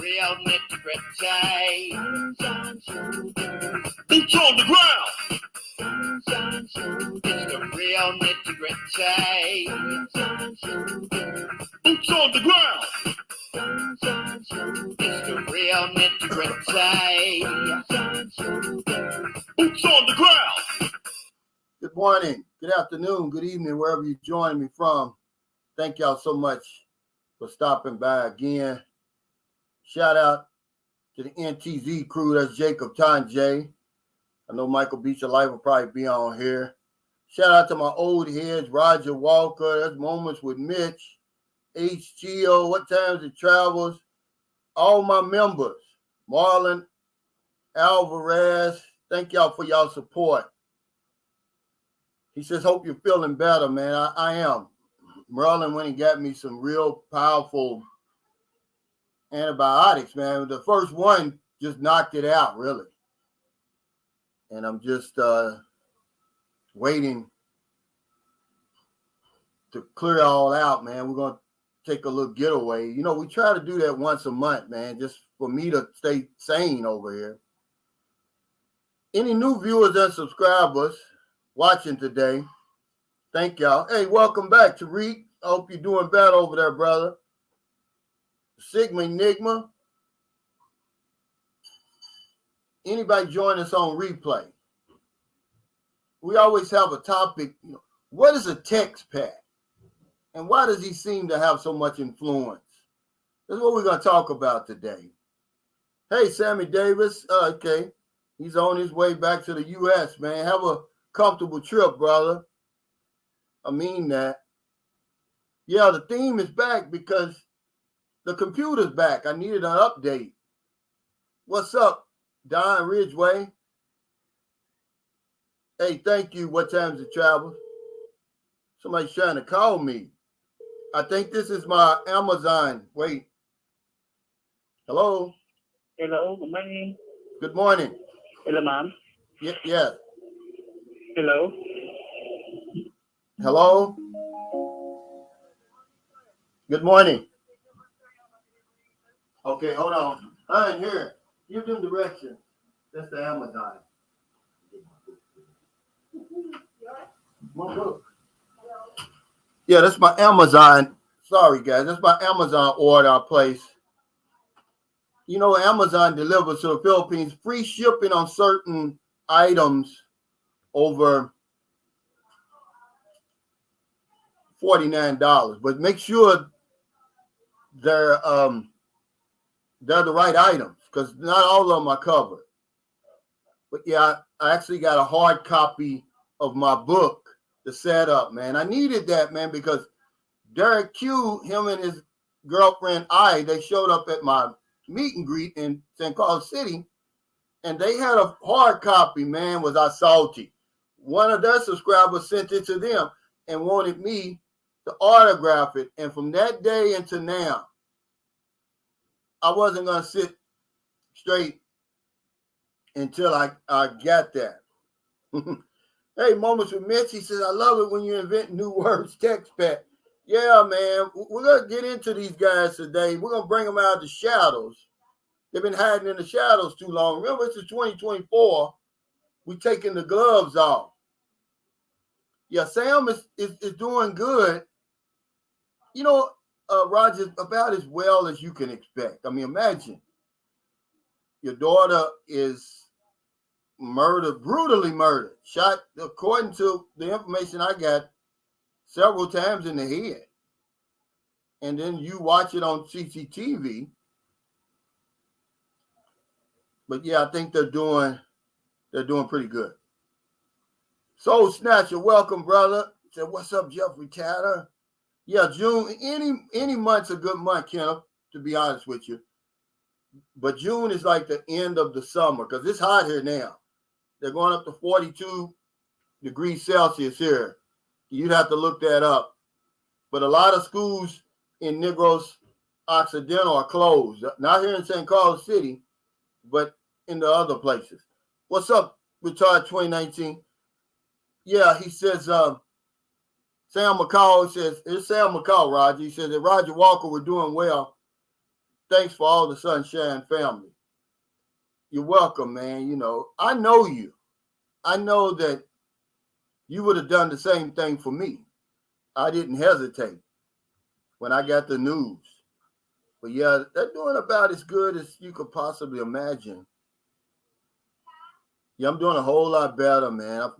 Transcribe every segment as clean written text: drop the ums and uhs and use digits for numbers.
real nitty-gritty. Boots on the ground. It's the real nitty-gritty. Boots on the ground. It's the real nitty-gritty. Boots on the ground. Good morning, good afternoon, good evening, wherever you're joining me from. Thank y'all so much for stopping by again. Shout out to the NTZ crew. That's Jacob Tanjay. I know Michael Beecher Life will probably be on here. Shout out to my old heads, Roger Walker. That's Moments with Mitch, HGO, What Times It Travels. All my members, Marlon, Alvarez. Thank y'all for y'all support. He says, hope you're feeling better, man. I am. Merlin went and got me some real powerful antibiotics, man. The first one just knocked it out, really. And I'm just waiting to clear all out, man. We're going to take a little getaway. You know, we try to do that once a month, man, just for me to stay sane over here. Any new viewers and subscribers watching today, thank y'all. Hey, welcome back, Tariq. I hope you're doing better over there, brother. Sigma Enigma. Anybody join us on replay? We always have a topic. You know, what is a TEXTPAT? And why does he seem to have so much influence? That's what we're going to talk about today. Hey, Sammy Davis. Okay. He's on his way back to the U.S., man. Have a comfortable trip, brother. I mean that. Yeah, the theme is back because the computer's back. I needed an update. What's up, Don Ridgeway? Hey, thank you. What time's it travel? Somebody's trying to call me. I think this is my Amazon. Wait. Hello? Hello, good morning. Good morning. Hello, ma'am. Yeah. Hello? Hello? Good morning. Okay, hold on. I'm here. Give them directions. That's the Amazon. My book. Yeah, that's my Amazon. Sorry, guys. That's my Amazon order I placed. You know, Amazon delivers to the Philippines free shipping on certain items over $49. But make sure they're the right items because not all of them are covered. But yeah, I actually got a hard copy of my book to set up, man. I needed that, man, because Derek Q, him and his girlfriend they showed up at my meet and greet in St. Carlos City, and they had a hard copy, man. Was I salty? One of their subscribers sent it to them and wanted me to autograph it. And from that day into now, I wasn't going to sit straight until I got that. Hey, Moments with Mitch, he says, I love it when you invent new words, TEXTPAT. Yeah, man, we're going to get into these guys today. We're going to bring them out of the shadows. They've been hiding in the shadows too long. Remember, this is 2024. We're taking the gloves off. Yeah, Sam is doing good. You know, Roger, about as well as you can expect. I mean, imagine your daughter is murdered, brutally murdered, shot, according to the information I got, several times in the head. And then you watch it on CCTV. But yeah, I think they're doing pretty good. Soul Snatcher, welcome, brother. Said, what's up, Jeffrey Tatter? Yeah, June, any month's a good month, Kenneth, to be honest with you. But June is like the end of the summer because it's hot here now. They're going up to 42 degrees Celsius here. You'd have to look that up. But a lot of schools in Negros, Occidental are closed. Not here in St. Carlos City, but in the other places. What's up, Retard 2019? Yeah, he says, Sam McCall says, it's Sam McCall, Roger. He says that Roger Walker were doing well. thanks for all the Sunshine family. You're welcome, man. You know, I know you. I know that you would have done the same thing for me. I didn't hesitate when I got the news. But yeah, they're doing about as good as you could possibly imagine. Yeah, I'm doing a whole lot better, man.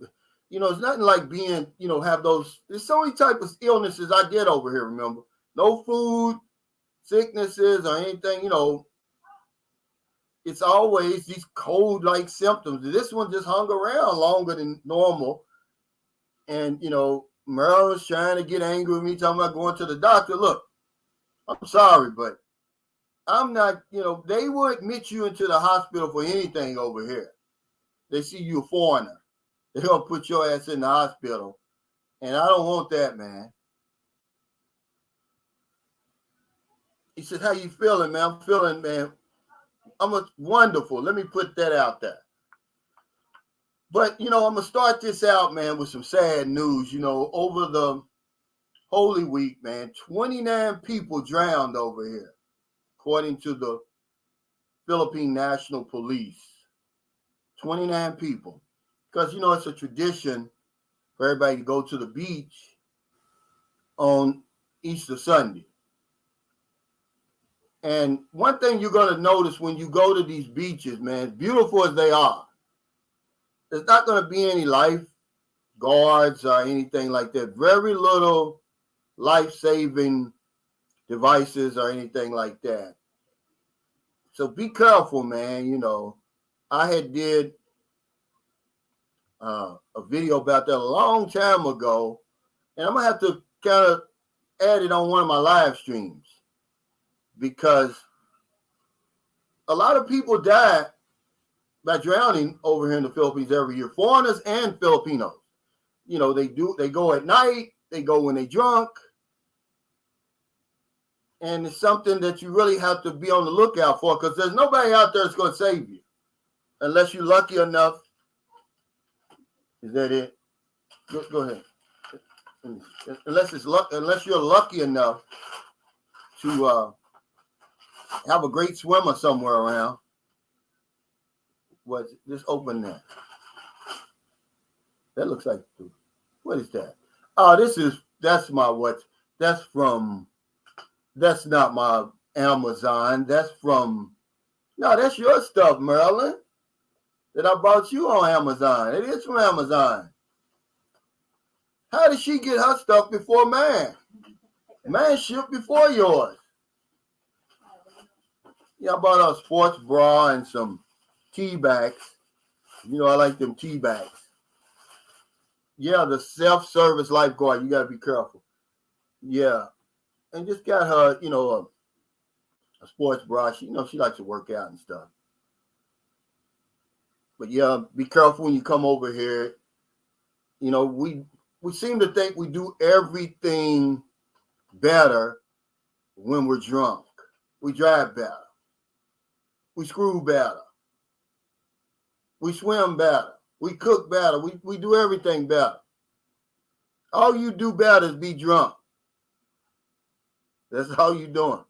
You know, it's nothing like being, you know, have those. There's so many types of illnesses I get over here, remember? No food, sicknesses, or anything, you know. It's always these cold-like symptoms. This one just hung around longer than normal. And, you know, Merle was trying to get angry with me, talking about going to the doctor. Look, I'm sorry, but I'm not, you know, they will admit you into the hospital for anything over here. They see you a foreigner. They're going to put your ass in the hospital. And I don't want that, man. He said, how you feeling, man? I'm feeling, man, wonderful. Let me put that out there. But, you know, I'm going to start this out, man, with some sad news. You know, over the Holy Week, man, 29 people drowned over here, according to the Philippine National Police. 29 people. Because, you know, it's a tradition for everybody to go to the beach on Easter Sunday. And one thing you're going to notice when you go to these beaches, man, beautiful as they are, there's not going to be any lifeguards or anything like that. Very little life-saving devices or anything like that. So be careful, man. You know, I had did a video about that a long time ago, and I'm going to have to kind of add it on one of my live streams because a lot of people die by drowning over here in the Philippines every year, foreigners and Filipinos. You know, they go at night, they go when they're drunk, and it's something that you really have to be on the lookout for because there's nobody out there that's going to save you unless you're lucky enough. Is that it? Go ahead. Unless you're lucky enough to have a great swimmer somewhere around. Just open that. That looks like, what is that? Oh, that's not my Amazon. That's your stuff, Marilyn, that I bought you on Amazon. It is from Amazon. How did she get her stuff before mine? Mine shipped before yours. Yeah, I bought a sports bra and some tea bags. You know, I like them tea bags. Yeah, the self-service lifeguard. You got to be careful. Yeah. And just got her, you know, a sports bra. She likes to work out and stuff. But yeah, be careful when you come over here. You know, we seem to think we do everything better when we're drunk. We drive better. We screw better. We swim better. We cook better. We do everything better. All you do better is be drunk. That's all you're doing.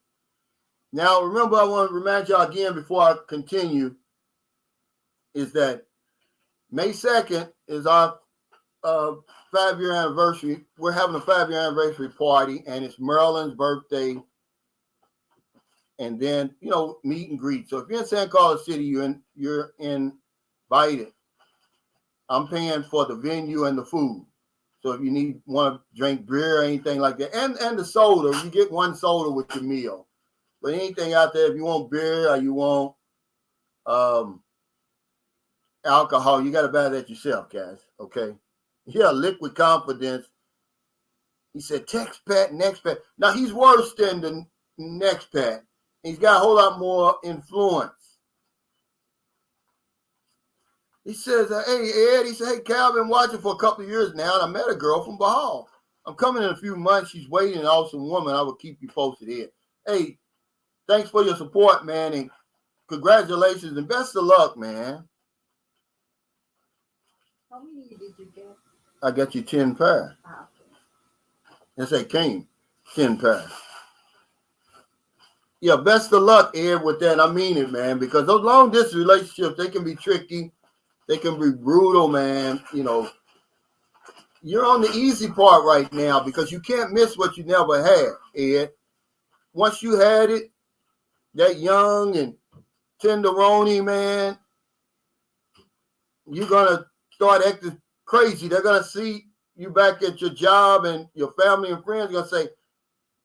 Now, remember, I want to remind y'all again before I continue, is that May 2nd is our 5-year anniversary. We're having a 5-year anniversary party, and it's Marilyn's birthday. And then, you know, meet and greet. So if you're in San Carlos City, you're invited. I'm paying for the venue and the food. So if you want to drink beer or anything like that, and the soda, you get one soda with your meal. But anything out there, if you want beer or you want alcohol, you got to buy that yourself, guys. Okay? Yeah, Liquid Confidence. He said TEXTPAT, NextPat. Now he's worse than the NextPat. He's got a whole lot more influence. He says, hey, Ed, he said, hey, Cal, I've been watching for a couple of years now, and I met a girl from Bahal. I'm coming in a few months. She's waiting, an awesome woman. I will keep you posted, Ed. Hey, thanks for your support, man, and congratulations, and best of luck, man. How many did you get? I got you 10 pairs. Okay. Yes, they came. 10 pairs. Yeah, best of luck, Ed, with that. I mean it, man, because those long distance relationships, they can be tricky. They can be brutal, man. You know, you're on the easy part right now because you can't miss what you never had, Ed. Once you had it, that young and tenderoni, man, you're going to start acting crazy. They're going to see you back at your job and your family and friends are going to say,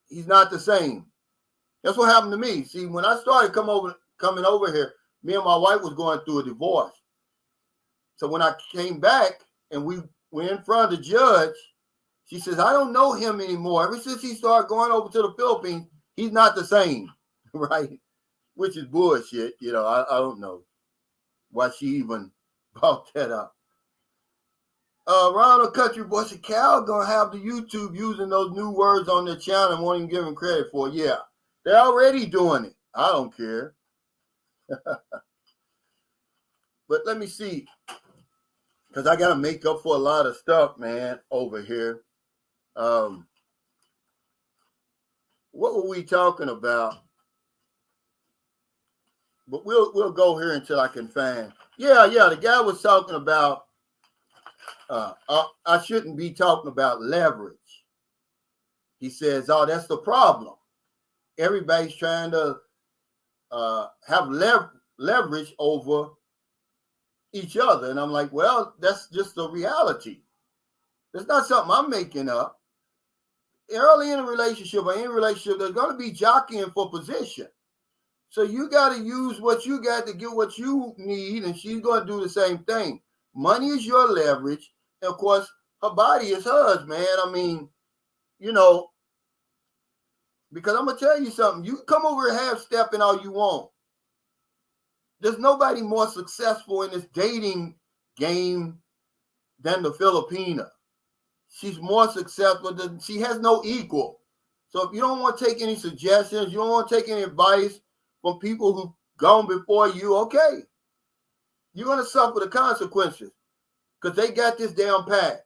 he's not the same. That's what happened to me. See, when I started coming over here, me and my wife was going through a divorce. So when I came back and we were in front of the judge, she says, I don't know him anymore. Ever since he started going over to the Philippines, he's not the same, right? Which is bullshit. You know, I don't know why she even brought that up. Ronald Country Boy said, Cal gonna have the YouTube using those new words on their channel and won't even give him credit for it. Yeah, they're already doing it. I don't care. But let me see, because I gotta make up for a lot of stuff, man, over here. What were we talking about? But we'll go here until I can find. Yeah. The guy was talking about. I shouldn't be talking about leverage. He says, "Oh, that's the problem. Everybody's trying to have leverage over each other," and I'm like, "Well, that's just the reality. It's not something I'm making up. Early in a relationship or any relationship, there's going to be jockeying for position. So you got to use what you got to get what you need, and she's going to do the same thing. Money is your leverage, and of course, her body is hers, man. I mean, you know, because I'm going to tell you something. You come over here half-stepping all you want. There's nobody more successful in this dating game than the Filipina. She's more successful than she has no equal. So if you don't want to take any suggestions, you don't want to take any advice from people who've gone before you, okay, you're going to suffer the consequences because they got this down pat.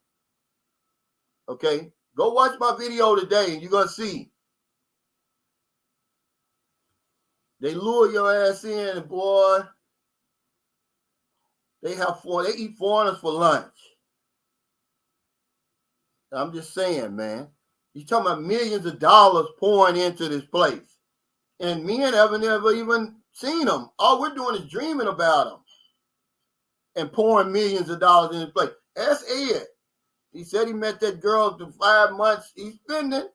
Okay, go watch my video today and you're going to see. They lure your ass in, and boy, they eat foreigners for lunch. I'm just saying, man. You're talking about millions of dollars pouring into this place. And men haven't ever even seen them. All we're doing is dreaming about them and pouring millions of dollars in this place. Ask Ed. He said he met that girl after 5 months. He's spending.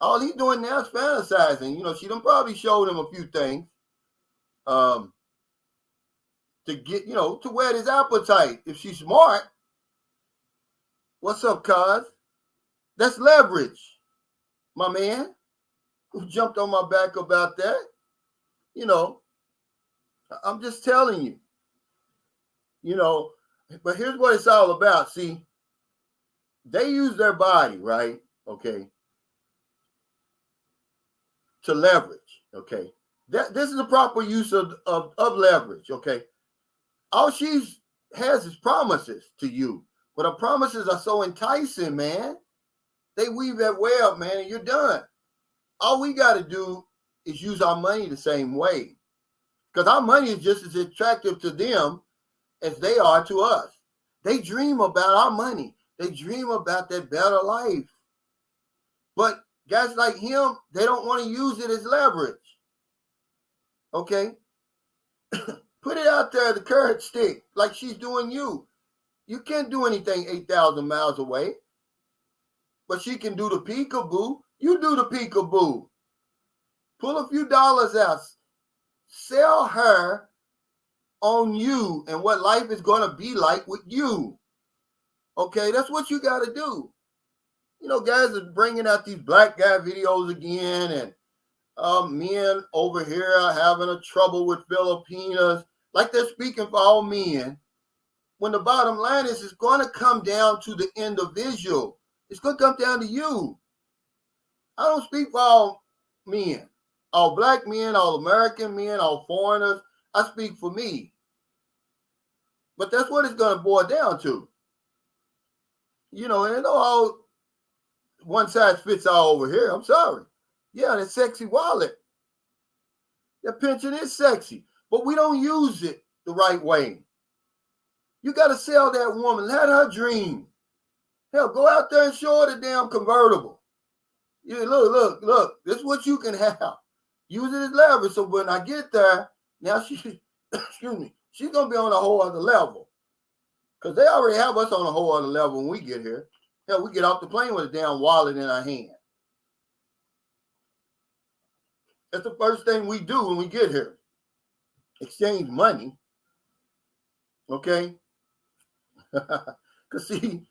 All he's doing now is fantasizing. You know, she done probably showed him a few things to get, you know, to whet his appetite. If she's smart, what's up, cuz? That's leverage, my man, who jumped on my back about that. You know, I'm just telling you, you know, but here's what it's all about. See, they use their body, right? Okay. To leverage. Okay. This is the proper use of leverage. Okay. All she has is promises to you, but her promises are so enticing, man. They weave that web, man, and you're done. All we got to do is use our money the same way, because our money is just as attractive to them as they are to us. They dream about our money. They dream about that better life. But guys like him, they don't want to use it as leverage. Okay? Put it out there, the carrot stick, like she's doing you. You can't do anything 8,000 miles away. But she can do the peekaboo. You do the peekaboo. Pull a few dollars out. Sell her on you and what life is going to be like with you. Okay, that's what you got to do. You know, guys are bringing out these black guy videos again, and men over here are having a trouble with Filipinas, like they're speaking for all men. When the bottom line is, it's going to come down to the individual. It's going to come down to you. I don't speak for all men, all black men, all American men, all foreigners. I speak for me. But that's what it's going to boil down to. You know, and all one size fits all over here. I'm sorry. Yeah, that sexy wallet. That pension is sexy, but we don't use it the right way. You got to sell that woman. Let her dream. Hell, go out there and show her the damn convertible. Yeah, look. This is what you can have. Use it as leverage. So when I get there, now she, excuse me, she's going to be on a whole other level. Because they already have us on a whole other level when we get here. Hell, we get off the plane with a damn wallet in our hand. That's the first thing we do when we get here. Exchange money. Okay? Because see,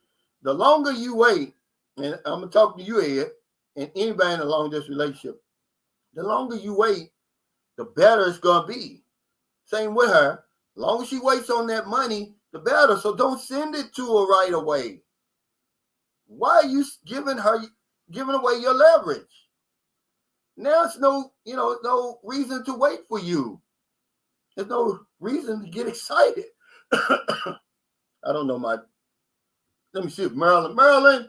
the longer you wait, and I'm going to talk to you, Ed, and anybody in a long-distance relationship, the longer you wait, the better it's going to be. Same with her. As long as she waits on that money, the better. So don't send it to her right away. Why are you giving away your leverage? Now it's no reason to wait for you. There's no reason to get excited. I don't know let me see if Marilyn,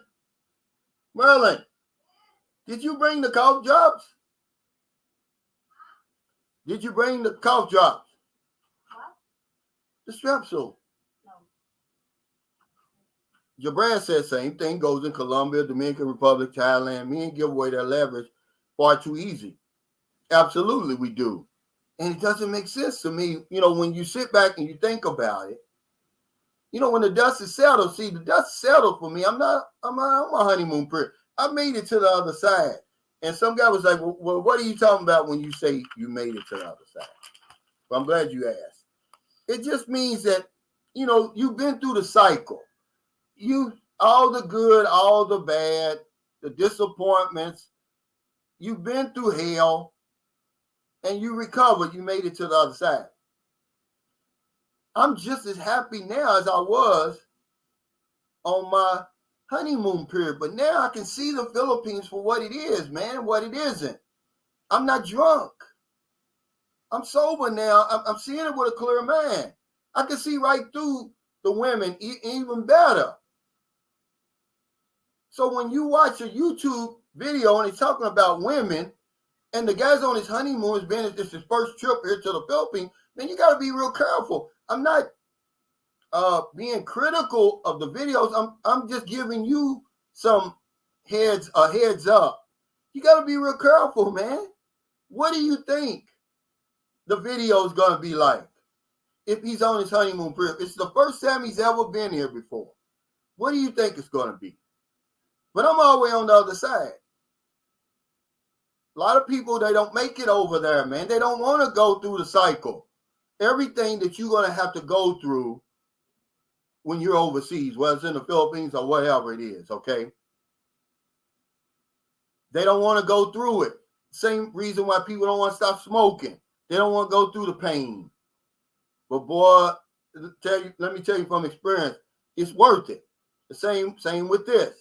did you bring the cough drops? Did you bring the cough drops? What? The Strepsil. No. Jabran said same thing goes in Colombia, Dominican Republic, Thailand. Men give away their leverage far too easy. Absolutely, we do. And it doesn't make sense to me. When you sit back and you think about it, when the dust is settled, see, the dust settled for me. I'm on my honeymoon period. I made it to the other side. And some guy was like, well, what are you talking about when you say you made it to the other side? Well, I'm glad you asked. It just means that, you've been through the cycle. All the good, all the bad, the disappointments. You've been through hell and you recovered. You made it to the other side. I'm just as happy now as I was on my honeymoon period. But now I can see the Philippines for what it is, man, what it isn't. I'm not drunk. I'm sober now. I'm seeing it with a clear mind. I can see right through the women even better. So when you watch a YouTube video and he's talking about women and the guy's on his honeymoon, it's his first trip here to the Philippines, then you got to be real careful. I'm not being critical of the videos. I'm just giving you some heads up. You got to be real careful, man. What do you think the video is going to be like if he's on his honeymoon period? It's the first time he's ever been here before. What do you think it's going to be? But I'm all the way on the other side. A lot of people, they don't make it over there, man. They don't want to go through the cycle. Everything that you're going to have to go through when you're overseas, whether it's in the Philippines or whatever it is, okay? They don't want to go through it. Same reason why people don't want to stop smoking. They don't want to go through the pain. But boy, let me tell you from experience, it's worth it. The same with this.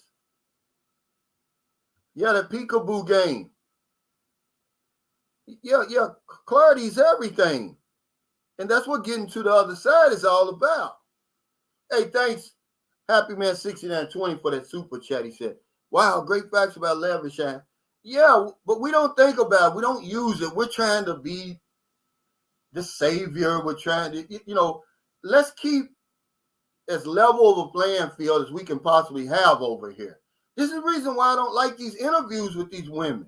Yeah, the peekaboo game. Yeah, clarity's everything. And that's what getting to the other side is all about. Hey, thanks, Happy Man 6920 for that super chat. He said, wow, great facts about leverage, Shane. Yeah, but we don't think about it. We don't use it. We're trying to be the savior. We're trying to, let's keep as level of a playing field as we can possibly have over here. This is the reason why I don't like these interviews with these women.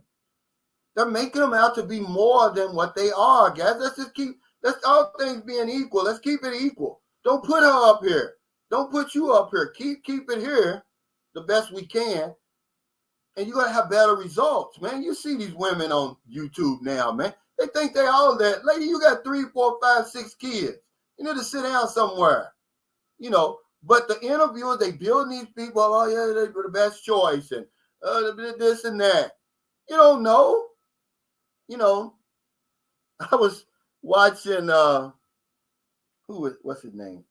They're making them out to be more than what they are, guys. Let's all things being equal. Let's keep it equal. Don't put her up here. Don't put you up here. Keep it here the best we can. And you're going to have better results, man. You see these women on YouTube now, man. They think they all that. Lady, you got 3, 4, 5, 6 kids. You need to sit down somewhere. But the interviewers, they build these people, oh, yeah, they were the best choice, and this and that. You don't know. I was watching, what's his name?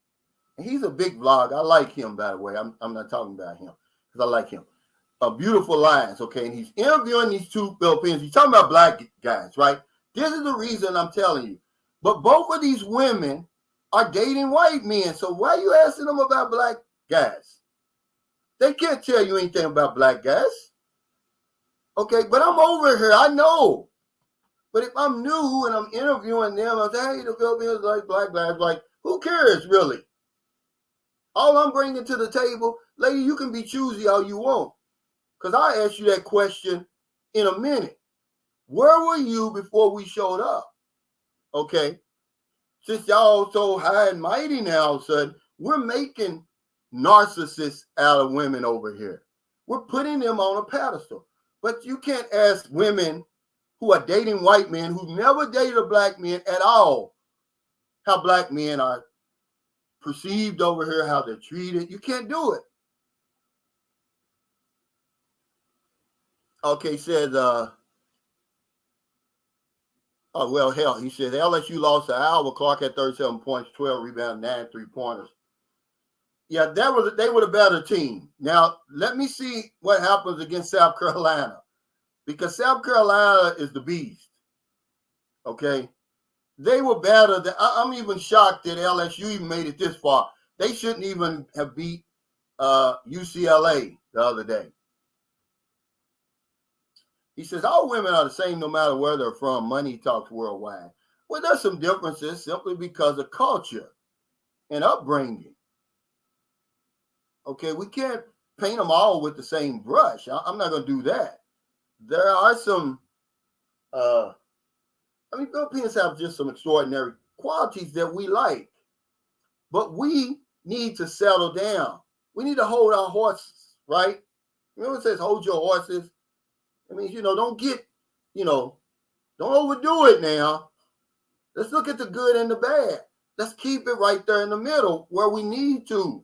He's a big vlog. I like him, by the way. I'm not talking about him because I like him. Beautiful Lines, okay? And he's interviewing these two Filipinos. He's talking about black guys, right? This is the reason I'm telling you. But both of these women are dating white men. So why are you asking them about black guys? They can't tell you anything about black guys. Okay, but I'm over here. I know. But if I'm new and I'm interviewing them, I say, hey, the Filipinos like black lives. Like, who cares, really? All I'm bringing to the table, lady, you can be choosy all you want. Because I asked you that question in a minute. Where were you before we showed up? Okay. Since y'all so high and mighty now, all of a sudden, we're making narcissists out of women over here. We're putting them on a pedestal. But you can't ask women who are dating white men who never dated a black man at all how black men are perceived over here, how they're treated. You can't do it. Okay, says, oh, well, hell, he said LSU lost an hour clock at 37 points, 12 rebounds, 9 3-pointers. Yeah, they were the better team. Now, let me see what happens against South Carolina, because South Carolina is the beast. Okay, they were better. I'm even shocked that LSU even made it this far. They shouldn't even have beat UCLA the other day. He says, all women are the same no matter where they're from. Money talks worldwide. Well, there's some differences simply because of culture and upbringing. Okay, we can't paint them all with the same brush. I'm not going to do that. There are some, Filipinos have just some extraordinary qualities that we like. But we need to settle down. We need to hold our horses, right? You know what it says, hold your horses? I mean, don't get, don't overdo it now. Let's look at the good and the bad. Let's keep it right there in the middle where we need to.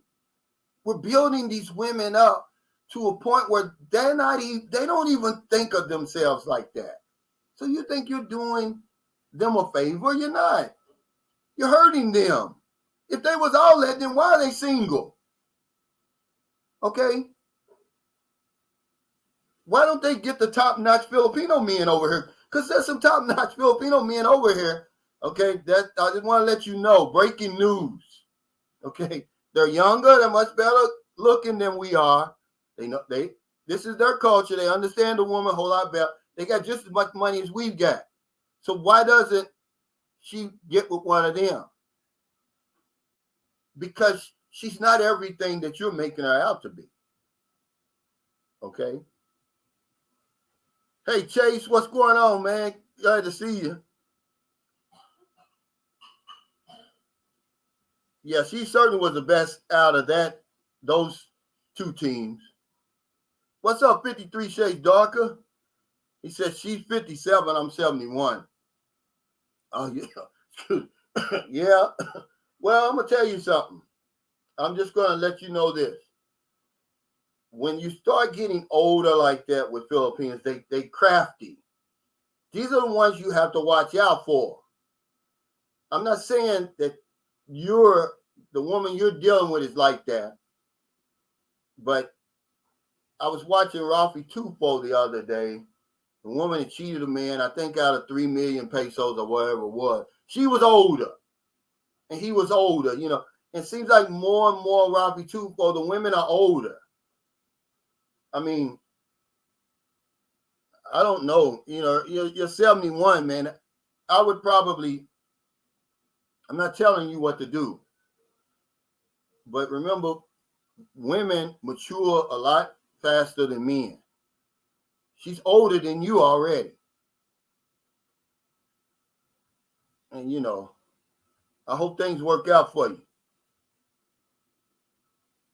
We're building these women up to a point where they don't even think of themselves like that. So you think you're doing them a favor? You're not. You're hurting them. If they was all that, then why are they single? Okay? Why don't they get the top-notch Filipino men over here? Because there's some top-notch Filipino men over here. Okay? That I just want to let you know. Breaking news. Okay? They're younger, they're much better looking than we are. This is their culture. They understand the woman a whole lot better. They got just as much money as we've got. So why doesn't she get with one of them? Because she's not everything that you're making her out to be. Okay? Hey, Chase, what's going on, man? Glad to see you. Yeah, she certainly was the best out of those two teams. What's up, 53 Shades Darker? He says she's 57, I'm 71. Oh, yeah. Yeah. Well, I'm going to tell you something. I'm just going to let you know this. When you start getting older like that with Filipinos, they crafty. These are the ones you have to watch out for. I'm not saying that the woman you're dealing with is like that. But I was watching Rafi Tufo the other day. The woman that cheated a man, I think out of 3 million pesos or whatever it was. She was older. And he was older, It seems like more and more Rafi Tufo, the women are older. I mean, I don't know. You're 71, man. I would probably, I'm not telling you what to do. But remember, women mature a lot faster than men. She's older than you already. And, I hope things work out for you.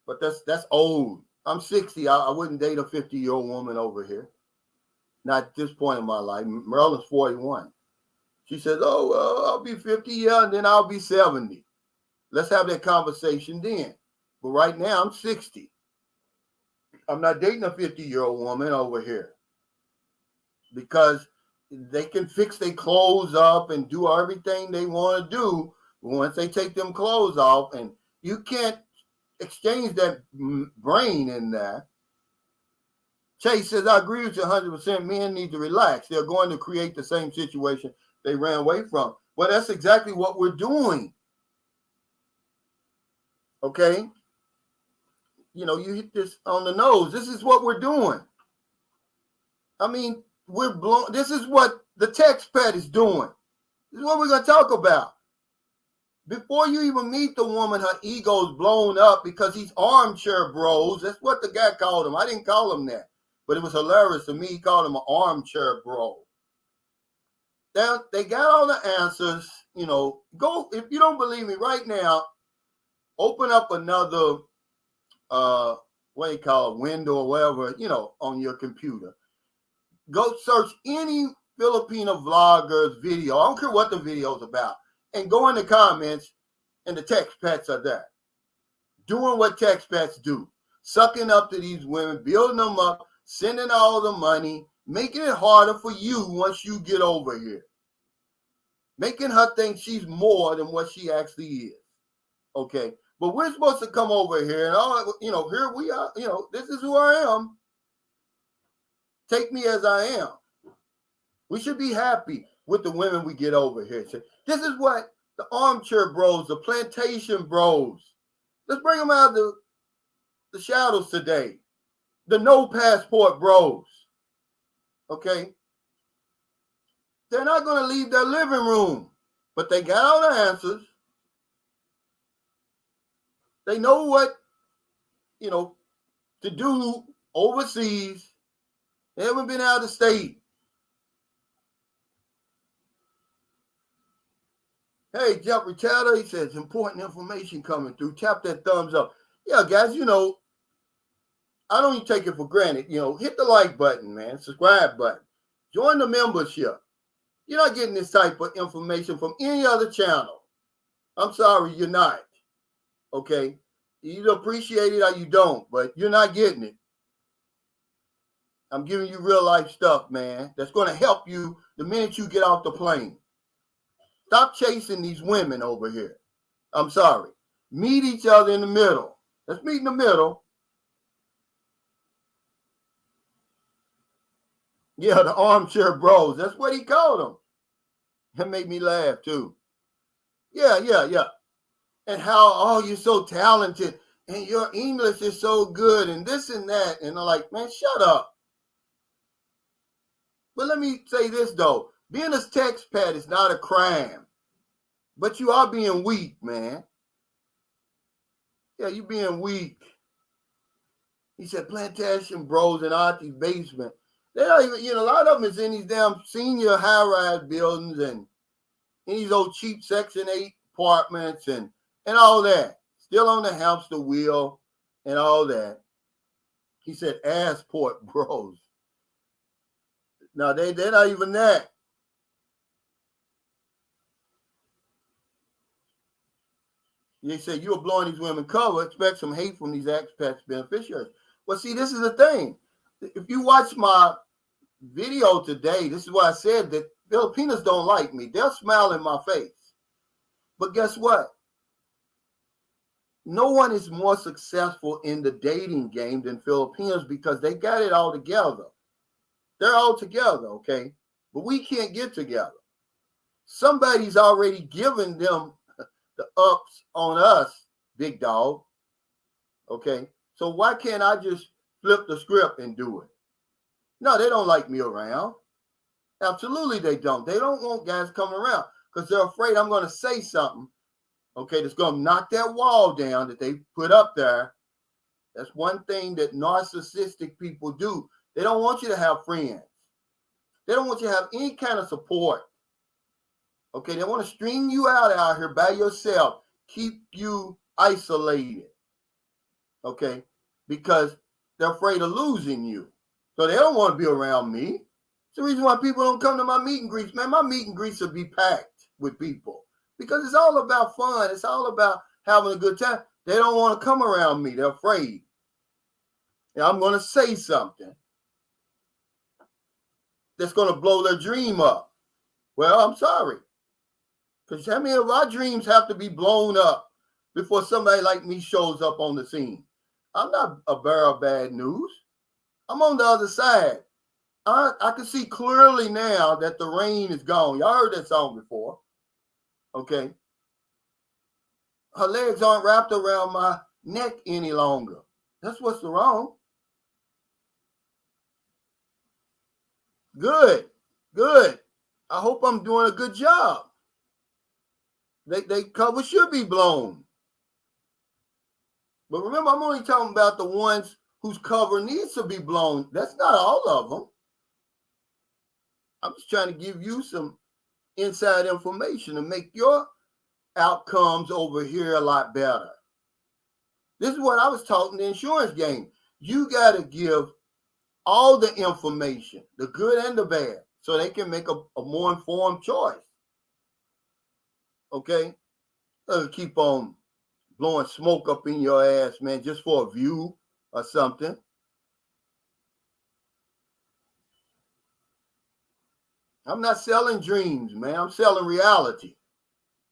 But that's old. I'm 60. I wouldn't date a 50-year-old woman over here. Not at this point in my life. Merlin's 41. She says, oh, well, I'll be 50, yeah, and then I'll be 70. Let's have that conversation then. But right now, I'm 60. I'm not dating a 50-year-old woman over here. Because they can fix their clothes up and do everything they want to do. But once they take them clothes off, and you can't exchange that brain in there. Chase says, I agree with you 100%. Men need to relax. They're going to create the same situation they ran away from. Well, that's exactly what we're doing. Okay? You hit this on the nose. This is what we're doing. I mean, we're blown. This is what the TEXTPAT is doing. This is what we're going to talk about. Before you even meet the woman, her ego's blown up because he's armchair bros. That's what the guy called him. I didn't call him that, but it was hilarious to me. He called him an armchair bro. They got all the answers. You know, go, if you don't believe me right now, open up another, what do you call it, window or whatever, you know, on your computer. Go search any Filipino vlogger's video. I don't care what the video's about. And go in the comments, and the TEXTPATs are there. Doing what TEXTPATs do. Sucking up to these women, building them up, sending all the money, making it harder for you once you get over here. Making her think she's more than what she actually is. Okay? But we're supposed to come over here and all, you know, here we are, you know, this is who I am. Take me as I am. We should be happy with the women we get over here. So this is what the armchair bros, the plantation bros, let's bring them out of the shadows today. The no passport bros. Okay? They're not going to leave their living room, but they got all the answers. They know what, you know, to do overseas. They haven't been out of state. Hey, Jeffrey Taylor, he says, important information coming through. Tap that thumbs up. Yeah, guys, you know, I don't even take it for granted. You know, hit the like button, man. Subscribe button. Join the membership. You're not getting this type of information from any other channel. I'm sorry, you're not. Okay? You either appreciate it or you don't, but you're not getting it. I'm giving you real life stuff, man, that's going to help you the minute you get off the plane. Stop chasing these women over here. I'm sorry. Meet each other in the middle. Let's meet in the middle. Yeah, the armchair bros. That's what he called them. That made me laugh too. Yeah. And how, oh, you're so talented and your English is so good and this and that. And I'm like, man, shut up. But let me say this, though. Being a TEXTPAT is not a crime. But you are being weak, man. Yeah, you being weak. He said, plantation bros in Auntie basement. They don't even, you know, a lot of them is in these damn senior high-rise buildings and in these old cheap Section 8 apartments and all that. Still on the hamster wheel and all that. He said, passport bros. No, they're not even that. They say you're blowing these women cover, expect some hate from these expats beneficiaries. Well, see, this is the thing. If you watch my video today, this is why I said that Filipinas don't like me. They'll smile in my face. But guess what? No one is more successful in the dating game than Filipinos because they got it all together. They're all together, okay? But we can't get together. Somebody's already given them the ups on us, big dog. Okay? So why can't I just flip the script and do it? No, they don't like me around. Absolutely they don't. They don't want guys coming around because they're afraid I'm going to say something, okay, that's going to knock that wall down that they put up there. That's one thing that narcissistic people do. They don't want you to have friends. They don't want you to have any kind of support. Okay, they want to string you out here by yourself, keep you isolated. Okay, because they're afraid of losing you. So they don't want to be around me. It's the reason why people don't come to my meet and greets. Man, my meet and greets will be packed with people because it's all about fun. It's all about having a good time. They don't want to come around me. They're afraid. And I'm going to say something that's going to blow their dream up. Well, I'm sorry. Because how many of our dreams have to be blown up before somebody like me shows up on the scene? I'm not a bearer of bad news. I'm on the other side. I can see clearly now that the rain is gone. Y'all heard that song before. Okay. Her legs aren't wrapped around my neck any longer. That's what's wrong. Good. I hope I'm doing a good job. They cover should be blown. But remember, I'm only talking about the ones whose cover needs to be blown. That's not all of them. I'm just trying to give you some inside information to make your outcomes over here a lot better. This is what I was talking the insurance game. You got to give all the information, the good and the bad, so they can make a more informed choice. Okay? Keep on blowing smoke up in your ass, man, just for a view or something. I'm not selling dreams, man. I'm selling reality.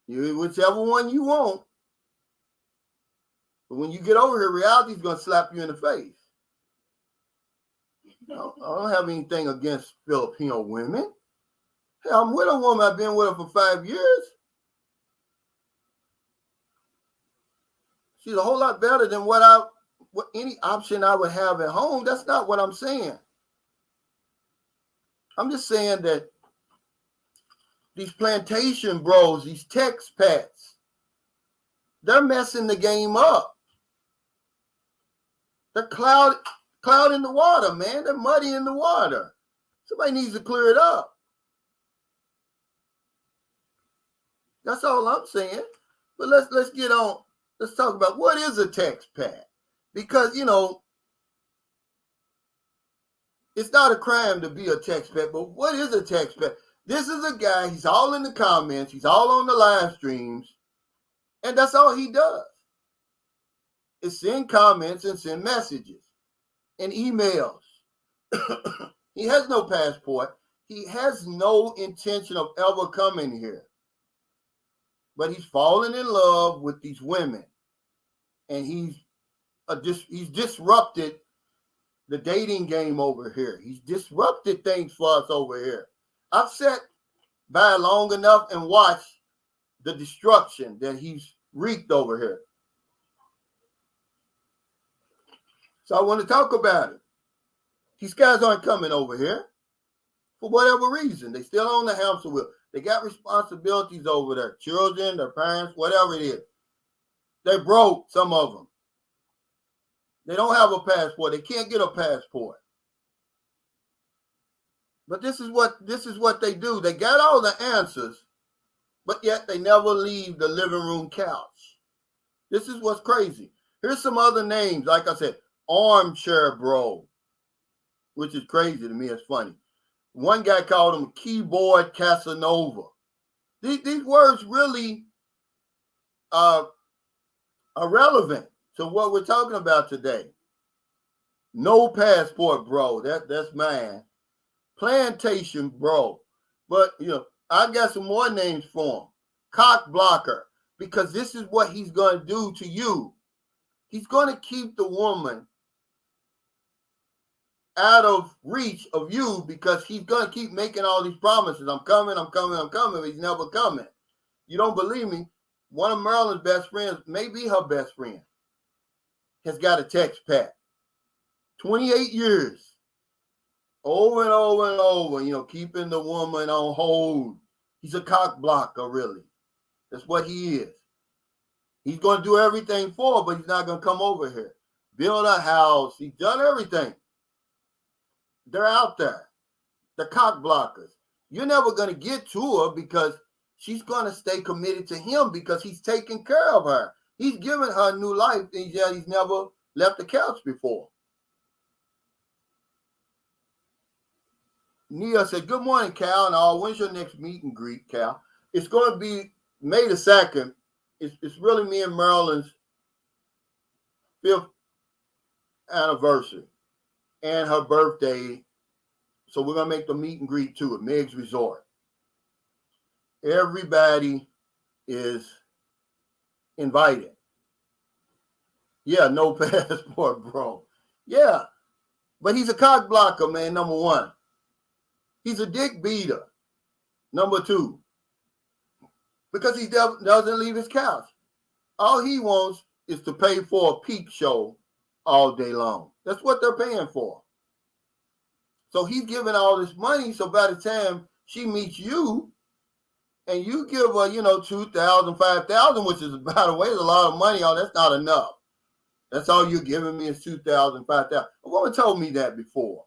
Whichever one you want. But when you get over here, reality's going to slap you in the face. I don't have anything against Filipino women. Hell, I'm with a woman. I've been with her for 5 years. She's a whole lot better than what any option I would have at home. That's not what I'm saying. I'm just saying that these plantation bros, these TEXTPATs, they're messing the game up. They're cloud in the water, man. They're muddy in the water. Somebody needs to clear it up. That's all I'm saying. But let's get on. Let's talk about what is a TEXTPAT. Because, you know, it's not a crime to be a TEXTPAT, but what is a TEXTPAT? This is a guy, he's all in the comments, he's all on the live streams, and that's all he does. Is send comments and send messages and emails. He has no passport. He has no intention of ever coming here. But he's fallen in love with these women. And he's disrupted the dating game over here. He's disrupted things for us over here. I've sat by long enough and watched the destruction that he's wreaked over here. So I want to talk about it. These guys aren't coming over here for whatever reason. They still own the hamster wheel. They got responsibilities over their children, their parents, whatever it is. They're broke, some of them. They don't have a passport. They can't get a passport. But this is what they do. They got all the answers, but yet they never leave the living room couch. This is what's crazy. Here's some other names. Like I said, armchair bro, which is crazy to me. It's funny. One guy called him keyboard Casanova. These words really are relevant to what we're talking about today. No passport bro. That's mine. Plantation bro. But, you know, I got some more names for him. Cock blocker. Because this is what he's going to do to you. He's going to keep the woman out of reach of you because he's going to keep making all these promises. I'm coming, I'm coming, I'm coming. But he's never coming. You don't believe me? One of Marilyn's best friends, maybe her best friend, has got a TEXTPAT. 28 years. Over and over and over, you know, keeping the woman on hold. He's a cock blocker, really. That's what he is. He's going to do everything for her, but he's not going to come over here. Build a house. He's done everything. They're out there. The cock blockers. You're never going to get to her because she's going to stay committed to him because he's taking care of her. He's given her a new life, and yet he's never left the couch before. Nia said, good morning, Cal, and all. When's your next meet and greet, Cal? It's going to be May the 2nd. It's really me and Marilyn's 5th anniversary and her birthday. So we're going to make the meet and greet too at Meg's Resort. Everybody is invited. Yeah, no passport, bro. Yeah, but he's a cock blocker, man, number one. He's a dick beater, number two, because he doesn't leave his couch. All he wants is to pay for a peep show all day long. That's what they're paying for. So he's giving all this money, so by the time she meets you and you give her, $2,000, $5,000, which is, by the way, is a lot of money. Oh, that's not enough. That's all you're giving me is $2,000, $5,000. A woman told me that before.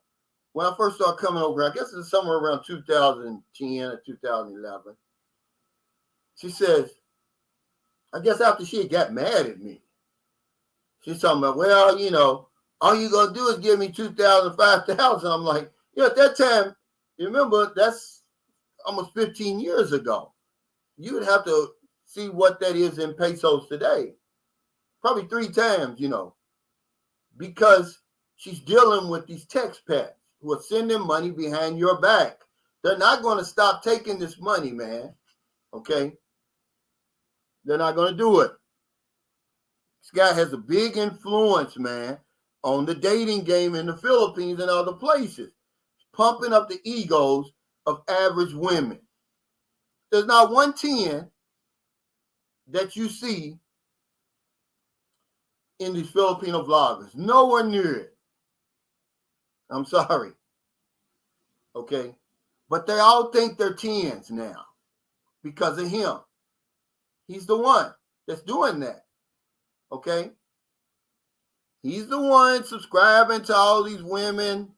When I first started coming over, I guess it's somewhere around 2010 or 2011. She says, I guess after she got mad at me, she's talking about, well, all you gonna do is give me $2,000, $5,000. I'm like, at that time, you remember that's almost 15 years ago. You would have to see what that is in pesos today. Probably 3 times, because she's dealing with these TEXTPATs who are sending money behind your back. They're not going to stop taking this money, man. Okay? They're not going to do it. This guy has a big influence, man, on the dating game in the Philippines and other places, pumping up the egos of average women. There's not 110 that you see in these Filipino vloggers. Nowhere near it. I'm sorry. Okay? But they all think they're 10s now because of him. He's the one that's doing that. Okay? He's the one subscribing to all these women.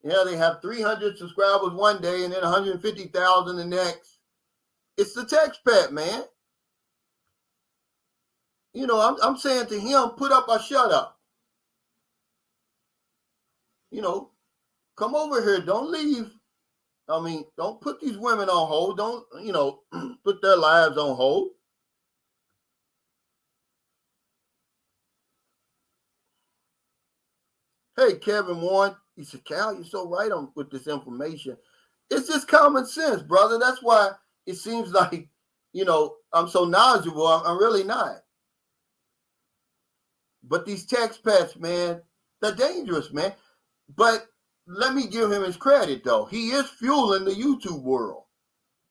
They have 300 subscribers one day and then 150,000 the next. It's the TEXTPAT, man. I'm saying to him, put up or shut up. Come over here. Don't leave. Don't put these women on hold. Don't, put their lives on hold. Hey, Kevin Warren, he said, Cal, you're so right on with this information. It's just common sense, brother. That's why it seems like, I'm so knowledgeable. I'm really not. But these TEXTPATs, man, they're dangerous, man. But let me give him his credit, though. He is fueling the YouTube world.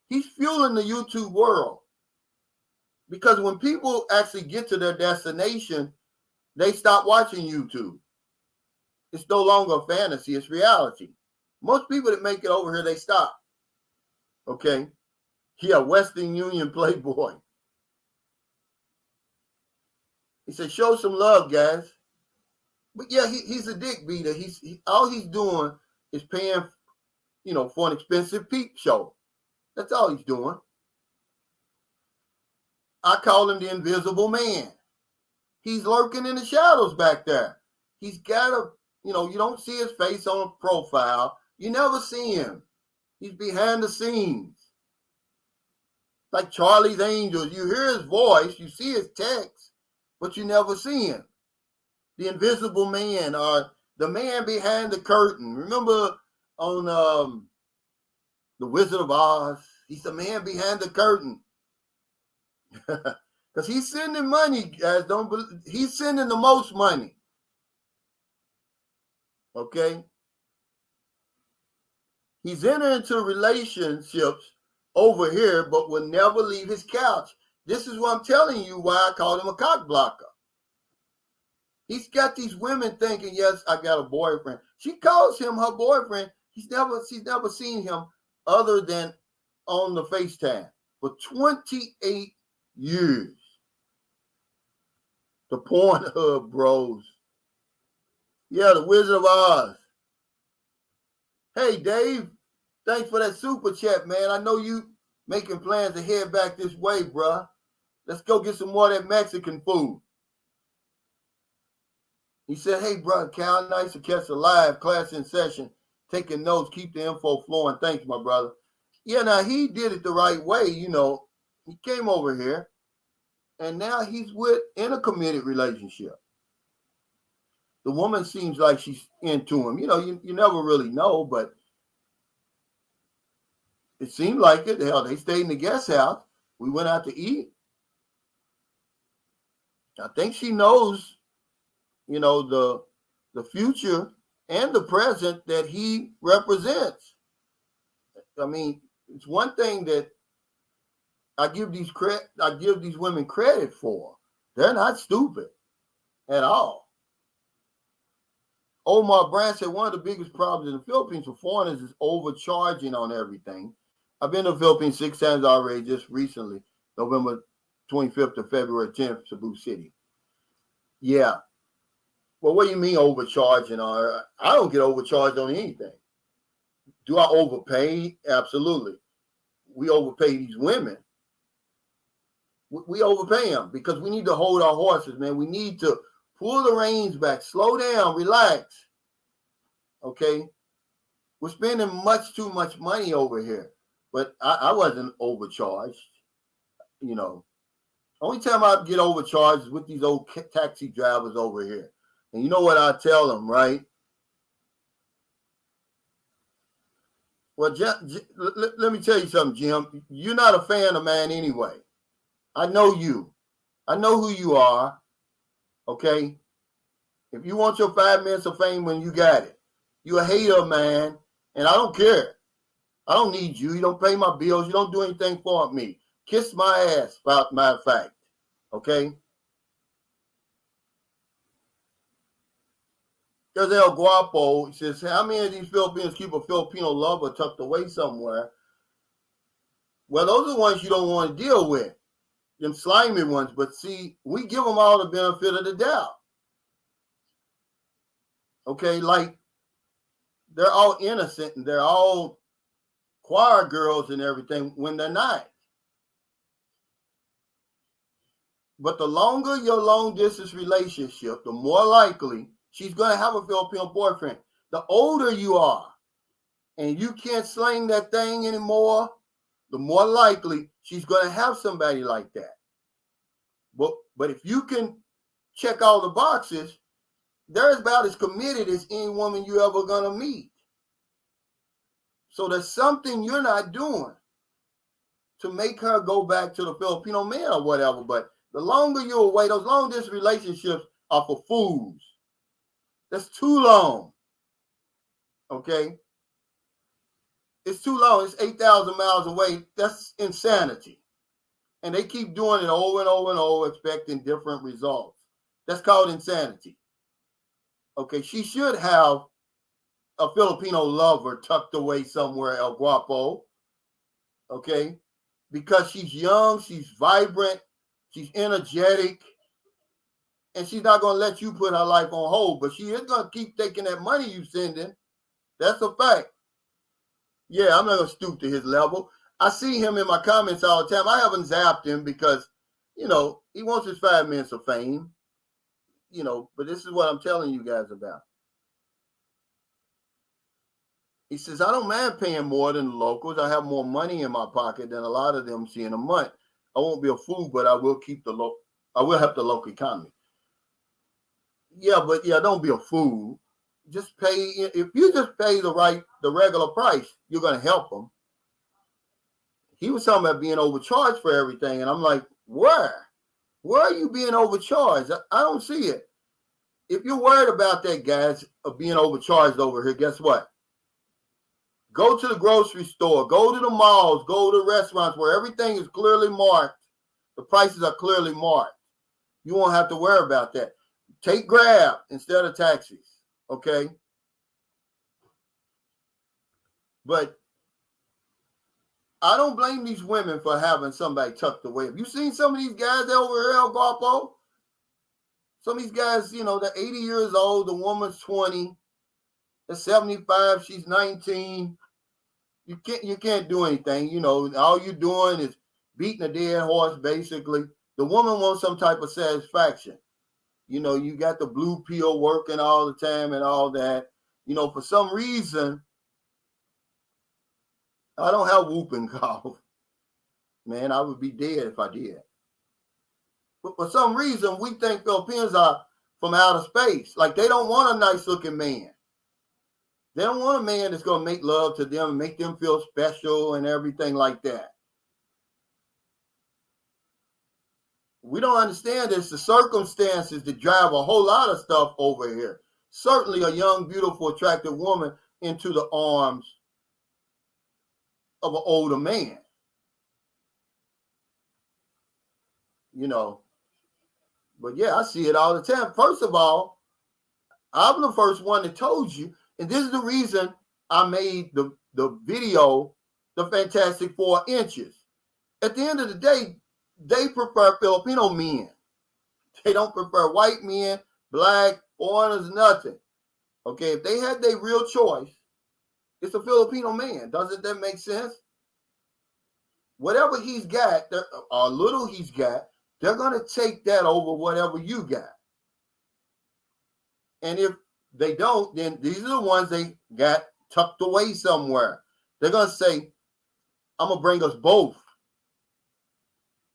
He's fueling the YouTube world. Because when people actually get to their destination, they stop watching YouTube. It's no longer a fantasy, it's reality. Most people that make it over here, they stop. Okay? Yeah, Western Union Playboy. He said, show some love, guys. But yeah, he's a dick beater. All he's doing is paying, for an expensive peep show. That's all he's doing. I call him the invisible man. He's lurking in the shadows back there. He's got you don't see his face on a profile. You never see him. He's behind the scenes. Like Charlie's Angels. You hear his voice, you see his text, but you never see him. The invisible man, or the man behind the curtain. Remember on The Wizard of Oz? He's the man behind the curtain. Because he's sending money, guys. He's sending the most money. Okay? He's entering into relationships over here, but will never leave his couch. This is what I'm telling you why I call him a cock blocker. He's got these women thinking, yes, I got a boyfriend. She calls him her boyfriend. She's never seen him other than on the FaceTime for 28 years. The Pornhub bros. Yeah, the Wizard of Oz. Hey, Dave, thanks for that super chat, man. I know you making plans to head back this way, bruh. Let's go get some more of that Mexican food. He said, hey, brother Cal, nice to catch a live class in session. Taking notes, keep the info flowing. Thanks, my brother. Yeah, now he did it the right way, He came over here, and now he's in a committed relationship. The woman seems like she's into him. You never really know, but it seemed like it. Hell, they stayed in the guest house. We went out to eat. I think she knows, the future and the present that he represents. It's one thing that I give these women credit for. They're not stupid at all. Omar Brandt said one of the biggest problems in the Philippines for foreigners is overcharging on everything. I've been to the Philippines 6 times already, just recently, November 25th to February 10th, Cebu City. Yeah. Well, what do you mean overcharging? I don't get overcharged on anything. Do I overpay? Absolutely. We overpay these women. We overpay them because we need to hold our horses, man. We need to pull the reins back, slow down, relax. Okay? We're spending much too much money over here. But I wasn't overcharged, you know. Only time I get overcharged is with these old taxi drivers over here. And you know what I tell them, right? Well, let me tell you something, Jim. You're not a fan of mine anyway. I know you. I know who you are. Okay? If you want your 5 minutes of fame when you got it, you're a hater, man. And I don't care. I don't need you. You don't pay my bills. You don't do anything for me. Kiss my ass, matter of fact. Okay? There's El Guapo. He says, how many of these Filipinos keep a Filipino lover tucked away somewhere? Well, those are the ones you don't want to deal with. Them slimy ones. But see, we give them all the benefit of the doubt. Okay? Like, they're all innocent and they're all choir girls and everything when they're not. But the longer your long distance relationship, the more likely she's going to have a Filipino boyfriend. The older you are and you can't sling that thing anymore, the more likely she's going to have somebody like that. But if you can check all the boxes, they're about as committed as any woman you ever going to meet. So there's something you're not doing to make her go back to the Filipino man or whatever. But the longer you're away, those long distance relationships are for fools. That's too long. Okay? It's too long. It's 8,000 miles away. That's insanity. And they keep doing it over and over and over, expecting different results. That's called insanity. Okay? She should have a Filipino lover tucked away somewhere, El Guapo. Okay? Because she's young, she's vibrant, she's energetic, and she's not going to let you put her life on hold, but she is going to keep taking that money you sending. That's a fact. Yeah, I'm not going to stoop to his level. I see him in my comments all the time. I haven't zapped him because, you know, he wants his 5 minutes of fame, you know, but this is what I'm telling you guys about. He says, I don't mind paying more than the locals. I have more money in my pocket than a lot of them see in a month. I won't be a fool, but I will keep I will help the local economy. Yeah, but don't be a fool. Just pay. If you just pay the regular price, you're going to help them. He was talking about being overcharged for everything, and I'm like, where? Where are you being overcharged? I don't see it. If you're worried about that, guys, of being overcharged over here, guess what? Go to the grocery store, go to the malls, go to restaurants where everything is clearly marked. The prices are clearly marked. You won't have to worry about that. Take Grab instead of taxis, okay? But I don't blame these women for having somebody tucked away. Have you seen some of these guys over here, El Guapo? Some of these guys, you know, they're 80 years old, the woman's 20, they're 75, she's 19. You can't do anything. You know, all you're doing is beating a dead horse, basically. The woman wants some type of satisfaction. You know, you got the blue pill working all the time and all that. You know, for some reason, I don't have whooping cough. Man, I would be dead if I did. But for some reason, we think Filipinos are from outer space. Like, they don't want a nice-looking man. They don't want a man that's going to make love to them and make them feel special and everything like that. We don't understand this. The circumstances that drive a whole lot of stuff over here. Certainly a young, beautiful, attractive woman into the arms of an older man. You know. But yeah, I see it all the time. First of all, I'm the first one that told you, and this is the reason I made the video the Fantastic 4 inches. At the end of the day, they prefer Filipino men. They don't prefer white men, black, foreigners, nothing. Okay, if they had their real choice, it's a Filipino man. Doesn't that make sense? Whatever he's got, or little he's got, they're going to take that over whatever you got. And if they don't, then these are the ones they got tucked away somewhere. They're going to say, I'm going to bring us both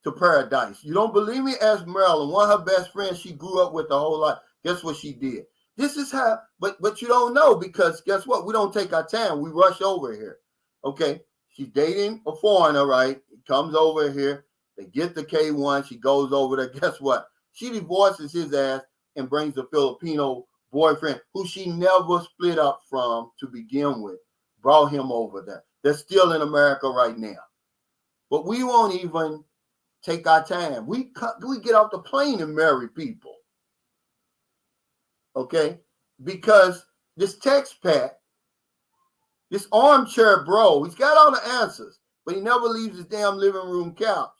to paradise. You don't believe me? Ask Marilyn. One of her best friends she grew up with the whole life. Guess what she did? This is how, but you don't know, because guess what? We don't take our time. We rush over here. Okay? She's dating a foreigner, right? He comes over here. They get the K1. She goes over there. Guess what? She divorces his ass and brings a Filipino boyfriend who she never split up from to begin with. Brought him over there. They're still in America right now. But we won't even take our time. We get off the plane and marry people. Okay? Because this TEXTPAT, this armchair bro, he's got all the answers, but he never leaves his damn living room couch.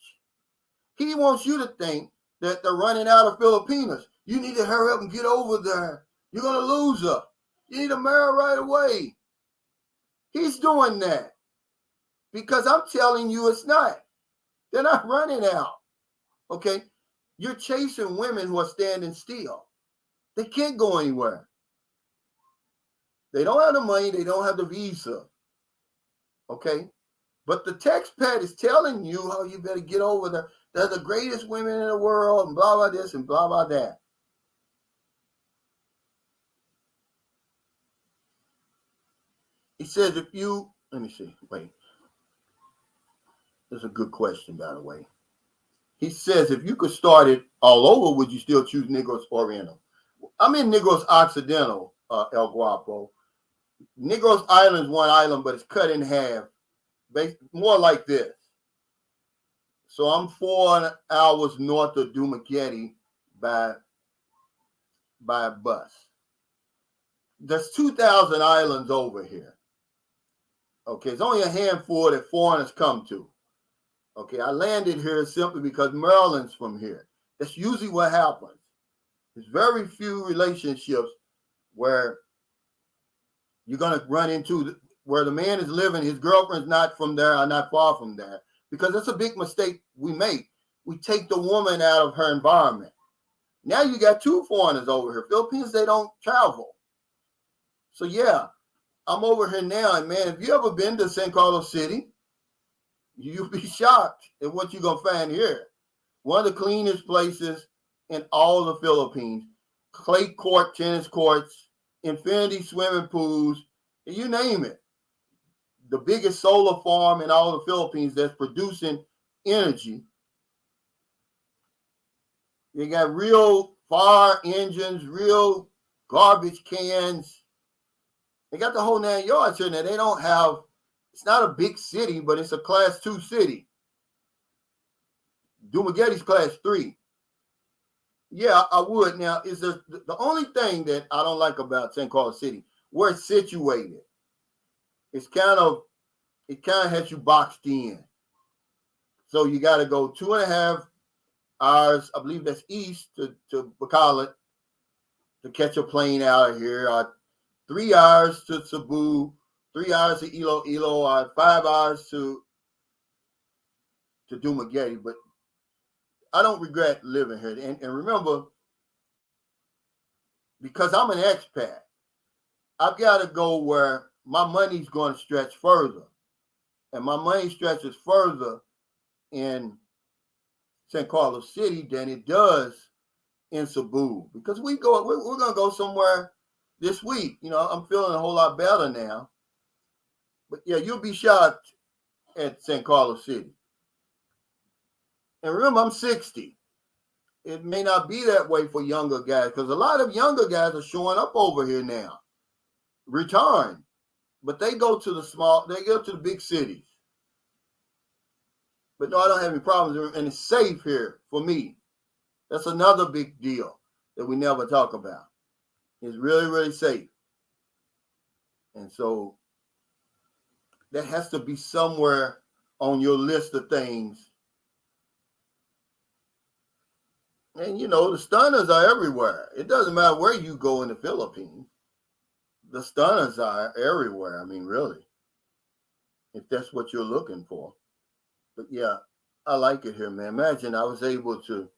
He wants you to think that they're running out of Filipinas. You need to hurry up and get over there. You're going to lose her. You need to marry right away. He's doing that because I'm telling you it's not. They're not running out. Okay? You're chasing women who are standing still. They can't go anywhere. They don't have the money. They don't have the visa. Okay? But the TEXTPAT is telling you how you better get over there. They're the greatest women in the world and blah, blah, this and blah, blah, that. He says if you, let me see, wait. That's a good question, by the way. He says if you could start it all over, would you still choose Negros Oriental? I'm in Negros Occidental, El Guapo. Negros Island is one island, but it's cut in half. More like this. So I'm 4 hours north of Dumaguete by a bus. There's 2,000 islands over here. Okay, it's only a handful that foreigners come to. Okay, I landed here simply because Maryland's from here. That's usually what happens. There's very few relationships where you're going to run into where the man is living, his girlfriend's not from there or not far from there, because that's a big mistake we make. We take the woman out of her environment. Now you got 2 foreigners over here. Philippines, they don't travel. So yeah, I'm over here now, and man, if you ever been to San Carlos City, you'll be shocked at what you're going to find here. One of the cleanest places in all the Philippines. Clay court, tennis courts, infinity swimming pools, you name it. The biggest solar farm in all the Philippines that's producing energy. You got real fire engines, real garbage cans. They got the whole 9 yards here. Now, they don't have, it's not a big city, but it's a class 2 city. Dumaguete's class 3. Yeah, I would. Now, is the only thing that I don't like about San Carlos City, where it's situated. It kind of has you boxed in. So you got to go 2.5 hours, I believe that's east to Bacolod to catch a plane out of here. 3 hours to Cebu, 3 hours to Iloilo, 5 hours to Dumaguete. But I don't regret living here. And remember, because I'm an expat, I've got to go where my money's going to stretch further. And my money stretches further in San Carlos City than it does in Cebu. Because we're going to go somewhere this week. You know, I'm feeling a whole lot better now. But yeah, you'll be shocked at San Carlos City. And remember, I'm 60. It may not be that way for younger guys, because a lot of younger guys are showing up over here now, retiring. But they go to the big cities. But no, I don't have any problems, and it's safe here for me. That's another big deal that we never talk about. It's really, really safe. And so that has to be somewhere on your list of things. And the stunners are everywhere. It doesn't matter where you go in the Philippines. The stunners are everywhere. I mean, really, if that's what you're looking for. But yeah, I like it here, man. Imagine I was able to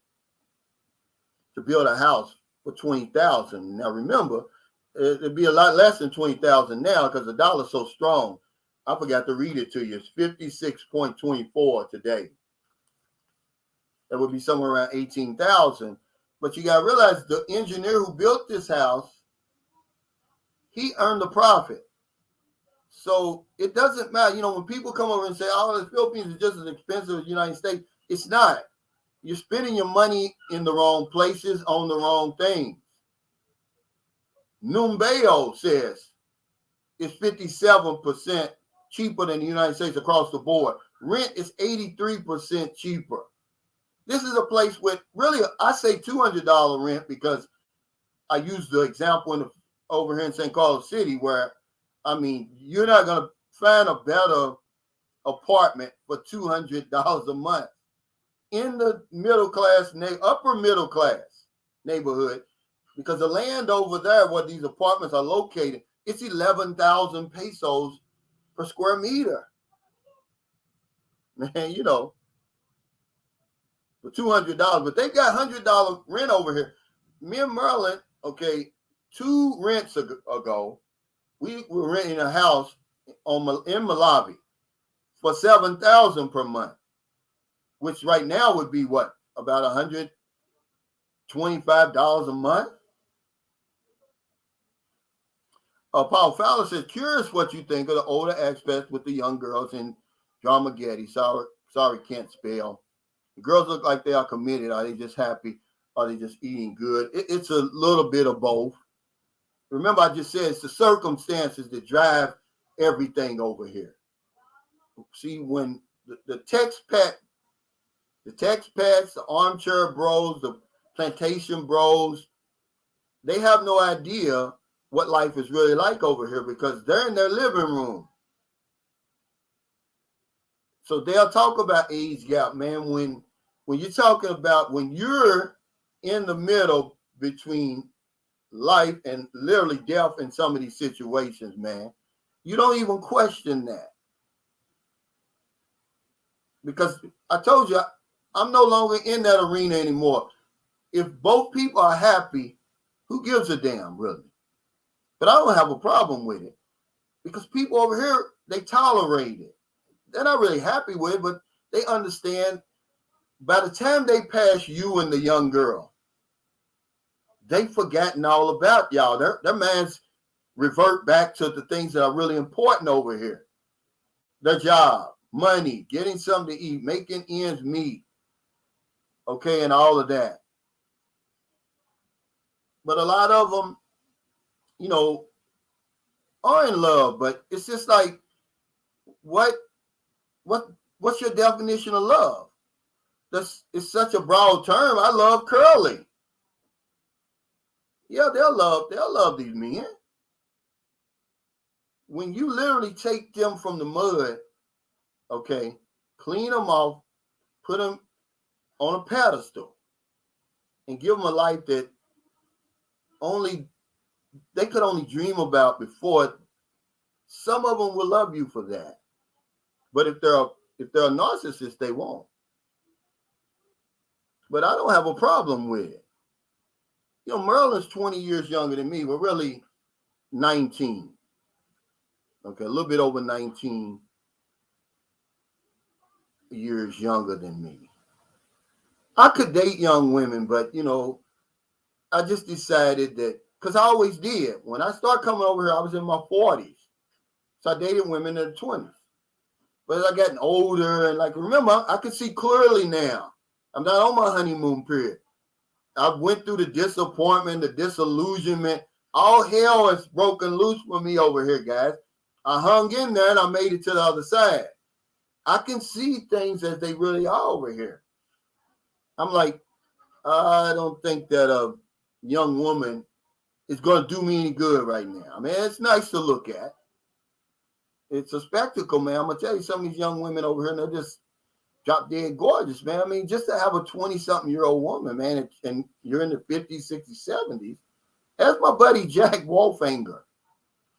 build a house for $20,000. Now remember, it'd be a lot less than $20,000 now because the dollar's so strong. I forgot to read it to you. It's 56.24 today. That would be somewhere around 18,000. But you got to realize the engineer who built this house, he earned the profit. So it doesn't matter. When people come over and say, oh, the Philippines is just as expensive as the United States, it's not. You're spending your money in the wrong places on the wrong things. Numbeo says it's 57% cheaper than the United States across the board. Rent is 83% cheaper. This is a place with really, I say $200 rent because I use the example over here in St. Carlos City where, I mean, you're not going to find a better apartment for $200 a month in the upper middle class neighborhood, because the land over there where these apartments are located, it's 11,000 pesos per square meter. Man, for $200, but they got $100 rent over here. Me and Merlin, okay, 2 rents ago, we were renting a house in Malawi for $7,000 per month, which right now would be what, about $125 a month. Paul Fowler says, curious what you think of the older expats with the young girls in Dramageddon. Sorry, can't spell. The girls look like they are committed. Are they just happy? Are they just eating good? It's a little bit of both. Remember, I just said it's the circumstances that drive everything over here. See, when the TEXTPAT, the armchair bros, the plantation bros, they have no idea what life is really like over here because they're in their living room. So they'll talk about age gap, man. When you're talking about when you're in the middle between life and literally death in some of these situations, man, you don't even question that. Because I told you, I'm no longer in that arena anymore. If both people are happy, who gives a damn, really? But I don't have a problem with it because people over here, they tolerate it. They're not really happy with it, but they understand by the time they pass you and the young girl, they've forgotten all about y'all. Their minds revert back to the things that are really important over here. Their job, money, getting something to eat, making ends meet, okay, and all of that. But a lot of them, are in love, but it's just like, what's your definition of love? It's such a broad term. I love Curly. Yeah, they'll love these men. When you literally take them from the mud, okay, clean them off, put them on a pedestal, and give them a life that they could only dream about before. Some of them will love you for that. But if they're a narcissist, they won't. But I don't have a problem with it. Merlin's 20 years younger than me. We're really 19. Okay, a little bit over 19 years younger than me. I could date young women, but, I just decided that, because I always did. When I started coming over here, I was in my 40s. So I dated women in the 20s. But as I gotten older, and remember, I can see clearly now. I'm not on my honeymoon period. I went through the disappointment, the disillusionment. All hell has broken loose for me over here, guys. I hung in there and I made it to the other side. I can see things as they really are over here. I'm like, I don't think that a young woman is going to do me any good right now. I mean, it's nice to look at. it's a spectacle, man. I'm gonna tell you, some of these young women over here, they're just drop dead gorgeous, man. I mean, just to have a 20-something-year-old woman, man, and you're in the 50s, 60s, 70s. That's my buddy Jack Wolfinger.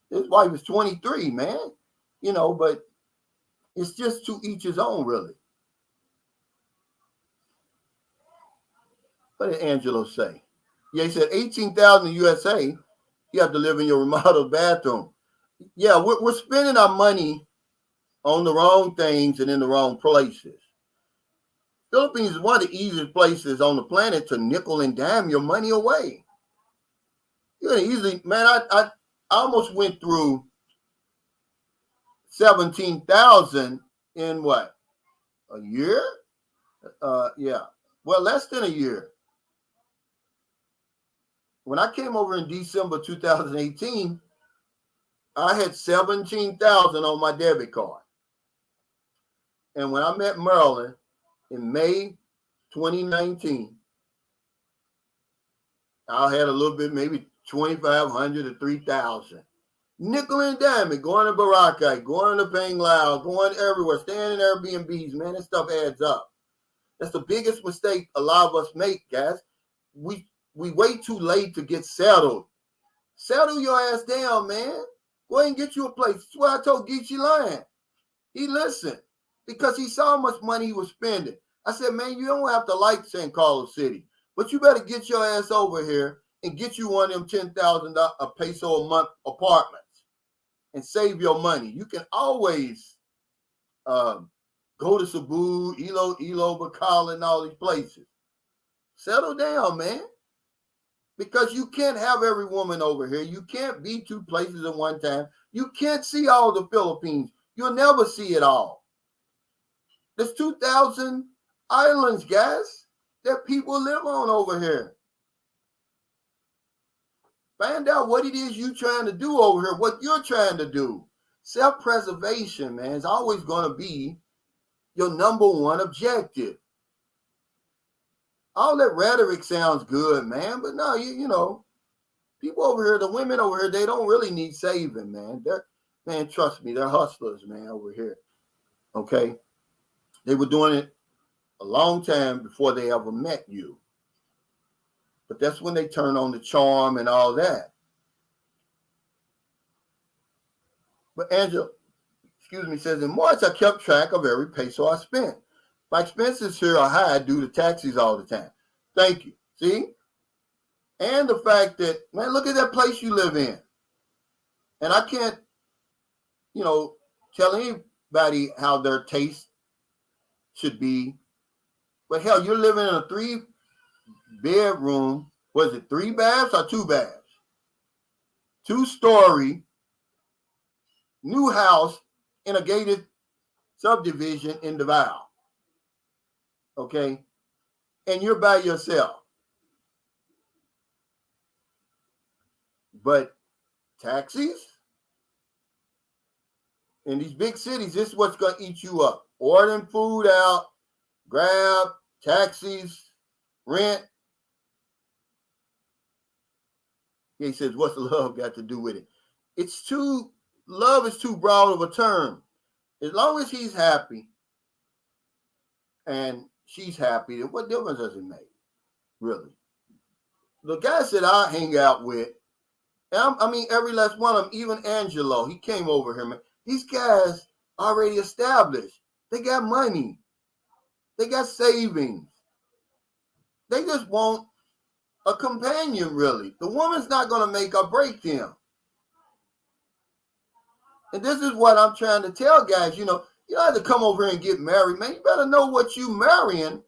His wife is 23, man. You know, but it's just to each his own, really. What did Angelo say? Yeah, he said 18,000 in USA. You have to live in your remodeled bathroom. Yeah, we're spending our money on the wrong things and in the wrong places. Philippines is one of the easiest places on the planet to nickel and dime your money away. You can easily, man, I almost went through 17,000 in what? A year? Yeah. Well, less than a year. When I came over in December 2018, I had 17,000 on my debit card. And when I met Marilyn in May 2019, I had a little bit, maybe 2,500 to 3,000. Nickel and diamond, going to Boracay, going to Panglao, going everywhere, staying in Airbnbs, man, this stuff adds up. That's the biggest mistake a lot of us make, guys. We wait too late to get settled. Settle your ass down, man. Go ahead and get you a place. That's what I told Geechee Lion. He listened because he saw how much money he was spending. I said, man, you don't have to like San Carlos City, but you better get your ass over here and get you one of them 10,000 peso a month apartments and save your money. You can always go to Cebu, Ilo, Bacal, and all these places. Settle down, man. Because you can't have every woman over here. You can't be two places at one time. You can't see all the Philippines. You'll never see it all. There's 2,000 islands, guys, that people live on over here. Find out what it is you're trying to do over here, what you're trying to do. Self-preservation, man, is always going to be your number one objective. All that rhetoric sounds good, man, but no, you know, people over here, the women over here, they don't really need saving, man. Man, trust me, they're hustlers, man, over here. Okay? They were doing it a long time before they ever met you. But that's when they turn on the charm and all that. But Angela, says, in March, I kept track of every peso I spent. My expenses here are high due to taxis all the time. Thank you. See? And the fact that, man, look at that place you live in. And I can't, you know, tell anybody how their taste should be. But hell, you're living in a 3-bedroom, was it 3 baths or 2 baths? 2-story, new house in a gated subdivision in Davao. Okay? And you're by yourself. But taxis in these big cities, this is what's going to eat you up. Ordering food out, Grab, taxis, rent. He says, what's love got to do with it? Love is too broad of a term. As long as he's happy and she's happy, what difference does it make? Really? The guys that I hang out with, I mean, every last one of them, even Angelo, he came over here, man. These guys already established. They got money. They got savings. They just want a companion, really. The woman's not going to make or break them. And this is what I'm trying to tell guys. You don't have to come over here and get married, man. You better know what you marrying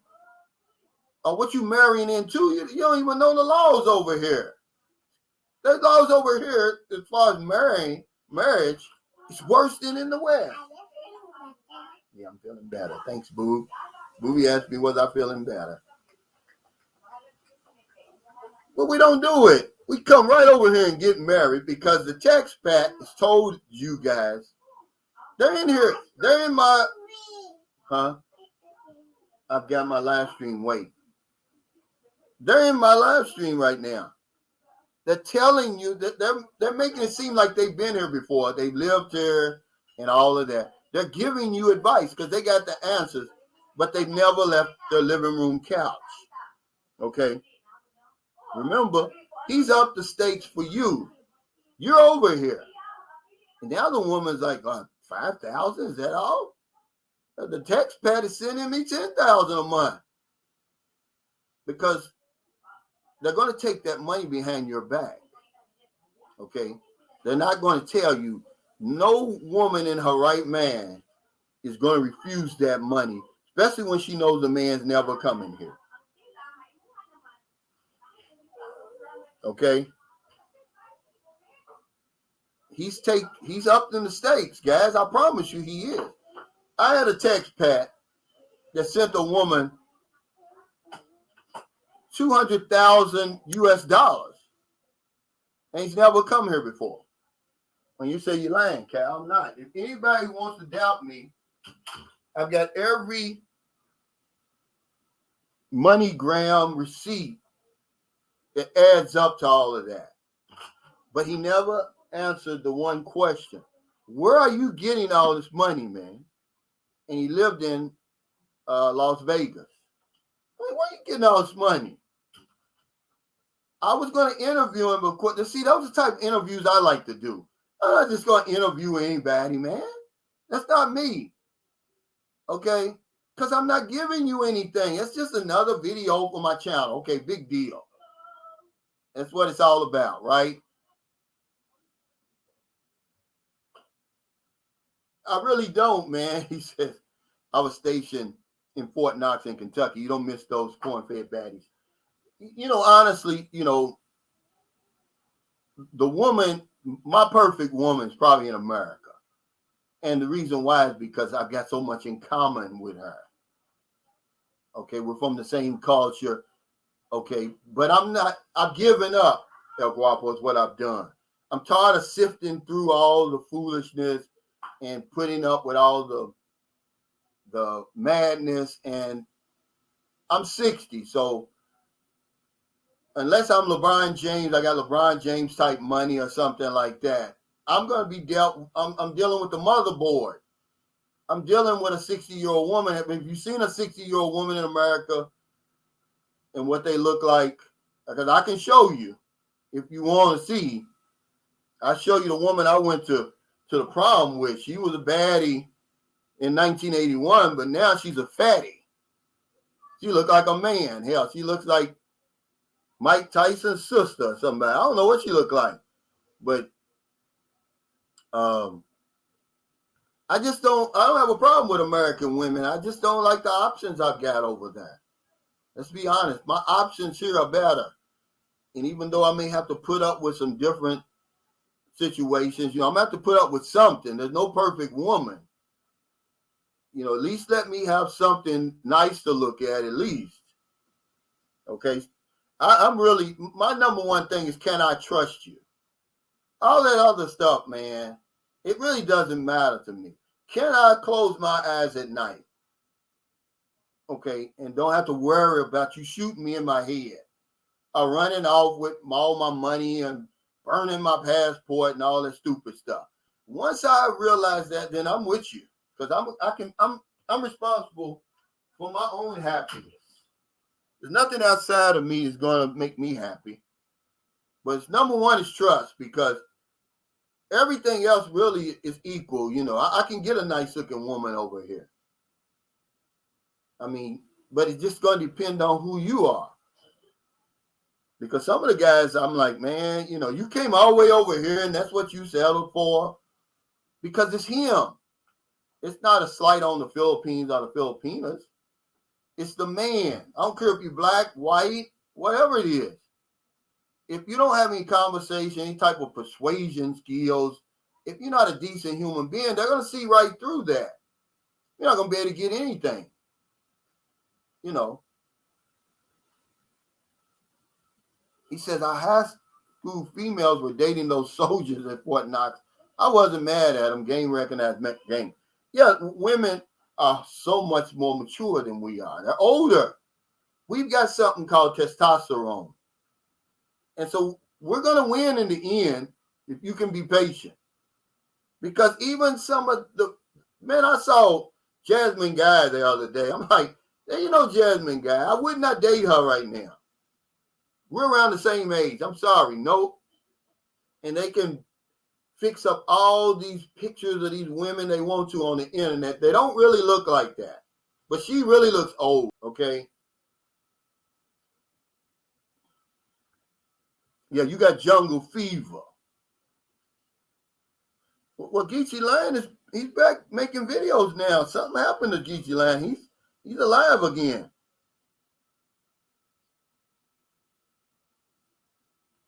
or what you marrying into. You don't even know the laws over here. There's laws over here as far as marriage. It's worse than in the West. Yeah, I'm feeling better. Thanks, Boo. Booby asked me, was I feeling better? But we don't do it. We come right over here and get married because the TEXTPAT has told you guys. They're in here. They're in my... I've got my live stream. Wait. They're in my live stream right now. They're telling you that they're making it seem like they've been here before. They've lived here. and all of that. They're giving you advice because they got the answers, but they've never left their living room couch. Okay? Remember, he's up the stakes for you. You're over here. And the other woman's like, 5,000? Is that all? The TEXTPAT is sending me 10,000 a month. Because they're going to take that money behind your back. Okay? They're not going to tell you. No woman in her right mind is going to refuse that money, especially when she knows the man's never coming here. Okay? He's up in the stakes, guys. I promise you he is. I had a TEXTPAT that sent a woman $200,000 US, and he's never come here before. When you say you're lying, Cal, I'm not. If anybody wants to doubt me, I've got every MoneyGram receipt that adds up to all of that. But he never answered the one question. Where are you getting all this money, man? And he lived in Las Vegas. Where are you getting all this money? I was going to interview him, but see, those are the type of interviews I like to do. I'm not just going to interview anybody, man. That's not me. Okay? Because I'm not giving you anything. It's just another video for my channel. Okay, big deal. That's what it's all about, right? I really don't, man. He says, I was stationed in Fort Knox in Kentucky. You don't miss those corn-fed baddies. Honestly, the woman, my perfect woman is probably in America. And the reason why is because I've got so much in common with her. Okay, we're from the same culture. Okay, but I've given up, El Guapo, is what I've done. I'm tired of sifting through all the foolishness and putting up with all the madness. And I'm 60, so unless I'm LeBron James, I got LeBron James type money or something like that, I'm going to be I'm dealing with the motherboard. I'm dealing with a 60-year-old woman. If you've seen a 60-year-old woman in America and what they look like, because I can show you if you want to see. I'll show you the woman I went to the prom with. She was a baddie in 1981, but now she's a fatty. She looked like a man. Hell, she looks like Mike Tyson's sister or somebody. I don't know what she looked like, but I don't have a problem with American women. I just don't like the options I've got over there. Let's be honest. My options here are better. And even though I may have to put up with some different situations, I'm going to have to put up with something. There's no perfect woman. At least let me have something nice to look at least. Okay? I'm really, my number one thing is, can I trust you? All that other stuff, man, it really doesn't matter to me. Can I close my eyes at night? Okay, and don't have to worry about you shooting me in my head or running off with all my money and burning my passport and all that stupid stuff. Once I realize that, then I'm with you, because I'm responsible for my own happiness. There's nothing outside of me is going to make me happy. But it's number one is trust, because everything else really is equal. I can get a nice looking woman over here. I mean, but it's just going to depend on who you are. Because some of the guys, I'm like, man, you came all the way over here and that's what you settled for. Because it's him. It's not a slight on the Philippines or the Filipinas. It's the man. I don't care if you're black, white, whatever it is. If you don't have any conversation, any type of persuasion skills, if you're not a decent human being, they're going to see right through that. You're not going to be able to get anything. He says, our high school females were dating those soldiers at Fort Knox. I wasn't mad at them. Game recognized game. Yeah, women are so much more mature than we are. They're older. We've got something called testosterone. And so we're going to win in the end if you can be patient. Because even some of the man, I saw Jasmine Guy the other day. I'm like, hey, you know Jasmine Guy, I would not date her right now. We're around the same age. I'm sorry, no. And they can fix up all these pictures of these women they want to on the internet. They don't really look like that. But she really looks old, okay? Yeah, you got jungle fever. Well, Geechee Lion he's back making videos now. Something happened to Geechee Lion. He's alive again.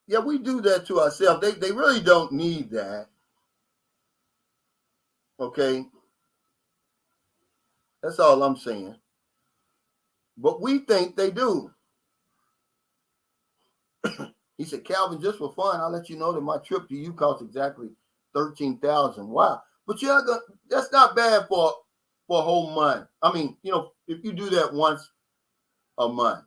Yeah, we do that to ourselves. They really don't need that. Okay? That's all I'm saying. But we think they do. He said, Calvin, just for fun, I'll let you know that my trip to you cost exactly $13,000. Wow. But you're not gonna, that's not bad for a whole month. I mean, you know, if you do that once a month.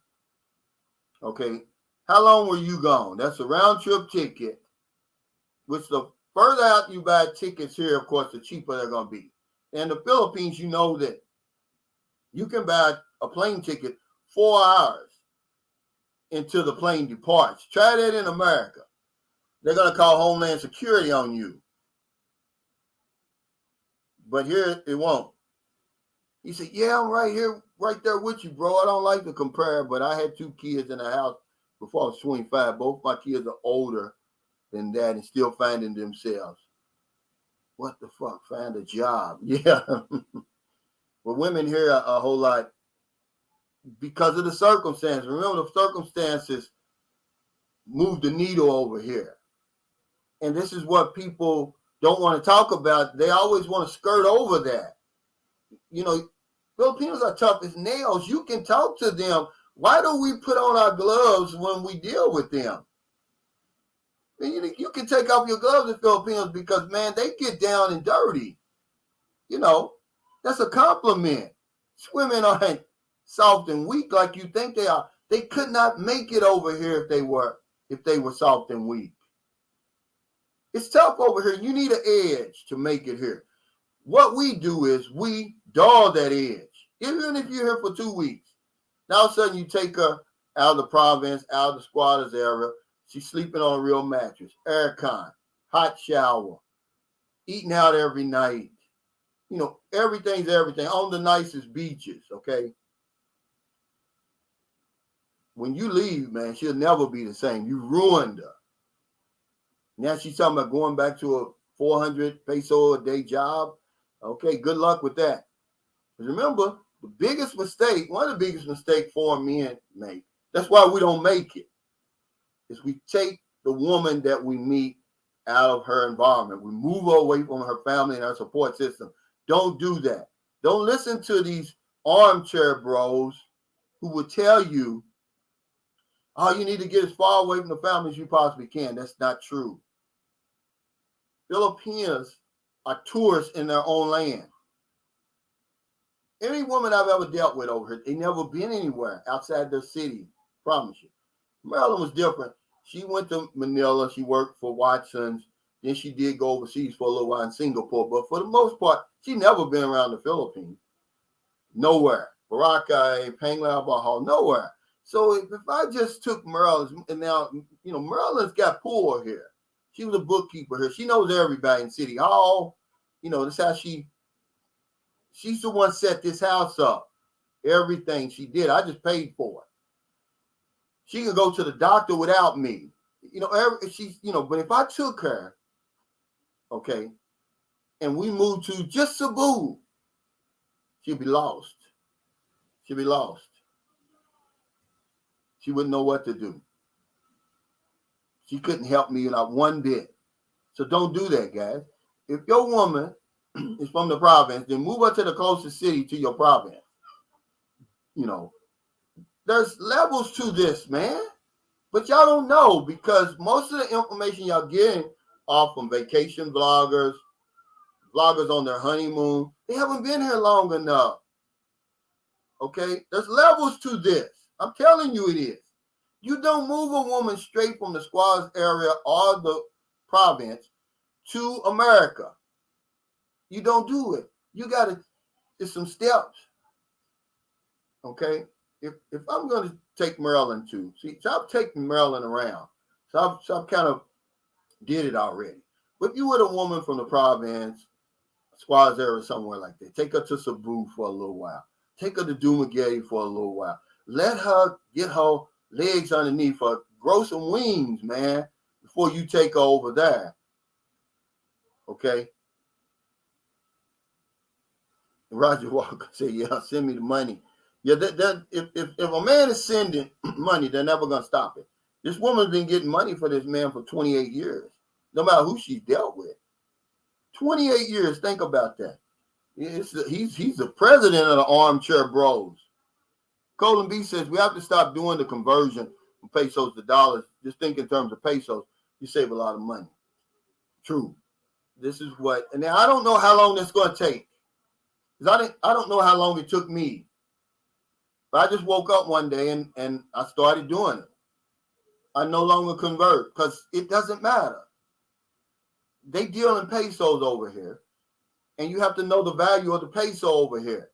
Okay. How long were you gone? That's a round trip ticket, which the further out you buy tickets here, of course, the cheaper they're going to be. In the Philippines, you know that you can buy a plane ticket 4 hours until the plane departs. Try that in America. They're going to call Homeland Security on you. But here it won't. He said, yeah, I'm right here, right there with you, bro. I don't like to compare, but I had 2 kids in the house before I was 25. Both my kids are older than that and still finding themselves. What the fuck? Find a job. Yeah. But women here are a whole lot because of the circumstances. Remember, the circumstances move the needle over here. And this is what people don't want to talk about. They always want to skirt over that. You know, Filipinos are tough as nails. You can talk to them. Why do we put on our gloves when we deal with them? You can take off your gloves in Filipinos because, man, they get down and dirty. You know, that's a compliment. Women aren't soft and weak like you think they are. They could not make it over here if they were soft and weak. It's tough over here. You need an edge to make it here. What we do is we dull that edge. Even if you're here for 2 weeks, now all of a sudden you take her out of the province, out of the squatters area. She's sleeping on a real mattress, aircon, hot shower, eating out every night. You know, everything's everything on the nicest beaches, okay? When you leave, man, she'll never be the same. You ruined her. Now she's talking about going back to a 400 peso a day job. Okay, good luck with that. But remember, the biggest mistake, one of the biggest mistakes foreign men make, that's why we don't make it, is we take the woman that we meet out of her environment. We move her away from her family and her support system. Don't do that. Don't listen to these armchair bros who will tell you, oh, you need to get as far away from the family as you possibly can. That's not true. Filipinos are tourists in their own land. Any woman I've ever dealt with over here, they never been anywhere outside their city. Promise you. Marilyn was different. She went to Manila. She worked for Watson's. Then she did go overseas for a little while in Singapore. But for the most part, she never been around the Philippines. Nowhere. Boracay, Panglao, Bahal, nowhere. So if I just took Marilyn, and now, you know, Marilyn's got poor here. She was a bookkeeper here. She knows everybody in City Hall. You know, that's how she's the one set this house up. Everything she did, I just paid for it. She can go to the doctor without me. You know, but if I took her, okay, and we moved to just Cebu, she'd be lost. She'd be lost. She wouldn't know what to do. She couldn't help me not one bit. So don't do that, guys. If your woman is from the province, then move her to the closest city to your province. You know, there's levels to this, man. But y'all don't know because most of the information y'all getting are from vacation vloggers on their honeymoon. They haven't been here long enough. Okay? There's levels to this. I'm telling you it is. You don't move a woman straight from the squatters area or the province to America. You don't do it. You got to, it's some steps. Okay? If I'm going to take Maryland too, see, so I've taken Maryland around. So I've kind of did it already. But if you were a woman from the province, Squaws area, somewhere like that, take her to Cebu for a little while. Take her to Dumaguete for a little while. Let her get her legs underneath her. Grow some wings, man, before you take her over there. Okay? Roger Walker said, yeah, send me the money. Yeah, if a man is sending money, they're never going to stop it. This woman's been getting money for this man for 28 years, no matter who she's dealt with. 28 years, think about that. He's the president of the Armchair Bros. Colin B says, we have to stop doing the conversion from pesos to dollars. Just think in terms of pesos, you save a lot of money. True. This is what, and now I don't know how long that's going to take. Because I don't know how long it took me. But I just woke up one day and I started doing it. I no longer convert because it doesn't matter. They deal in pesos over here. And you have to know the value of the peso over here.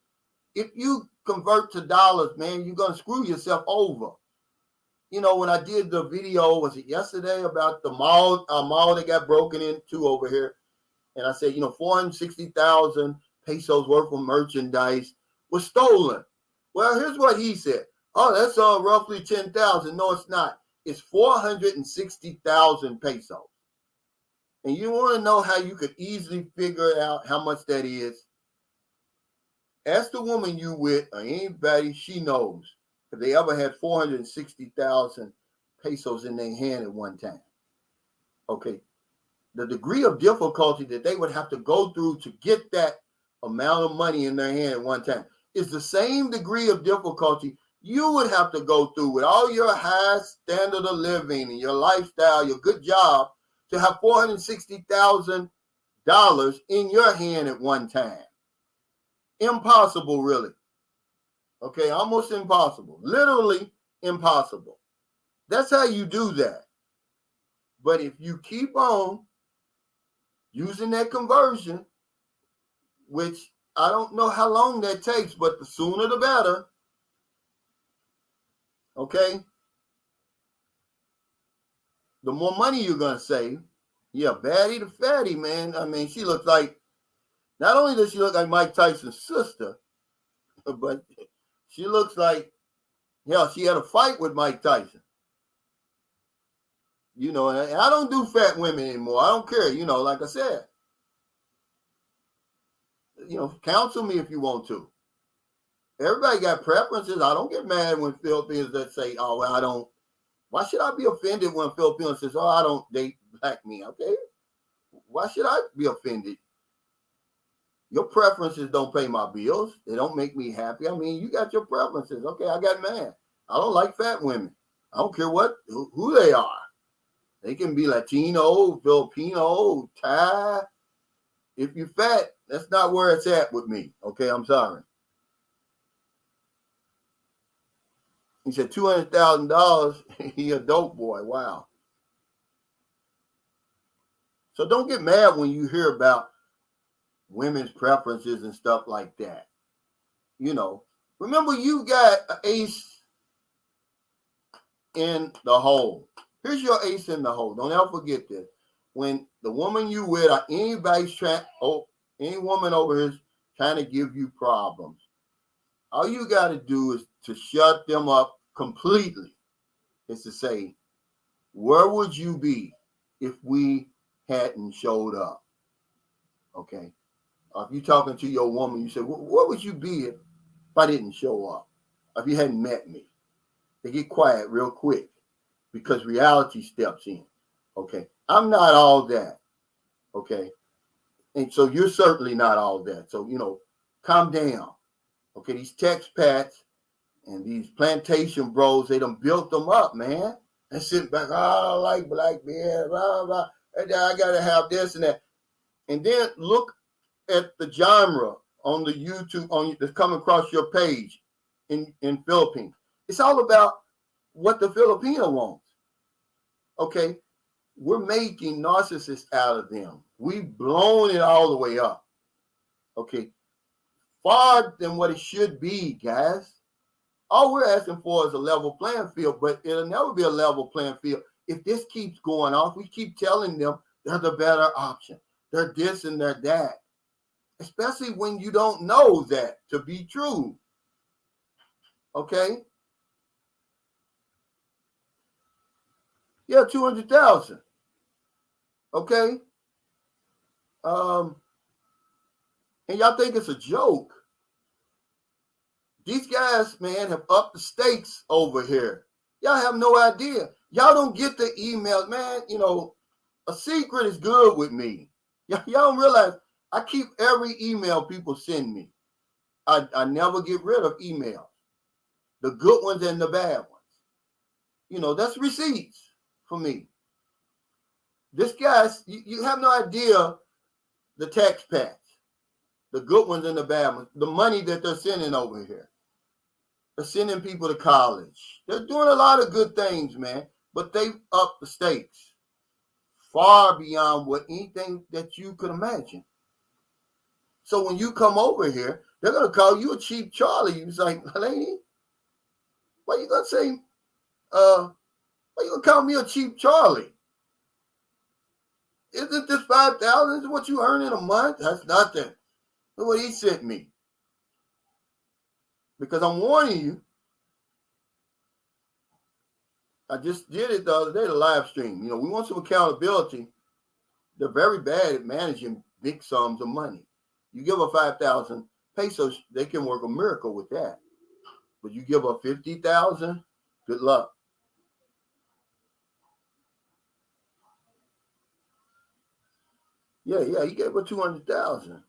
If you convert to dollars, man, you're going to screw yourself over. You know, when I did the video, was it yesterday, about the mall that got broken into over here? And I said, 460,000 pesos worth of merchandise was stolen. Well, here's what he said. Oh, that's roughly 10,000. No, it's not. It's 460,000 pesos. And you want to know how you could easily figure out how much that is? Ask the woman you with or anybody she knows if they ever had 460,000 pesos in their hand at one time. Okay. The degree of difficulty that they would have to go through to get that amount of money in their hand at one time is the same degree of difficulty you would have to go through with all your high standard of living and your lifestyle, your good job, to have $460,000 in your hand at one time. Impossible, really. Okay, almost impossible. Literally impossible. That's how you do that. But if you keep on using that conversion, which I don't know how long that takes, but the sooner the better. Okay? The more money you're going to save. Yeah, baddie to fatty, man. I mean, she looks like, not only does she look like Mike Tyson's sister, but she looks like, she had a fight with Mike Tyson. And I don't do fat women anymore. I don't care, like I said. Counsel me if you want to. Everybody got preferences. I don't get mad when Filipinos that say, oh, well, I don't. Why should I be offended when Filipinos says, oh, I don't date black men? Okay. Why should I be offended? Your preferences don't pay my bills. They don't make me happy. I mean, you got your preferences. Okay, I got mad. I don't like fat women. I don't care who they are. They can be Latino, Filipino, Thai. If you're fat, that's not where it's at with me. Okay, I'm sorry. He said $200,000. He a dope boy. Wow. So don't get mad when you hear about women's preferences and stuff like that. Remember, you got an ace in the hole. Here's your ace in the hole. Don't ever forget this. When the woman you with or any woman over here is trying to give you problems, all you got to do is to shut them up completely. Is to say, where would you be if we hadn't showed up? Okay. If you're talking to your woman, you say, what would you be if I didn't show up? If you hadn't met me? They get quiet real quick because reality steps in. Okay. I'm not all that. Okay. And so you're certainly not all that. So, calm down. Okay. These TEXTPATs and these plantation bros, they done built them up, man. And sitting back, I like black men, blah, blah. I got to have this and that. And then look at the genre on the YouTube that's coming across your page in Philippines. It's all about what the Filipino wants. Okay. We're making narcissists out of them. We've blown it all the way up. Okay, far than what it should be, guys. All we're asking for is a level playing field, but it'll never be a level playing field if this keeps going on. We keep telling them they're the better option. They're this and they're that, especially when you don't know that to be true. Okay? Yeah, 200,000. Okay? And y'all think it's a joke. These guys, man, have upped the stakes over here. Y'all have no idea. Y'all don't get the emails, man. You know, a secret is good with me. Y'all don't realize I keep every email people send me. I never get rid of emails, the good ones and the bad ones. You know, that's receipts for me. This guy's, you have no idea the TEXTPAT, the good ones and the bad ones, the money that they're sending over here. They're sending people to college. They're doing a lot of good things, man, but they've upped the stakes far beyond what anything that you could imagine. So when you come over here, they're going to call you a cheap Charlie. You're like, lady, why you going to say, why you going to call me a cheap Charlie? Isn't this 5,000 is what you earn in a month? That's nothing. Look what he sent me. Because I'm warning you. I just did it the other day, the live stream. You know, we want some accountability. They're very bad at managing big sums of money. You give her 5,000 pesos, they can work a miracle with that. But you give her 50,000, good luck. Yeah, he gave her 200,000.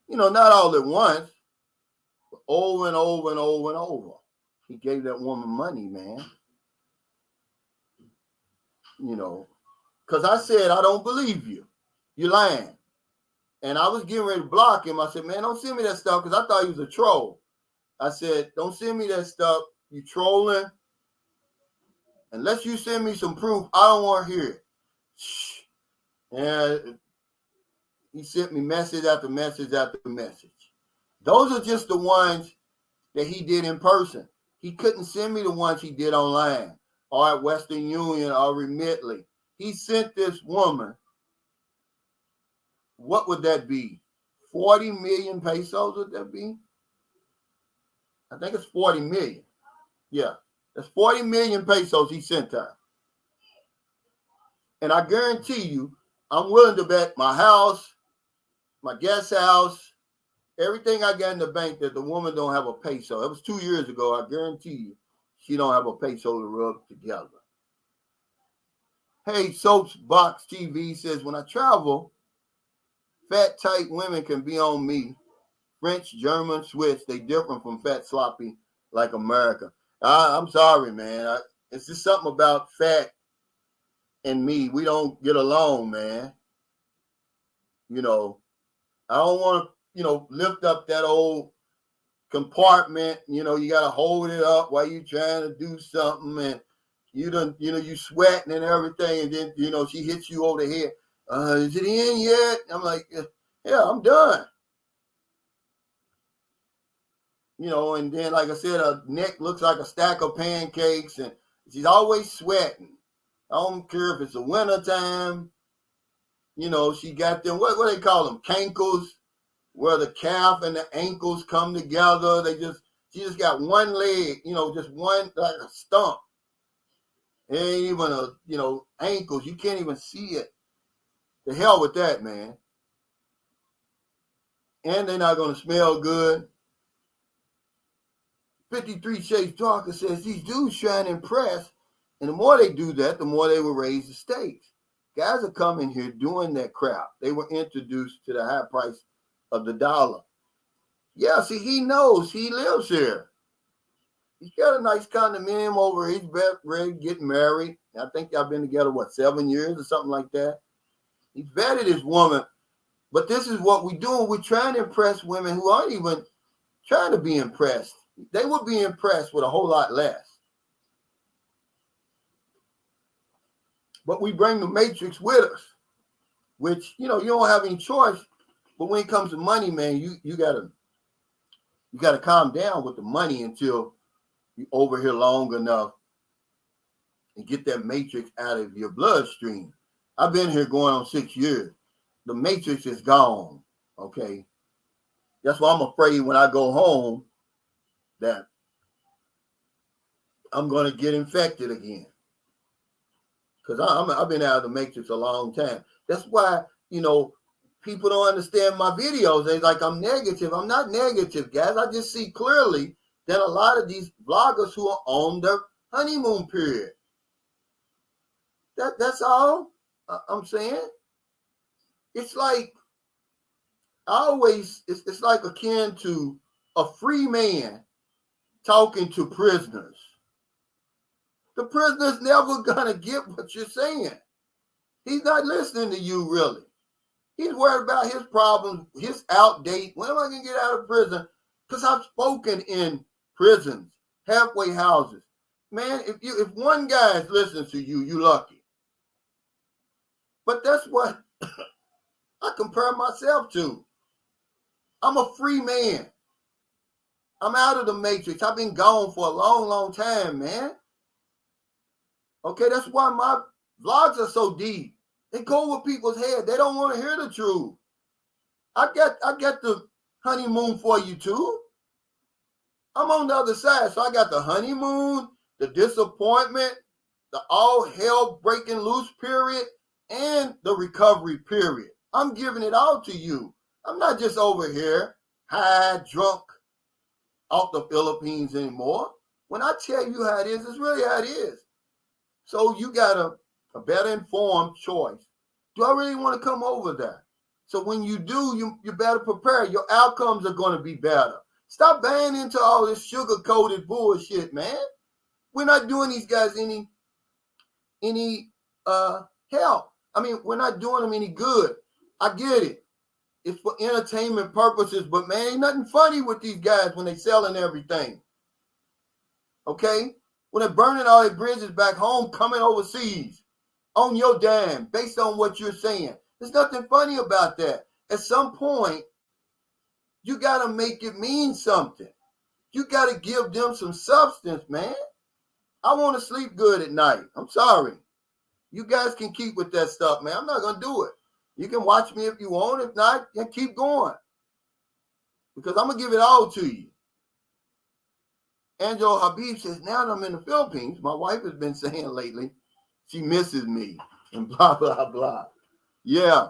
You know, not all at once, but over and over and over and over. He gave that woman money, man. You know, because I said, I don't believe you. You're lying. And I was getting ready to block him. I said, man, don't send me that stuff because I thought he was a troll. I said, don't send me that stuff. You trolling. Unless you send me some proof, I don't want to hear it. Shh. And he sent me message after message after message. Those are just the ones that he did in person. He couldn't send me the ones he did online or at Western Union or Remitly. He sent this woman, what would that be? 40 million pesos would that be? I think it's 40 million. Yeah, that's 40 million pesos he sent her. And I guarantee you, I'm willing to bet my house, my guest house, everything I got in the bank that the woman don't have a peso. It was 2 years ago. I guarantee you, she don't have a peso to rub together. Hey, Soapbox TV says, when I travel, fat, tight women can be on me. French, German, Swiss, they different from fat, sloppy like America. I'm sorry, man. It's just something about fat and me. We don't get along, man. You know, I don't want to, you know, lift up that old compartment. You know, you got to hold it up while you trying to do something. And you sweating and everything. And then, you know, she hits you over the head. Is it in yet? I'm like, yeah, I'm done. You know, and then, like I said, her neck looks like a stack of pancakes, and she's always sweating. I don't care if it's the winter time. You know, she got them, what do they call them? Cankles, where the calf and the ankles come together. She just got one leg, you know, just one, like a stump. It ain't even ankles. You can't even see it. The hell with that, man. And they're not going to smell good. 53 Shades Darker says these dudes trying to impress, and the more they do that, the more they will raise the stakes. Guys are coming here doing that crap. They were introduced to the high price of the dollar. Yeah, see, he knows he lives here. He's got a nice condominium over here. He's ready to get married. I think y'all been together, 7 years or something like that. He vetted his woman. But this is what we're doing. We're trying to impress women who aren't even trying to be impressed. They would be impressed with a whole lot less. But we bring the matrix with us, which, you know, you don't have any choice. But when it comes to money, man, you gotta calm down with the money until you over here long enough and get that matrix out of your bloodstream. I've been here going on 6 years. The matrix is gone. Okay. That's why I'm afraid when I go home that I'm going to get infected again. Because I've been out of the matrix a long time. That's why, people don't understand my videos. They're like, I'm negative. I'm not negative, guys. I just see clearly that a lot of these vloggers who are on their honeymoon period. That's all I'm saying. It's like, it's like akin to a free man talking to prisoners. The prisoner's never gonna get what you're saying. He's not listening to you, really. He's worried about his problems, his outdate. When am I gonna get out of prison? Because I've spoken in prisons, halfway houses. Man, if one guy is listening to you, you're lucky. But that's what I compare myself to. I'm a free man. I'm out of the matrix. I've been gone for a long, long time, man. Okay, that's why my vlogs are so deep. They go over people's head. They don't want to hear the truth. I got the honeymoon for you too. I'm on the other side. So I got the honeymoon, the disappointment, the all hell breaking loose period, and the recovery period. I'm giving it all to you. I'm not just over here high, drunk, off the Philippines anymore. When I tell you how it is, it's really how it is. So you got a better informed choice. Do I really want to come over there? So when you do, you better prepare. Your outcomes are going to be better. Stop buying into all this sugar-coated bullshit, man. We're not doing these guys any help. I mean, we're not doing them any good. I get it. It's for entertainment purposes, but man, ain't nothing funny with these guys when they selling everything. Okay? When they're burning all their bridges back home, coming overseas on your dime, based on what you're saying. There's nothing funny about that. At some point, you got to make it mean something. You got to give them some substance, man. I want to sleep good at night. I'm sorry. You guys can keep with that stuff, man. I'm not going to do it. You can watch me if you want. If not, then keep going. Because I'm going to give it all to you. Angelo Habib says, now that I'm in the Philippines, my wife has been saying lately, she misses me and blah, blah, blah. Yeah.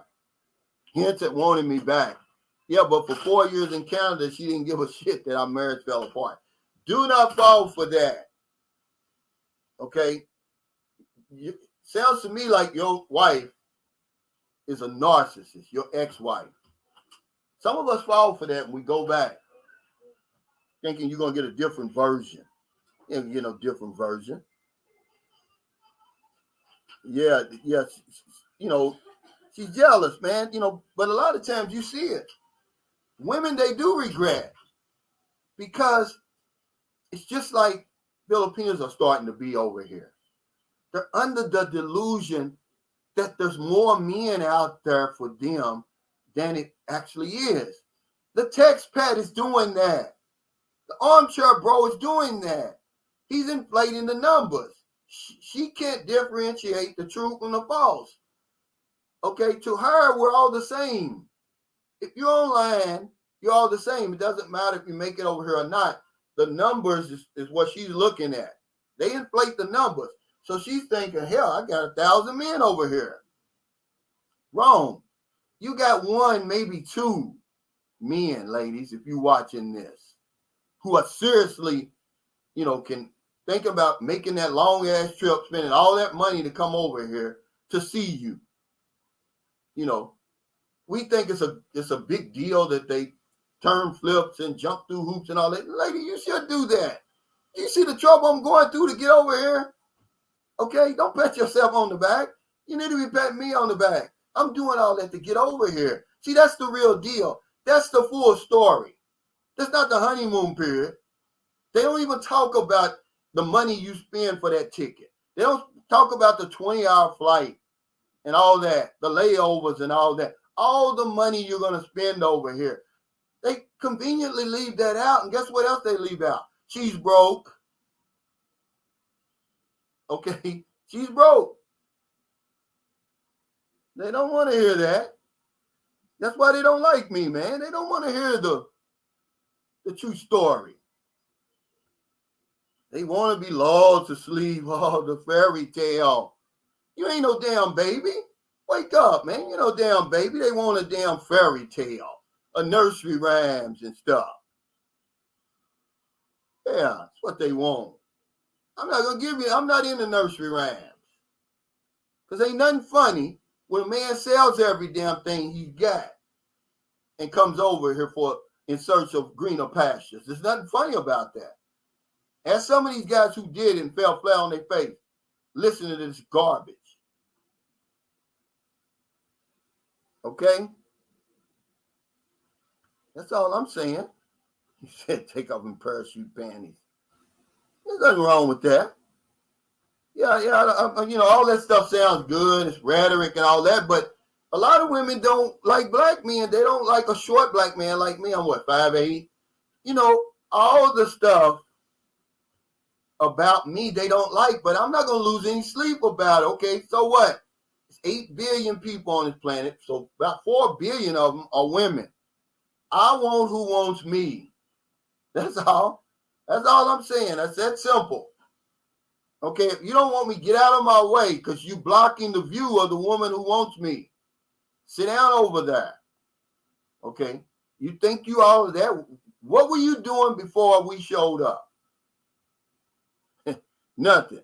Hence it wanted me back. Yeah, but for 4 years in Canada, she didn't give a shit that our marriage fell apart. Do not fall for that. Okay? Sounds to me like your wife is a narcissist, your ex-wife. Some of us fall for that and we go back thinking you're going to get a different version. You don't get no different version. Yeah, she's jealous, man, but a lot of times you see it. Women, they do regret because it's just like Filipinos are starting to be over here. They're under the delusion that there's more men out there for them than it actually is. The TEXTPAT is doing that. The armchair bro is doing that. He's inflating the numbers. She can't differentiate the truth from the false. Okay, to her, we're all the same. If you're online, you're all the same. It doesn't matter if you make it over here or not. The numbers is what she's looking at. They inflate the numbers. So she's thinking, hell, I got 1,000 men over here. Wrong. You got one, maybe two men, ladies, if you're watching this, who are seriously, can think about making that long ass trip, spending all that money to come over here to see you. We think it's a big deal that they turn flips and jump through hoops and all that. Lady, you should do that. You see the trouble I'm going through to get over here? Okay, don't pat yourself on the back. You need to be patting me on the back. I'm doing all that to get over here. See, that's the real deal. That's the full story. That's not the honeymoon period. They don't even talk about the money you spend for that ticket. They don't talk about the 20-hour flight and all that, the layovers and all that. all the money you're going to spend over here. They conveniently leave that out. And guess what else they leave out? She's broke. Okay? She's broke. They don't want to hear that. That's why they don't like me, man. They don't want to hear the true story. They want to be lulled to sleep. Oh, the fairy tale. You ain't no damn baby. Wake up, man. You no damn baby. They want a damn fairy tale, a nursery rhymes and stuff. Yeah, that's what they want. I'm not going to give you, I'm not in the nursery rhymes. Because ain't nothing funny when a man sells every damn thing he's got and comes over here in search of greener pastures. There's nothing funny about that. And some of these guys who did and fell flat on their face, listen to this garbage. Okay? That's all I'm saying. He said, take off them parachute panties. There's nothing wrong with that. Yeah, all that stuff sounds good. It's rhetoric and all that, but a lot of women don't like black men. They don't like a short black man like me. I'm what, 5'8"? All the stuff about me they don't like, but I'm not going to lose any sleep about it. Okay, so what? It's 8 billion people on this planet, so about 4 billion of them are women. I want who wants me. That's all. That's all I'm saying. That's that simple. Okay, if you don't want me, get out of my way because you blocking the view of the woman who wants me. Sit down over there. Okay, you think you all of that? What were you doing before we showed up? Nothing.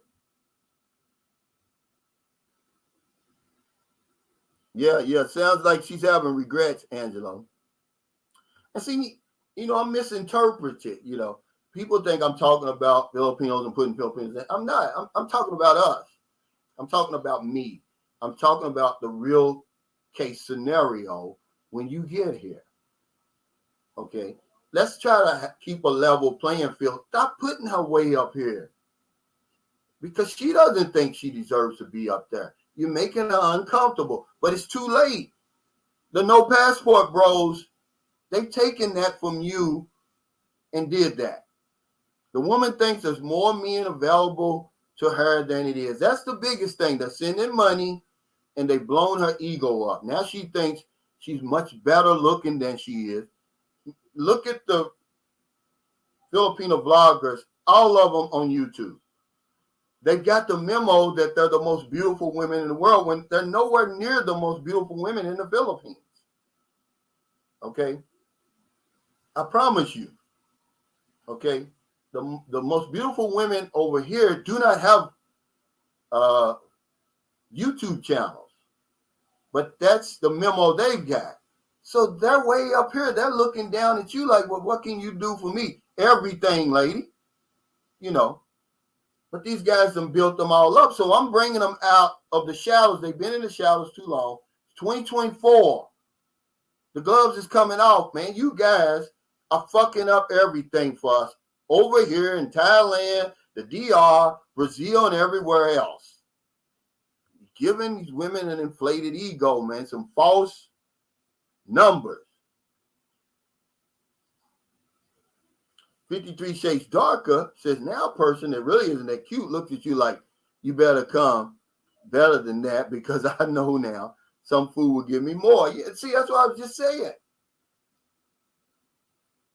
Yeah, sounds like she's having regrets, Angelo. And see, I'm misinterpreted, People think I'm talking about Filipinos and putting Filipinos in. I'm not. I'm talking about us. I'm talking about me. I'm talking about the real case scenario when you get here. Okay? Let's try to keep a level playing field. Stop putting her way up here. Because she doesn't think she deserves to be up there. You're making her uncomfortable. But it's too late. The no passport bros, they've taken that from you and did that. The woman thinks there's more men available to her than it is. That's the biggest thing. They're sending money and they've blown her ego up. Now she thinks she's much better looking than she is. Look at the Filipino vloggers, all of them on YouTube. They've got the memo that they're the most beautiful women in the world when they're nowhere near the most beautiful women in the Philippines. Okay? I promise you. Okay? The most beautiful women over here do not have YouTube channels. But that's the memo they've got. So they're way up here. They're looking down at you like, well, what can you do for me? Everything, lady. But these guys done built them all up. So I'm bringing them out of the shadows. They've been in the shadows too long. 2024. The gloves is coming off, man. You guys are fucking up everything for us over here in Thailand, the DR, Brazil, and everywhere else. Giving these women an inflated ego, man. Some false numbers. 53 Shades Darker says, now a person that really isn't that cute looks at you like, you better come better than that because I know now some food will give me more. Yeah, see, that's what I was just saying.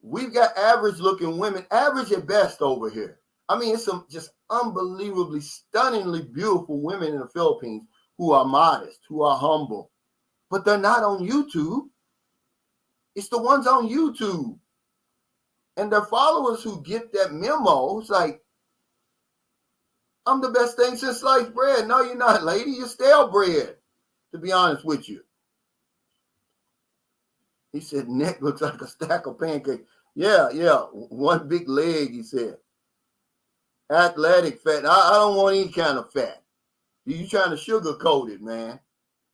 We've got average looking women, average at best over here. I mean, it's some just unbelievably, stunningly beautiful women in the Philippines who are modest, who are humble, but they're not on YouTube. It's the ones on YouTube. And their followers who get that memo, it's like, I'm the best thing since sliced bread. No, you're not, lady. You're stale bread, to be honest with you. He said, neck looks like a stack of pancakes. Yeah. One big leg, he said. Athletic fat. I don't want any kind of fat. You trying to sugarcoat it, man.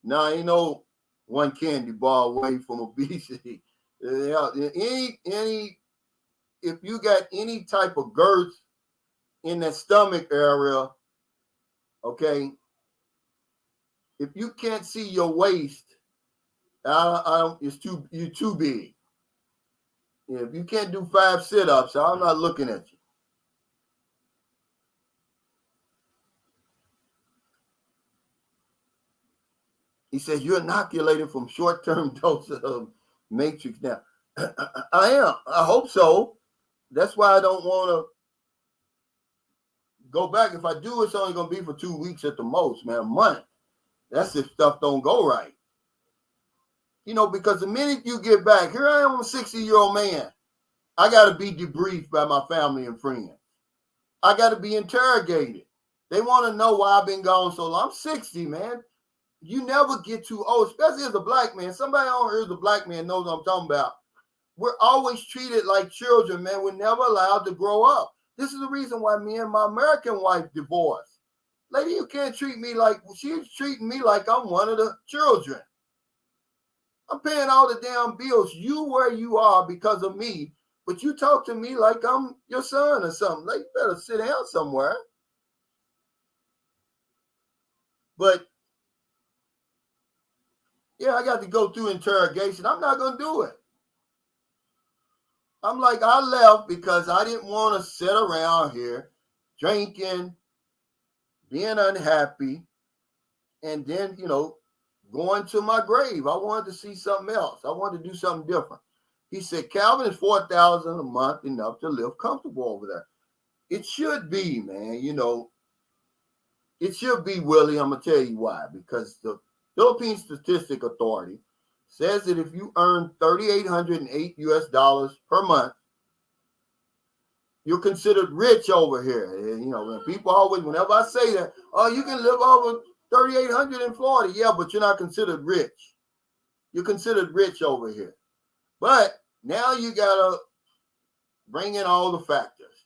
No, ain't no one candy bar away from obesity. If you got any type of girth in that stomach area, okay, if you can't see your waist, I don't. You're too big. If you can't do 5 sit-ups, I'm not looking at you. He says you're inoculated from short-term doses of Matrix. Now, I am. I hope so. That's why I don't want to go back. If I do, it's only going to be for 2 weeks at the most, man. A month. That's if stuff don't go right. Because the minute you get back, here I am, a 60-year-old man. I got to be debriefed by my family and friends. I got to be interrogated. They want to know why I've been gone so long. I'm 60, man. You never get too old, especially as a black man. Somebody on here as a black man knows what I'm talking about. We're always treated like children, man. We're never allowed to grow up. This is the reason why me and my American wife divorced. Lady, you can't treat me like, she's treating me like I'm one of the children. I'm paying all the damn bills. You where you are because of me, but you talk to me like I'm your son or something. Like, you better sit down somewhere. But yeah, I got to go through interrogation. I'm not going to do it. I'm like, I left because I didn't want to sit around here drinking, being unhappy, and then, going to my grave. I wanted to see something else. I wanted to do something different. He said, Calvin, is $4,000 a month enough to live comfortable over there? It should be, man. It should be, Willie. I'm going to tell you why. Because the Philippine Statistic Authority says that if you earn $3,808 US per month, you're considered rich over here. And, people always, whenever I say that, oh, you can live over 3,800 in Florida. Yeah, but you're not considered rich. You're considered rich over here. But now you got to bring in all the factors.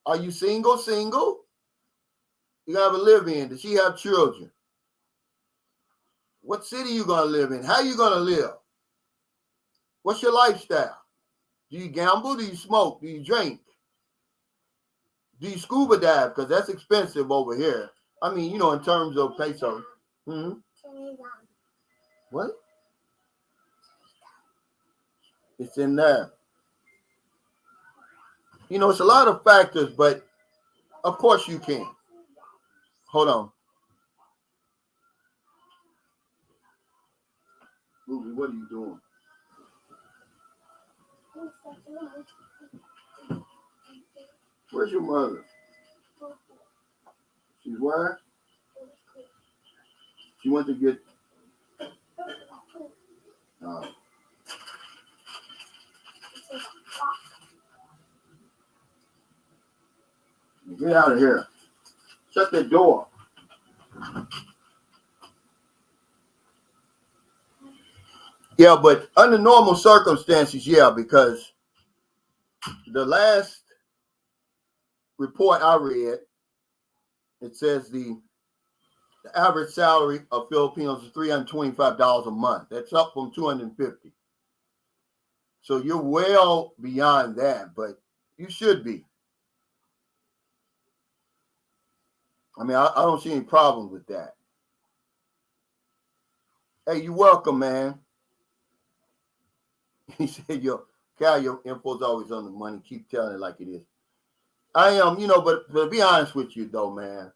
Are you single? You got to live in. Does she have children? What city you going to live in? How you going to live? What's your lifestyle? Do you gamble? Do you smoke? Do you drink? Do you scuba dive? Because that's expensive over here. I mean, in terms of peso. What? It's in there. It's a lot of factors, but of course you can. Hold on. Ruby, what are you doing? Where's your mother? She's where? She went to get... Get out of here. Shut the door. Yeah, but under normal circumstances, yeah, because the last report I read, it says the average salary of Filipinos is $325 a month. That's up from $250. So you're well beyond that, but you should be. I mean, I don't see any problem with that. Hey, you're welcome, man. He said, Cal, your info's always on the money. Keep telling it like it is. I am, but to be honest with you, though, man,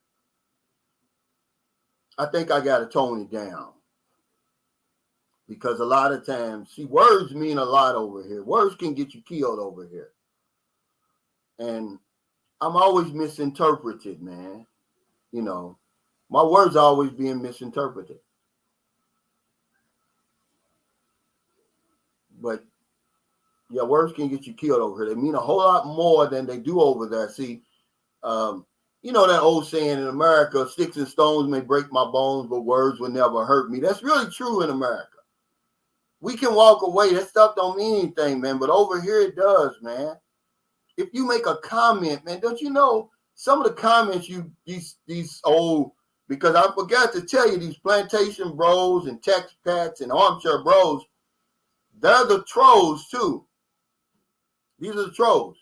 I think I got to tone it down. Because a lot of times, words mean a lot over here. Words can get you killed over here. And I'm always misinterpreted, man. My words are always being misinterpreted. But, yeah, words can get you killed over here. They mean a whole lot more than they do over there. See, that old saying in America, sticks and stones may break my bones, but words will never hurt me. That's really true in America. We can walk away. That stuff don't mean anything, man. But over here it does, man. If you make a comment, man, don't you know some of the comments these old, because I forgot to tell you, these plantation bros and TEXTPATs and armchair bros, they're the trolls too. These are the trolls.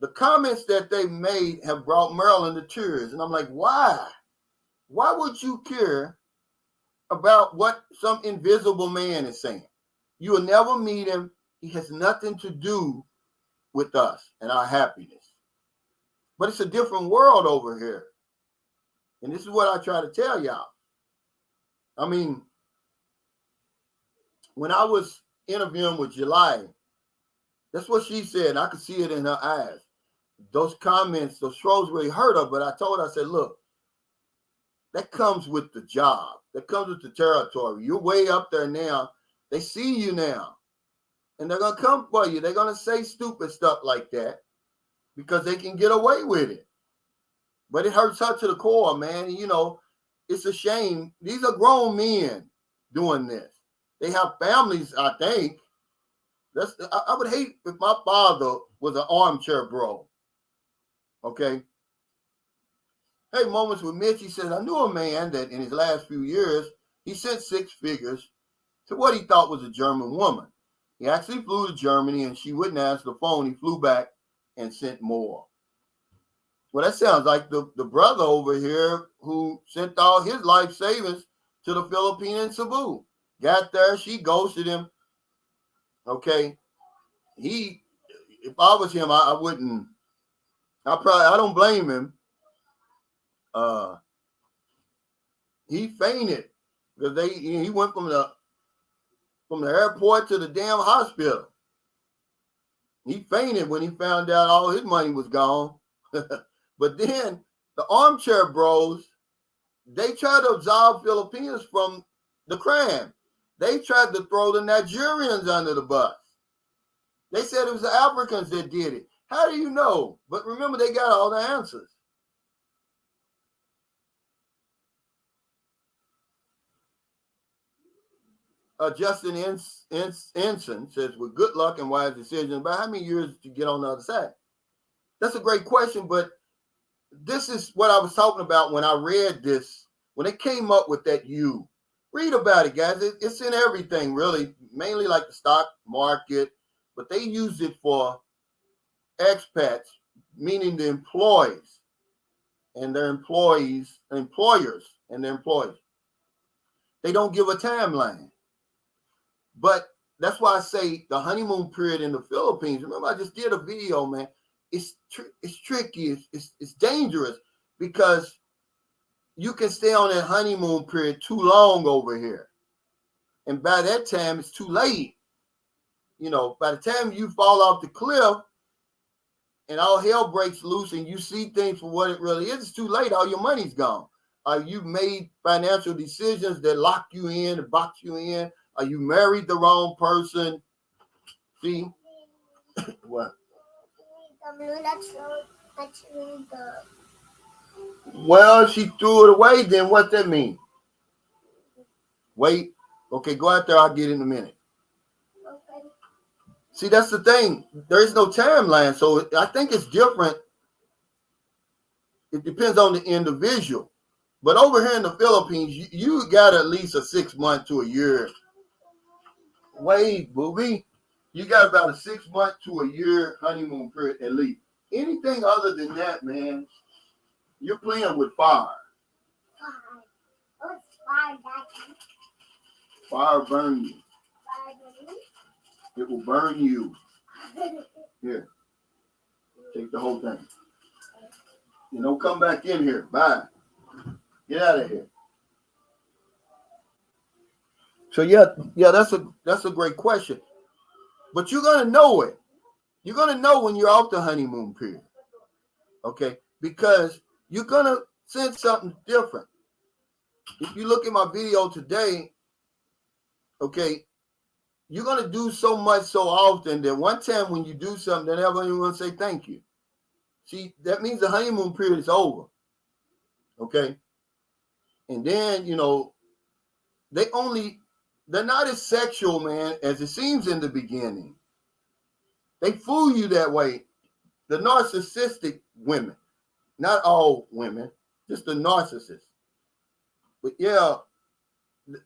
The comments that they made have brought Maryland to tears. And I'm like, why? Why would you care about what some invisible man is saying. You will never meet him. He has nothing to do with us and our happiness. But it's a different world over here. And this is what I try to tell y'all. I mean, when I was interviewing with July, that's what she said, and I could see it in her eyes. Those comments, those trolls really hurt her, but I told her, I said, look, that comes with the job. That comes with the territory. You're way up there now. They see you now. And they're going to come for you. They're going to say stupid stuff like that because they can get away with it. But it hurts her to the core, man. And, you know, it's a shame. These are grown men doing this. They have families, I think. I would hate if my father was an armchair bro. Okay? Hey, Moments with Mitch, he says, I knew a man that in his last few years, he sent 6 figures to what he thought was a German woman. He actually flew to Germany and she wouldn't answer the phone. He flew back and sent more. Well, that sounds like the brother over here who sent all his life savings to the Filipina in Cebu. Got there, she ghosted him. Okay. If I was him, I wouldn't. I don't blame him. He fainted because he went from the airport to the damn hospital. He fainted when he found out all his money was gone. But then the armchair bros, they tried to absolve Filipinos from the crime. They tried to throw the Nigerians under the bus. They said it was the Africans that did it. How do you know? But remember, they got all the answers. Justin Ensign says, with good luck and wise decisions, about how many years to get on the other side? That's a great question, but this is what I was talking about when I read this, when they came up with that U. Read about it, guys. It's in everything, really, mainly like the stock market, but they use it for expats, meaning the employees and their employers and their employees. They don't give a timeline. But that's why I say the honeymoon period in the Philippines. Remember, I just did a video, man. It's tricky. It's dangerous because you can stay on that honeymoon period too long over here. And by that time, it's too late. You know, by the time you fall off the cliff and all hell breaks loose and you see things for what it really is, it's too late. All your money's gone. You've made financial decisions that lock you in and box you in. You married the wrong person. See? What? Well, she threw it away, then what's that mean? Wait. Okay, go out there. I'll get in a minute. Okay. See, that's the thing. There is no timeline. So I think it's different. It depends on the individual. But over here in the Philippines, you got at least a 6 month to a year. Wait, booby. You got about a 6 month to a year honeymoon period at least. Anything other than that, man, you're playing with fire. What's fire, Daddy? Fire burn you. It will burn you. Here. Take the whole thing. You don't come back in here. Bye. Get out of here. So yeah, that's a great question. But you're gonna know it. You're gonna know when you're off the honeymoon period. Okay? Because you're gonna sense something different. If you look at my video today, okay, you're gonna do so much so often that one time when you do something, they're never even gonna say thank you. See, that means the honeymoon period is over. Okay? And then, you know, they're not as sexual, man, as it seems in the beginning. They fool you that way. The narcissistic women, not all women, just the narcissists. But yeah,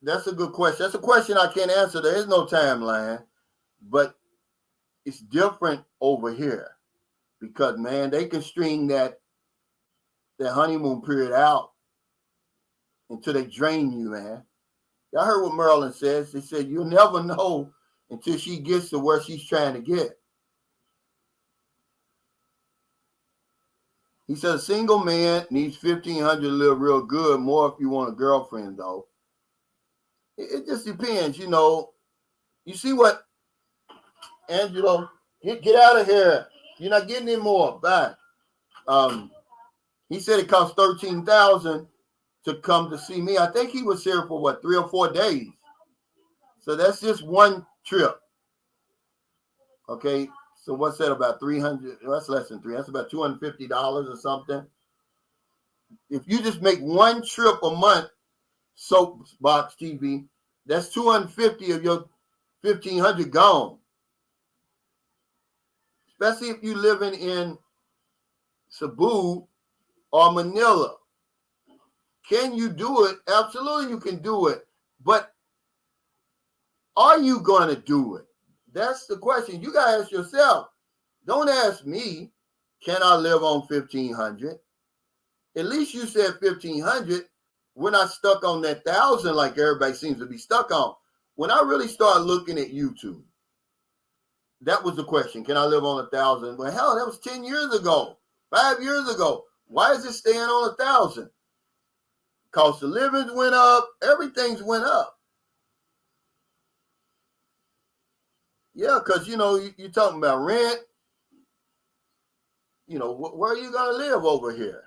that's a good question. That's a question I can't answer. There is no timeline, but it's different over here because, man, they can string that honeymoon period out until they drain you, man. Y'all heard what Merlin says. They said you'll never know until she gets to where she's trying to get. He said a single man needs $1,500 to live real good. More if you want a girlfriend, though. It just depends, you know. You see what, Angelo? Get out of here. You're not getting any more. Bye. He said it cost $13,000 to come to see me. I think he was here for what, 3 or 4 days. So that's just one trip. Okay. So what's that, about 300? That's less than 3. That's about $250 or something. If you just make one trip a month, Soapbox TV, that's 250 of your 1,500 gone. Especially if you're living in Cebu or Manila. Can you do it? Absolutely, you can do it. But are you going to do it? That's the question. You got to ask yourself. Don't ask me, can I live on 1,500? At least you said 1,500. We're not stuck on that 1,000 like everybody seems to be stuck on. When I really started looking at YouTube, that was the question. Can I live on 1,000? Well, hell, that was 10 years ago, 5 years ago. Why is it staying on 1,000? Cost of living went up. Everything's went up. Yeah, because, you know, you're talking about rent. You know, where are you going to live over here?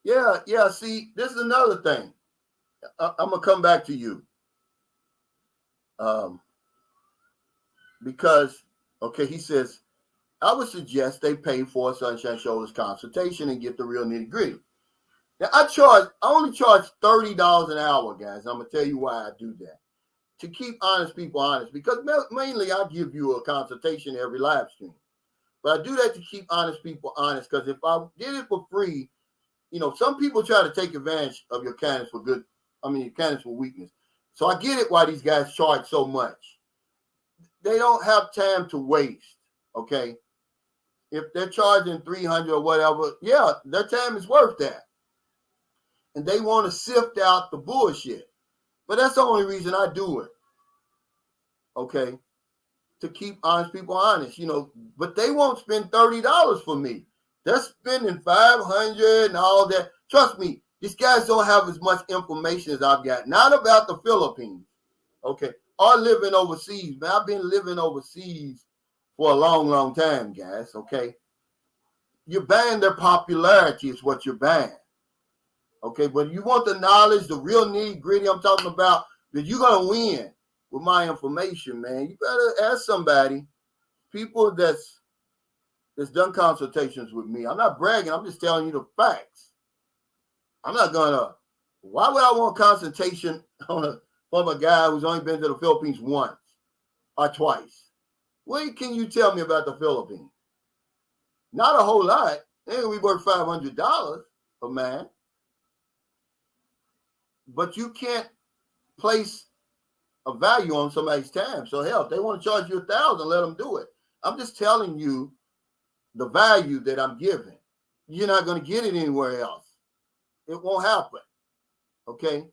Yeah. See, this is another thing. I'm going to come back to you. Because, okay, he says, I would suggest they pay for a Sunshine Shoulders consultation and get the real nitty gritty. Now, I only charge $30 an hour, guys. I'm going to tell you why I do that. To keep honest people honest, because mainly I give you a consultation every live stream. But I do that to keep honest people honest, because if I did it for free, you know, some people try to take advantage of your kindness for good. Your kindness for weakness. So I get it why these guys charge so much. They don't have time to waste, okay? If they're charging $300 or whatever, yeah, their time is worth that. And they want to sift out the bullshit. But that's the only reason I do it, okay? To keep honest people honest, you know. But they won't spend $30 for me. They're spending $500 and all that. Trust me, these guys don't have as much information as I've got. Not about the Philippines, okay? Or living overseas, man. I've been living overseas for a long, long time, guys, okay? You're buying their popularity is what you're buying, okay? But you want the knowledge, the real nitty-gritty I'm talking about, that you're going to win with my information, man. You better ask somebody, people that's done consultations with me. I'm not bragging. I'm just telling you the facts. I'm not going to, why would I want consultation from a guy who's only been to the Philippines once or twice? What can you tell me about the Philippines? Not a whole lot. They ain't gonna be worth $500 a man. But you can't place a value on somebody's time. So hell, if they want to charge you $1,000, let them do it. I'm just telling you the value that I'm giving. You're not going to get it anywhere else. It won't happen. Okay?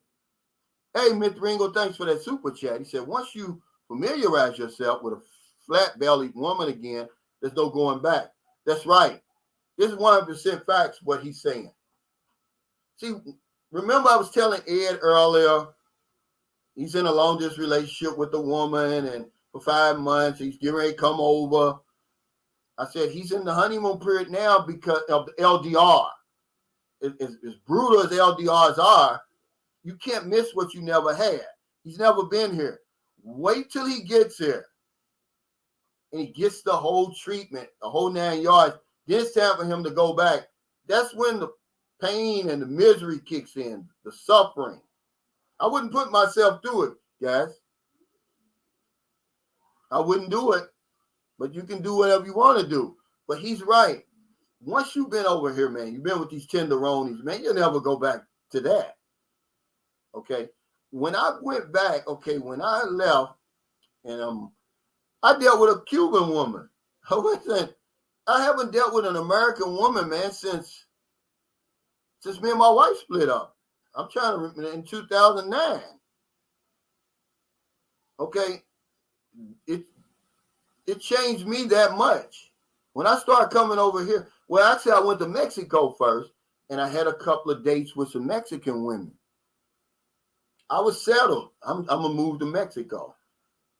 Hey, Mr. Ringo, thanks for that super chat. He said, once you familiarize yourself with a flat-bellied woman again, there's no going back. That's right. This is 100% facts, what he's saying. See, remember I was telling Ed earlier, he's in a long-distance relationship with a woman, and for 5 months, he's getting ready to come over. I said, he's in the honeymoon period now because of the LDR. As brutal as LDRs are, you can't miss what you never had. He's never been here. Wait till he gets here. And he gets the whole treatment, the whole 9 yards. Then it's time for him to go back. That's when the pain and the misery kicks in, the suffering. I wouldn't put myself through it, guys. I wouldn't do it. But you can do whatever you want to do. But he's right. Once you've been over here, man, you've been with these tenderonis, man, you'll never go back to that. Okay? When I went back, okay, when I left, and I dealt with a Cuban woman. I wasn't I haven't dealt with an American woman, man, since me and my wife split up. I'm trying to remember in 2009. Okay, it changed me that much. When I started coming over here, well, actually, I went to Mexico first, and I had a couple of dates with some Mexican women. I was settled. I'm gonna move to Mexico.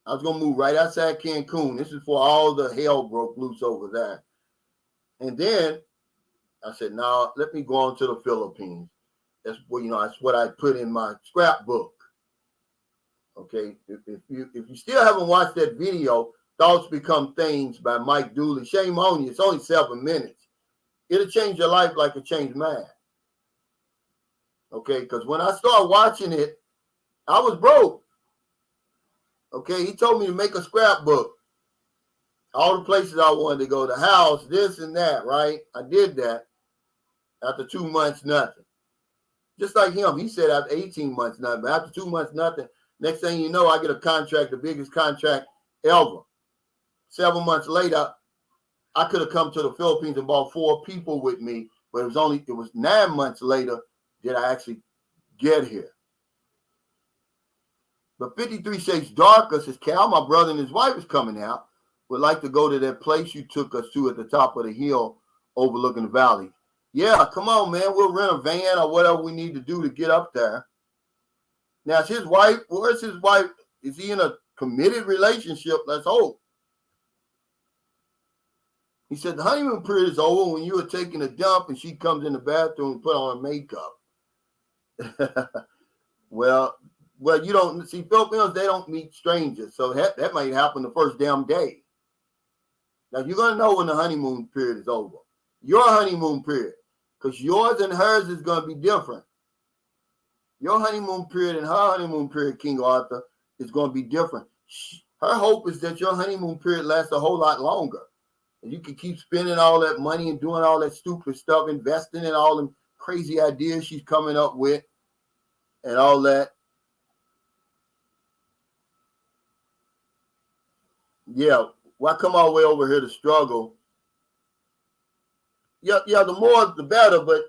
I was gonna move right outside Cancun. This is before all the hell broke loose over there. And then I said, "No, let me go on to the Philippines." That's what that's what I put in my scrapbook. Okay, if you still haven't watched that video, "Thoughts Become Things" by Mike Dooley, shame on you. It's only 7 minutes. It'll change your life like it changed mine. Okay, because when I started watching it, I was broke. Okay, he told me to make a scrapbook. All the places I wanted to go, the house, this and that, right? I did that. After 2 months, nothing. Just like him, he said after 18 months, nothing. But after 2 months, nothing. Next thing you know, I get a contract, the biggest contract ever. 7 months later, I could have come to the Philippines and brought 4 people with me, but it was 9 months later that I actually get here. But 53 Shades Darker says, "Cal, my brother and his wife is coming out. Would like to go to that place you took us to at the top of the hill overlooking the valley." Yeah, come on, man. We'll rent a van or whatever we need to do to get up there. Now, is his wife, where's his wife? Is he in a committed relationship? Let's hope. He said the honeymoon period is over when you are taking a dump and she comes in the bathroom and put on her makeup. Well, you don't see Filipinos, they don't meet strangers. So that might happen the first damn day. Now you're gonna know when the honeymoon period is over. Your honeymoon period. Because yours and hers is gonna be different. Your honeymoon period and her honeymoon period, King Arthur, is gonna be different. Her hope is that your honeymoon period lasts a whole lot longer. And you can keep spending all that money and doing all that stupid stuff, investing in all them crazy ideas she's coming up with and all that. Yeah, why come all the way over here to struggle? Yeah, the more the better. But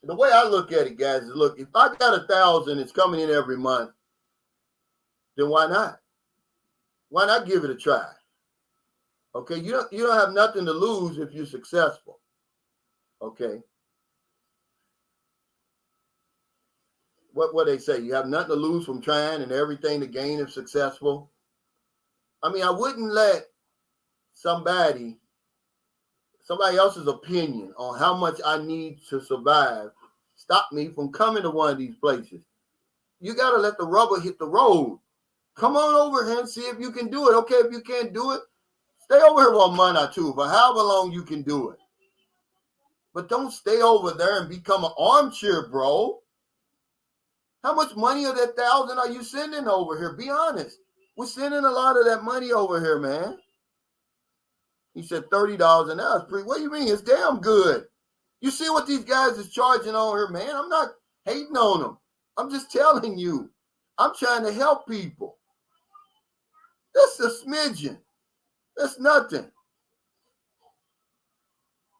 the way I look at it, guys, is look, if I got 1,000, it's coming in every month, then why not? Why not give it a try? Okay, you don't have nothing to lose if you're successful. Okay. What they say, you have nothing to lose from trying and everything to gain if successful. I mean, I wouldn't let somebody else's opinion on how much I need to survive stop me from coming to one of these places. You got to let the rubber hit the road. Come on over here and see if you can do it. Okay, if you can't do it, stay over here for a month or two, for however long you can do it. But don't stay over there and become an armchair bro. How much money of that 1,000 are you sending over here? Be honest. We're sending a lot of that money over here, man. He said $30 an hour is pretty. What do you mean? It's damn good. You see what these guys is charging on here, man? I'm not hating on them. I'm just telling you. I'm trying to help people. That's a smidgen. That's nothing.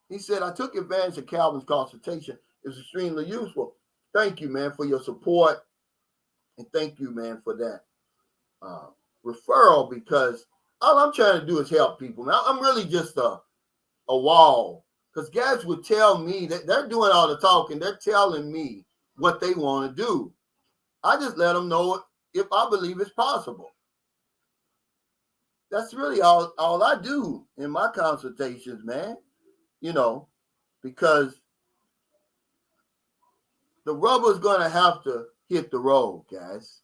He said, I took advantage of Calvin's consultation. It was extremely useful. Thank you, man, for your support. And thank you, man, for that referral, because all I'm trying to do is help people. Now, I'm really just a wall, because guys would tell me that they're doing all the talking. They're telling me what they want to do. I just let them know if I believe it's possible. That's really all I do in my consultations, man. Because the rubber's going to have to hit the road, guys.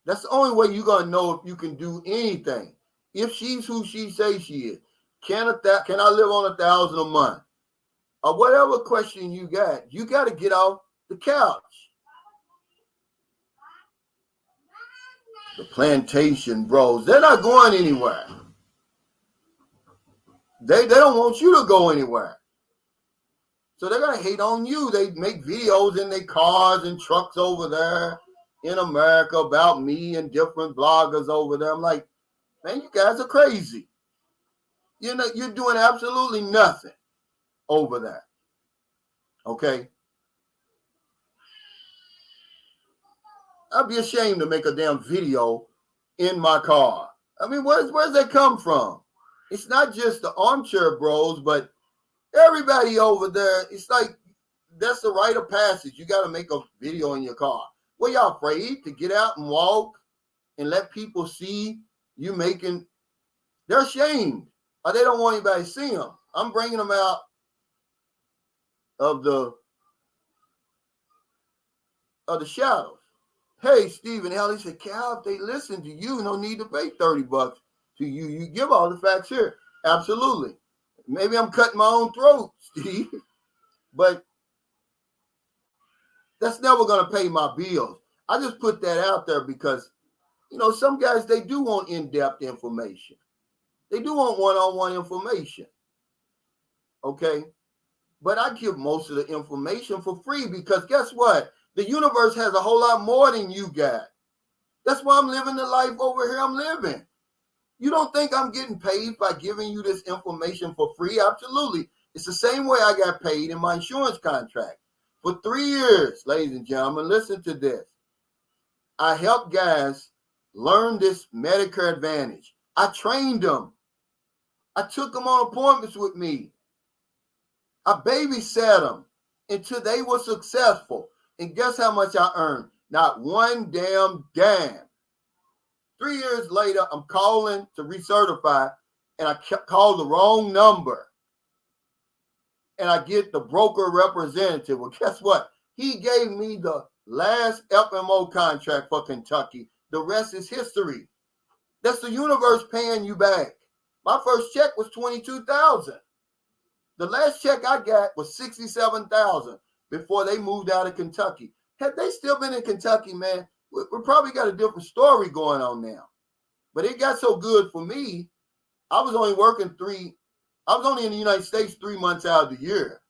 That's the only way you're going to know if you can do anything. If she's who she says she is. Can I live on 1,000 a month? Or whatever question you got to get off the couch. The plantation bros, they're not going anywhere. They don't want you to go anywhere. So they're going to hate on you. They make videos in their cars and trucks over there in America about me and different bloggers over there. I'm like, man, you guys are crazy. you're doing absolutely nothing over that. Okay. I'd be ashamed to make a damn video in my car. I mean, where's that come from? It's not just the armchair bros, but everybody over there. It's like that's the rite of passage. You got to make a video in your car. Well, y'all afraid to get out and walk and let people see you making? They're ashamed, or they don't want anybody to see them. I'm bringing them out of the shadows. Hey, Stephen Hell, he said, Cal, if they listen to you, no need to pay $30 to you. You give all the facts here. Absolutely. Maybe I'm cutting my own throat, Steve, but that's never going to pay my bills. I just put that out there because, some guys, they do want in-depth information. They do want one-on-one information. Okay? But I give most of the information for free because guess what? The universe has a whole lot more than you got. That's why I'm living the life over here I'm living. You don't think I'm getting paid by giving you this information for free? Absolutely. It's the same way I got paid in my insurance contract. For 3 years, ladies and gentlemen, listen to this. I helped guys learn this Medicare Advantage. I trained them. I took them on appointments with me. I babysat them until they were successful. And guess how much I earned? Not one damn dime. 3 years later, I'm calling to recertify, and I called the wrong number. And I get the broker representative. Well, guess what? He gave me the last FMO contract for Kentucky. The rest is history. That's the universe paying you back. My first check was $22,000. The last check I got was $67,000 before they moved out of Kentucky. Had they still been in Kentucky, man, we probably got a different story going on now. But it got so good for me, I was only in the United States 3 months out of the year.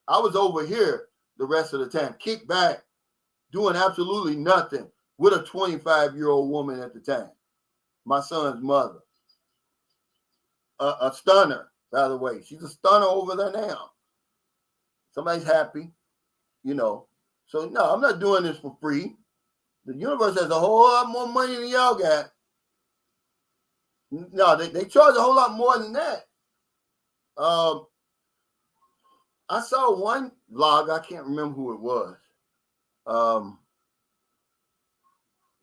I was over here the rest of the time, kicked back, doing absolutely nothing with a 25-year-old woman at the time, my son's mother. A stunner, by the way. She's a stunner over there now. Somebody's happy, So, no, I'm not doing this for free. The universe has a whole lot more money than y'all got. No, they charge a whole lot more than that. I saw one vlog. I can't remember who it was.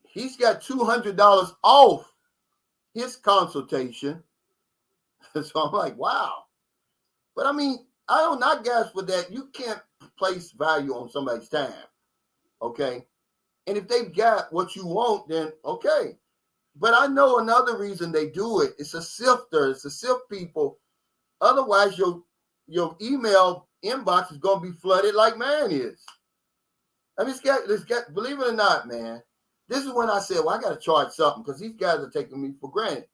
He's got $200 off his consultation. So I'm like, wow. But I mean, I don't knock guys for that. You can't place value on somebody's time. Okay. And if they've got what you want, then okay. But I know another reason they do it. It's a sifter. It's to sift people. Otherwise, your email inbox is going to be flooded like mine is. I mean, this guy, believe it or not, man, this is when I said, well, I got to charge something because these guys are taking me for granted.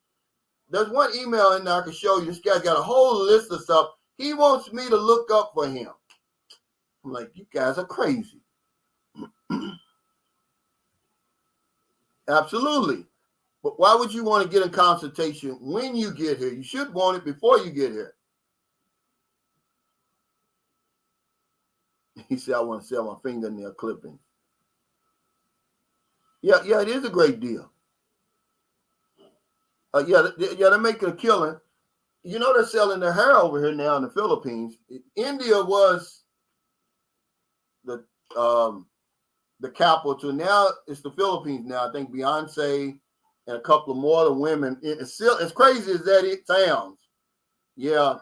There's one email in there I can show you. This guy's got a whole list of stuff he wants me to look up for him. I'm like, you guys are crazy. Absolutely. But why would you want to get a consultation when you get here? You should want it before you get here. He said, I want to sell my fingernail clippings. Yeah, it is a great deal. They're making a killing. They're selling their hair over here now in the Philippines. India was the capital. Now it's the Philippines now. I think Beyonce and a couple of more of the women. It's still as crazy as that it sounds. Yeah,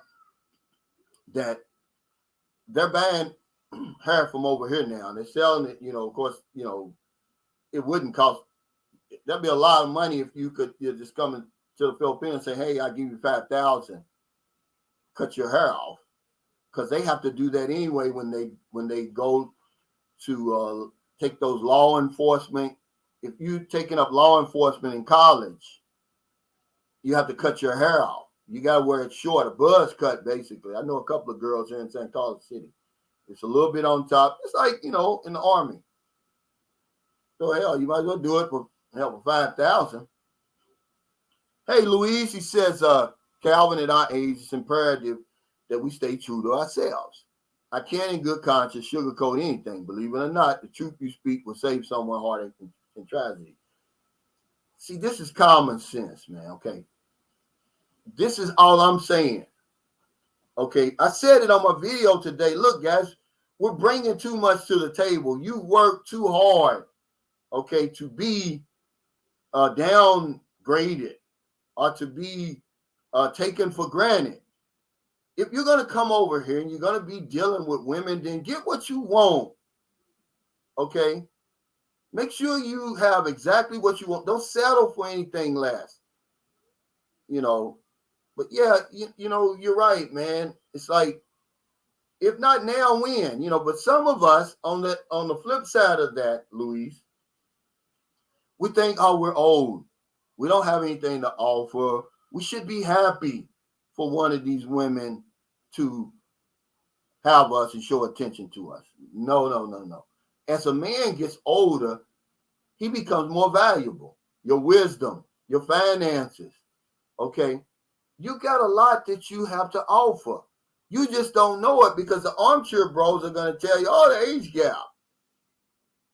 that they're buying hair from over here now. They're selling it. Of course, it wouldn't cost. That'd be a lot of money if you could just come to the Philippines and say, "Hey, I'll give you $5,000, cut your hair off," because they have to do that anyway when they go to take those law enforcement. If you're taking up law enforcement in college, you have to cut your hair off. You got to wear it short, a buzz cut, basically. I know a couple of girls here in St. Carlos City. It's a little bit on top. It's like, in the Army. So, hell, you might as well do it for $5,000. Hey, Louise, he says, Calvin, at our age, it's imperative that we stay true to ourselves. I can't in good conscience sugarcoat anything. Believe it or not, the truth you speak will save someone heartache and tragedy. See, this is common sense, man, okay? This is all I'm saying, okay? I said it on my video today. Look, guys, we're bringing too much to the table. You work too hard, okay, to be downgraded or to be taken for granted. If you're going to come over here and you're going to be dealing with women, then get what you want, okay? Make sure you have exactly what you want. Don't settle for anything less, you know. But yeah, you know, you're right, man. It's like, if not now, when? You know, but some of us on the flip side of that, Luis, we think, oh, we're old. We don't have anything to offer. We should be happy for one of these women to have us and show attention to us. No, no, no, no. As a man gets older, he becomes more valuable. Your wisdom, your finances, okay? You got a lot that you have to offer. You just don't know it because the armchair bros are going to tell you, oh, the age gap.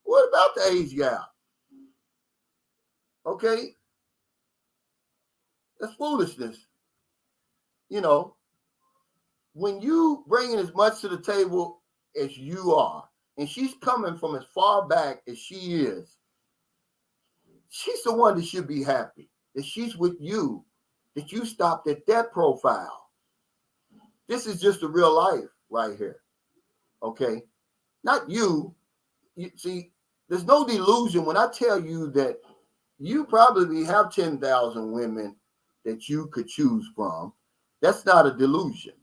What about the age gap? Okay? That's foolishness. You know, when you bringing as much to the table as you are, and she's coming from as far back as she is, she's the one that should be happy that she's with you, that you stopped at that profile. This is just the real life right here. Okay? Not you. You see, there's no delusion when I tell you that you probably have 10,000 women that you could choose from. That's not a delusion.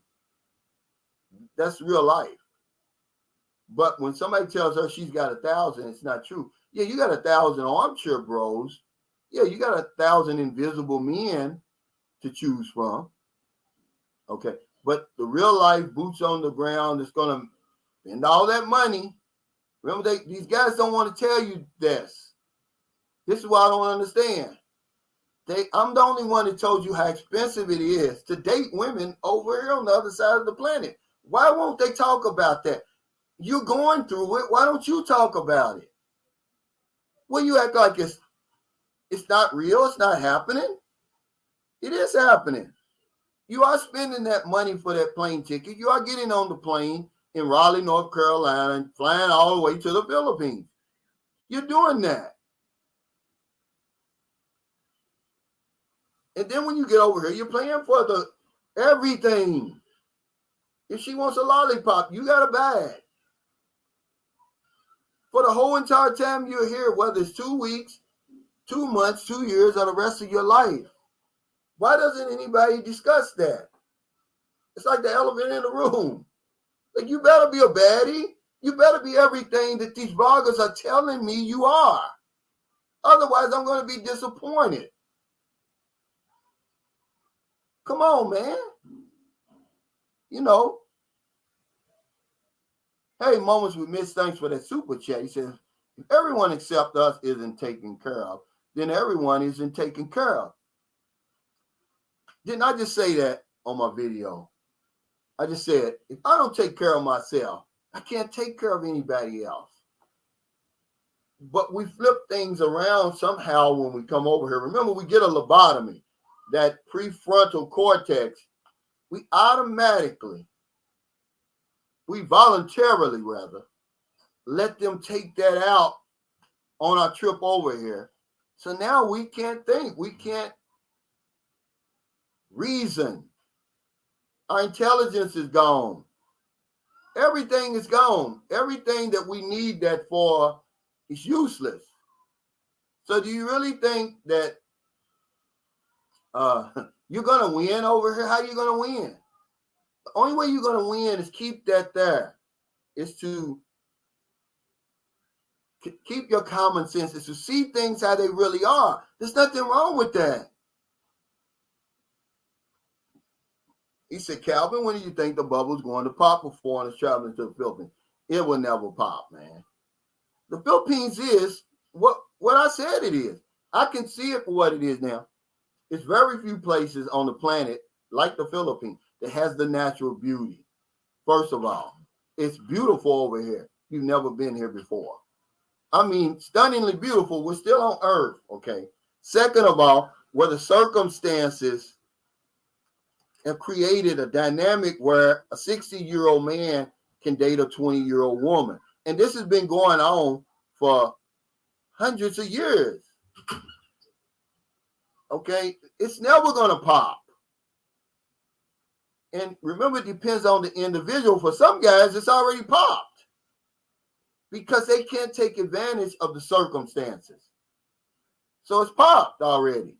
That's real life. But when somebody tells her she's got 1,000, it's not true. Yeah, you got 1,000 armchair bros. Yeah, you got 1,000 invisible men to choose from. Okay. But the real life boots on the ground is going to spend all that money. Remember, these guys don't want to tell you this. This is why I don't understand. I'm the only one that told you how expensive it is to date women over here on the other side of the planet. Why won't they talk about that? You're going through it. Why don't you talk about it? Well, you act like it's not real. It's not happening. It is happening. You are spending that money for that plane ticket. You are getting on the plane in Raleigh, North Carolina, and flying all the way to the Philippines. You're doing that. And then when you get over here, you're paying for the everything. If she wants a lollipop, you got to buy it. For the whole entire time you're here, whether it's 2 weeks, 2 months, 2 years, or the rest of your life. Why doesn't anybody discuss that? It's like the elephant in the room. Like, you better be a baddie. You better be everything that these bloggers are telling me you are. Otherwise, I'm going to be disappointed. Come on, man. You know. Hey, Moments with Miss, thanks for that super chat. He says, if everyone except us isn't taken care of, then everyone isn't taken care of. Didn't I just say that on my video? I just said, if I don't take care of myself, I can't take care of anybody else. But we flip things around somehow when we come over here. Remember, we get a lobotomy, that prefrontal cortex. We voluntarily let them take that out on our trip over here. So now we can't think. We can't reason. Our intelligence is gone. Everything is gone. Everything that we need that for is useless. So do you really think that you're going to win over here? How are you going to win? The only way you're going to win is keep that there. Is to keep your common sense, is to see things how they really are. There's nothing wrong with that. He said, Calvin, when do you think the bubble's going to pop for foreigners traveling to the Philippines? It will never pop, man. The Philippines is what I said it is. I can see it for what it is now. It's very few places on the planet like the Philippines, that has the natural beauty. First of all, it's beautiful over here. You've never been here before. I mean, stunningly beautiful. We're still on Earth, okay? Second of all, where the circumstances have created a dynamic where a 60-year-old man can date a 20-year-old woman. And this has been going on for hundreds of years. Okay? It's never going to pop. And remember, it depends on the individual. For some guys, it's already popped because they can't take advantage of the circumstances. So it's popped already.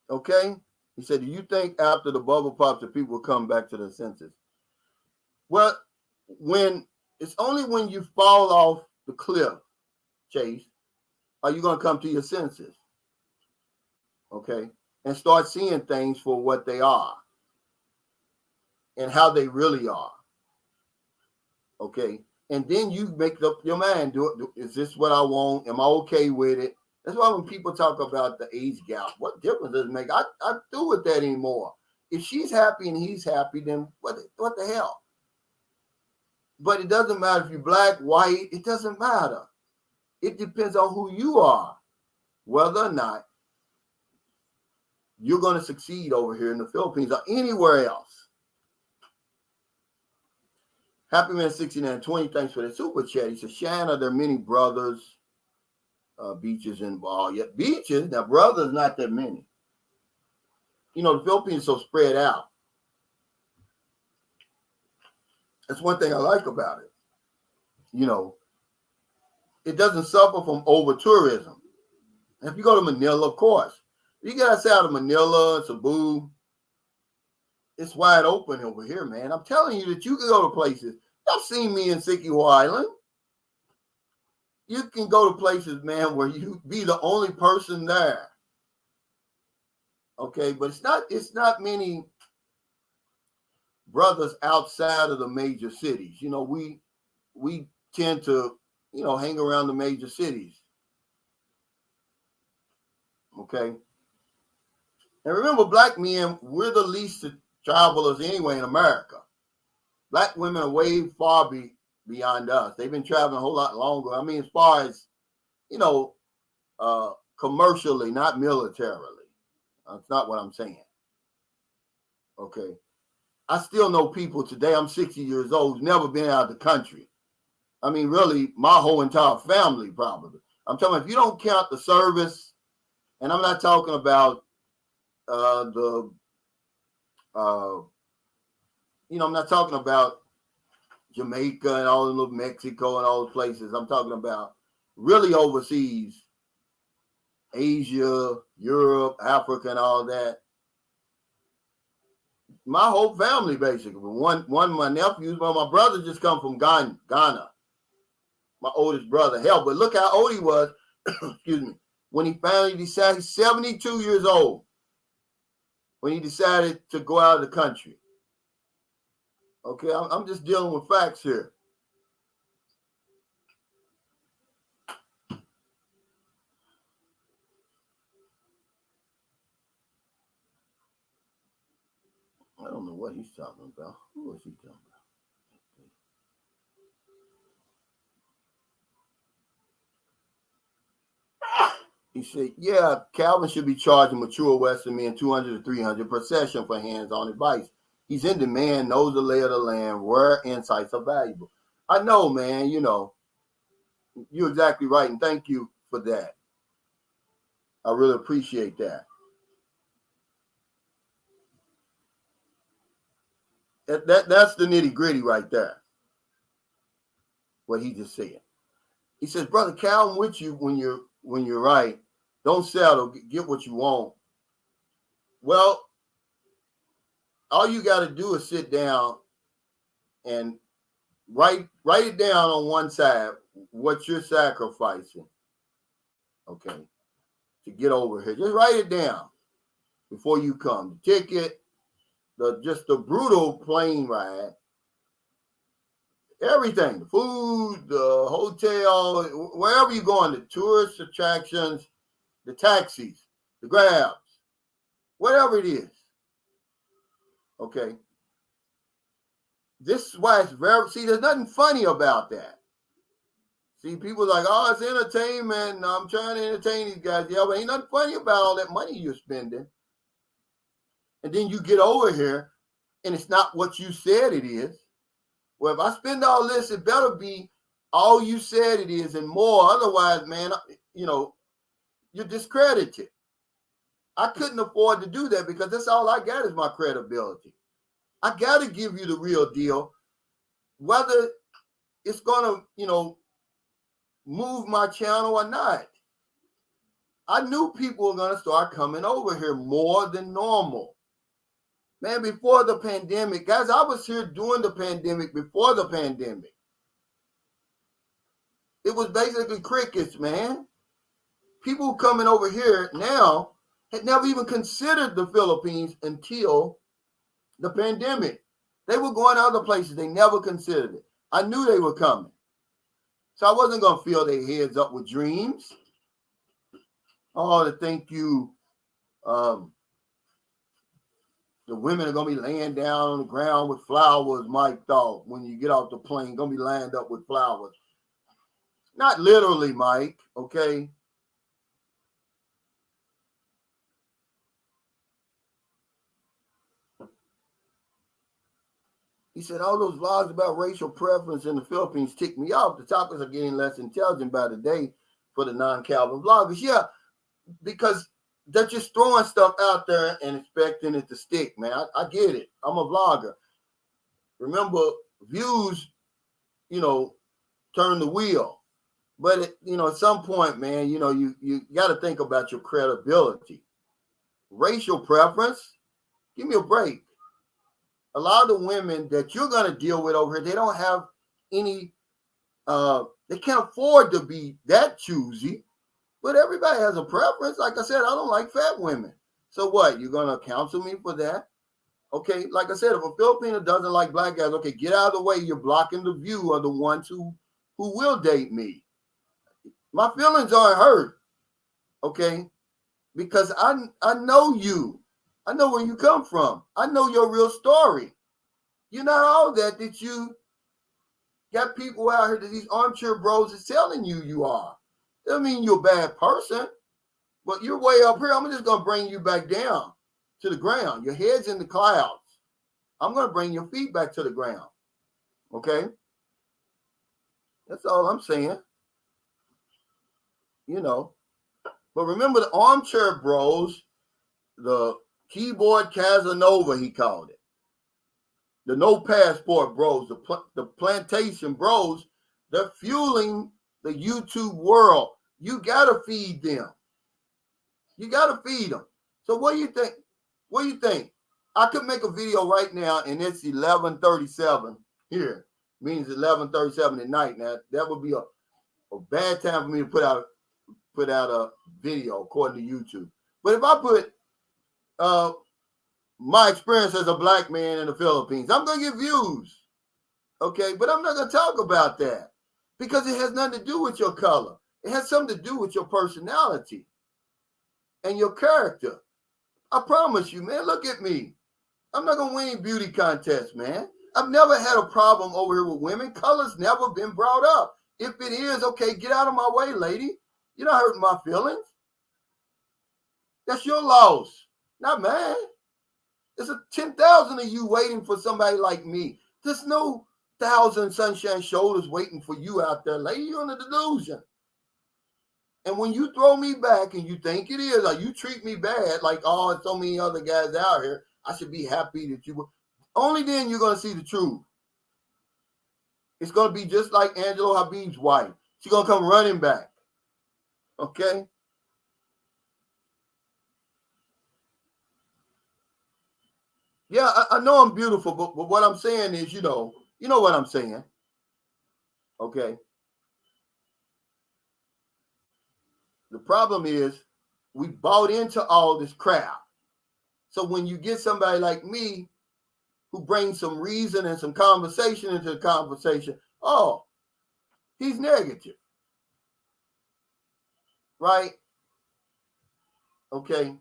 Okay? He said, do you think after the bubble pops that people will come back to their senses? Well, it's only when you fall off the cliff, Chase, are you going to come to your senses. Okay? And start seeing things for what they are and how they really are. Okay? And then you make up your mind. Is this what I want? Am I okay with it? That's why when people talk about the age gap, what difference does it make? I do with that anymore. If she's happy and he's happy, then what the hell? But it doesn't matter if you're black, white. It doesn't matter. It depends on who you are, whether or not you're going to succeed over here in the Philippines or anywhere else. Happy Man 6920, thanks for the super chat. He says, Shanna, there are many brothers, beaches involved. Yet beaches, now brothers, not that many. You know, the Philippines is so spread out. That's one thing I like about it. You know, it doesn't suffer from over tourism. If you go to Manila, of course. You get outside of Manila, Cebu, it's wide open over here, man. I'm telling you that you can go to places. Y'all seen me in Siquijor Island. You can go to places, man, where you be the only person there. Okay, but it's not many brothers outside of the major cities. You know, we tend to, you know, hang around the major cities. Okay. And remember, black men, we're the least travelers anyway in America. Black women are way far beyond us. They've been traveling a whole lot longer. I mean, as far as, you know, commercially, not militarily. That's not what I'm saying. Okay. I still know people today, I'm 60 years old, who's never been out of the country. I mean, really, my whole entire family probably. I'm talking, if you don't count the service, and I'm not talking about I'm not talking about Jamaica and all the little Mexico and all those places. I'm talking about really overseas, Asia, Europe, Africa, and all that. My whole family, basically. One of my nephews, well, my brother just come from Ghana. My oldest brother. Hell, but look how old he was, excuse me, when he finally decided, he's 72 years old, when he decided to go out of the country. Okay, I'm just dealing with facts here. I don't know what he's talking about. Who is he talking about? He said, yeah, Calvin should be charging mature Western men $200 to $300 per session for hands-on advice. He's in demand, knows the lay of the land, rare insights are valuable. I know, man, you know, you're exactly right, and thank you for that. I really appreciate that. That's the nitty-gritty right there, what he just said. He says, Brother Cal, I'm with you when you're right. Don't settle, get what you want. Well, all you got to do is sit down and write it down on one side what you're sacrificing, okay, to get over here. Just write it down before you come. The ticket, just the brutal plane ride, everything, the food, the hotel, wherever you're going, the tourist attractions, the taxis, the Grabs, whatever it is. Okay. This is why it's very, see, there's nothing funny about that. See, people are like, oh, it's entertainment. I'm trying to entertain these guys. Yeah, but ain't nothing funny about all that money you're spending. And then you get over here and it's not what you said it is. Well, if I spend all this, it better be all you said it is and more. Otherwise, man, you're discredited. I couldn't afford to do that because that's all I got is my credibility. I got to give you the real deal, whether it's going to, move my channel or not. I knew people were going to start coming over here more than normal. Man, before the pandemic, guys, I was here during the pandemic, before the pandemic. It was basically crickets, man. People coming over here now had never even considered the Philippines until the pandemic. They were going other places. They never considered it. I knew they were coming. So I wasn't going to fill their heads up with dreams. Oh, to think the women are going to be laying down on the ground with flowers, Mike thought, when you get off the plane, going to be lined up with flowers. Not literally, Mike, okay? He said, all those vlogs about racial preference in the Philippines tick me off. The topics are getting less intelligent by the day for the non-Calvin vloggers. Yeah, because they're just throwing stuff out there and expecting it to stick, man. I get it. I'm a vlogger. Remember, views, turn the wheel. But, at some point, man, you got to think about your credibility. Racial preference, give me a break. A lot of the women that you're going to deal with over here, they don't have any, they can't afford to be that choosy, but everybody has a preference. Like I said, I don't like fat women. So what? You're going to counsel me for that? Okay, like I said, if a Filipino doesn't like black guys, okay, get out of the way. You're blocking the view of the ones who will date me. My feelings aren't hurt, okay, because I know you. I know where you come from. I know your real story. You're not all that you got people out here that these armchair bros is telling you are. Doesn't mean you're a bad person, but you're way up here. I'm just going to bring you back down to the ground. Your head's in the clouds. I'm going to bring your feet back to the ground. Okay? That's all I'm saying. But remember the armchair bros, the keyboard Casanova, he called it. The no passport bros, the plantation bros, they're fueling the YouTube world. You got to feed them. You got to feed them. So what do you think? What do you think? I could make a video right now and it's 11:37 here. Means 11:37 at night. Now, that would be a bad time for me to put out a video according to YouTube. But if I put my experience as a black man in the Philippines, I'm going to get views. Okay, but I'm not going to talk about that because it has nothing to do with your color. It has something to do with your personality and your character. I promise you, man, look at me. I'm not going to win any beauty contests, man. I've never had a problem over here with women. Color's never been brought up. If it is, okay, get out of my way, lady. You're not hurting my feelings. That's your loss, not mine. There's 10,000 of you waiting for somebody like me. There's no 1,000 sunshine shoulders waiting for you out there, lady. You're in a delusion. And when you throw me back and you think it is, or you treat me bad, like, oh, so many other guys out here, I should be happy that you were. Only then you're going to see the truth. It's going to be just like Angelo Habib's wife. She's going to come running back. Okay? Yeah, I know I'm beautiful, but what I'm saying is, you know what I'm saying. Okay? The problem is we bought into all this crap. So when you get somebody like me who brings some reason and some conversation into the conversation, oh, he's negative. Right? Okay.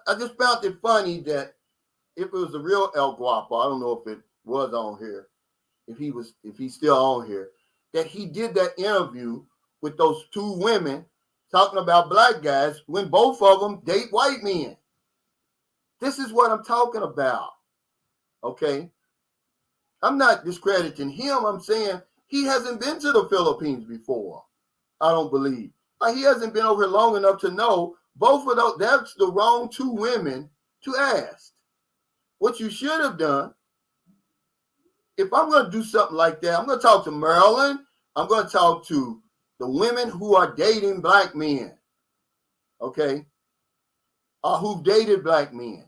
I just found it funny that if it was the real El Guapo, I don't know if it was on here, if he's still on here, that he did that interview with those two women talking about black guys when both of them date white men. This is what I'm talking about. Okay. I'm not discrediting him. I'm saying he hasn't been to the Philippines before. I don't believe. Like, he hasn't been over here long enough to know both of those. That's the wrong two women to ask. What you should have done, if I'm going to do something like that, I'm going to talk to Maryland. I'm going to talk to the women who are dating black men. Okay. Who've dated black men.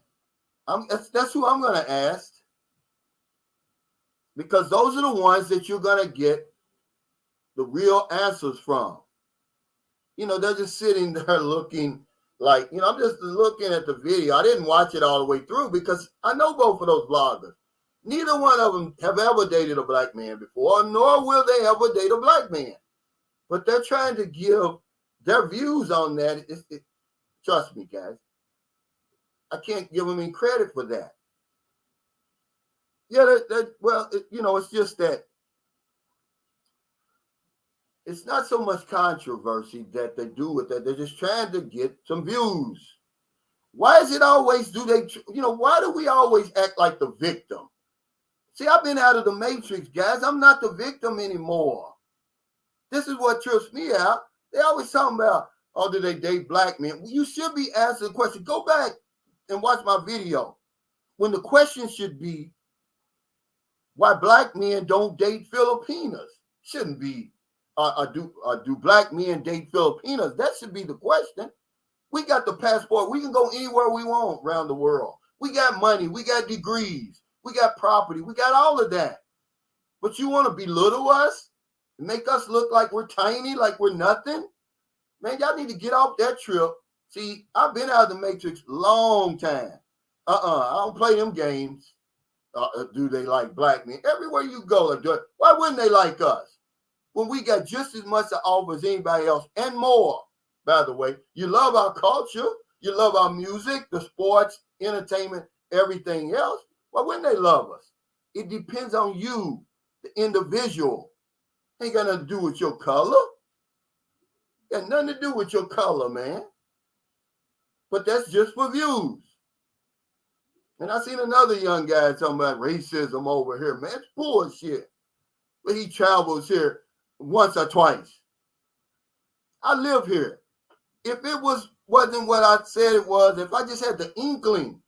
That's who I'm going to ask. Because those are the ones that you're going to get the real answers from. You know, they're just sitting there looking like, you know, I'm just looking at the video. I didn't watch it all the way through because I know both of those vloggers. Neither one of them have ever dated a black man before, nor will they ever date a black man. But they're trying to give their views on that. Trust me, guys. I can't give them any credit for that. Yeah, it's just that it's not so much controversy that they do with that. They're just trying to get some views. Why is it always, why do we always act like the victim? See, I've been out of the matrix, guys. I'm not the victim anymore. This is what trips me out. They always talking about, do they date black men? You should be asking the question. Go back and watch my video. When the question should be, why black men don't date Filipinas? Shouldn't be, do black men date Filipinas? That should be the question. We got the passport. We can go anywhere we want around the world. We got money. We got degrees. We got property. We got all of that. But you want to belittle us? Make us look like we're tiny, like we're nothing? Man, y'all need to get off that trip. See, I've been out of the matrix long time. I don't play them games. Do they like black men? Everywhere you go, why wouldn't they like us? When we got just as much to offer as anybody else and more, by the way. You love our culture. You love our music, the sports, entertainment, everything else. Why wouldn't they love us? It depends on you, the individual. Ain't got nothing to do with your color. Got nothing to do with your color, man. But that's just for views. And I seen another young guy talking about racism over here. Man, it's bullshit. But he travels here once or twice. I live here. If it wasn't what I said it was, if I just had the inkling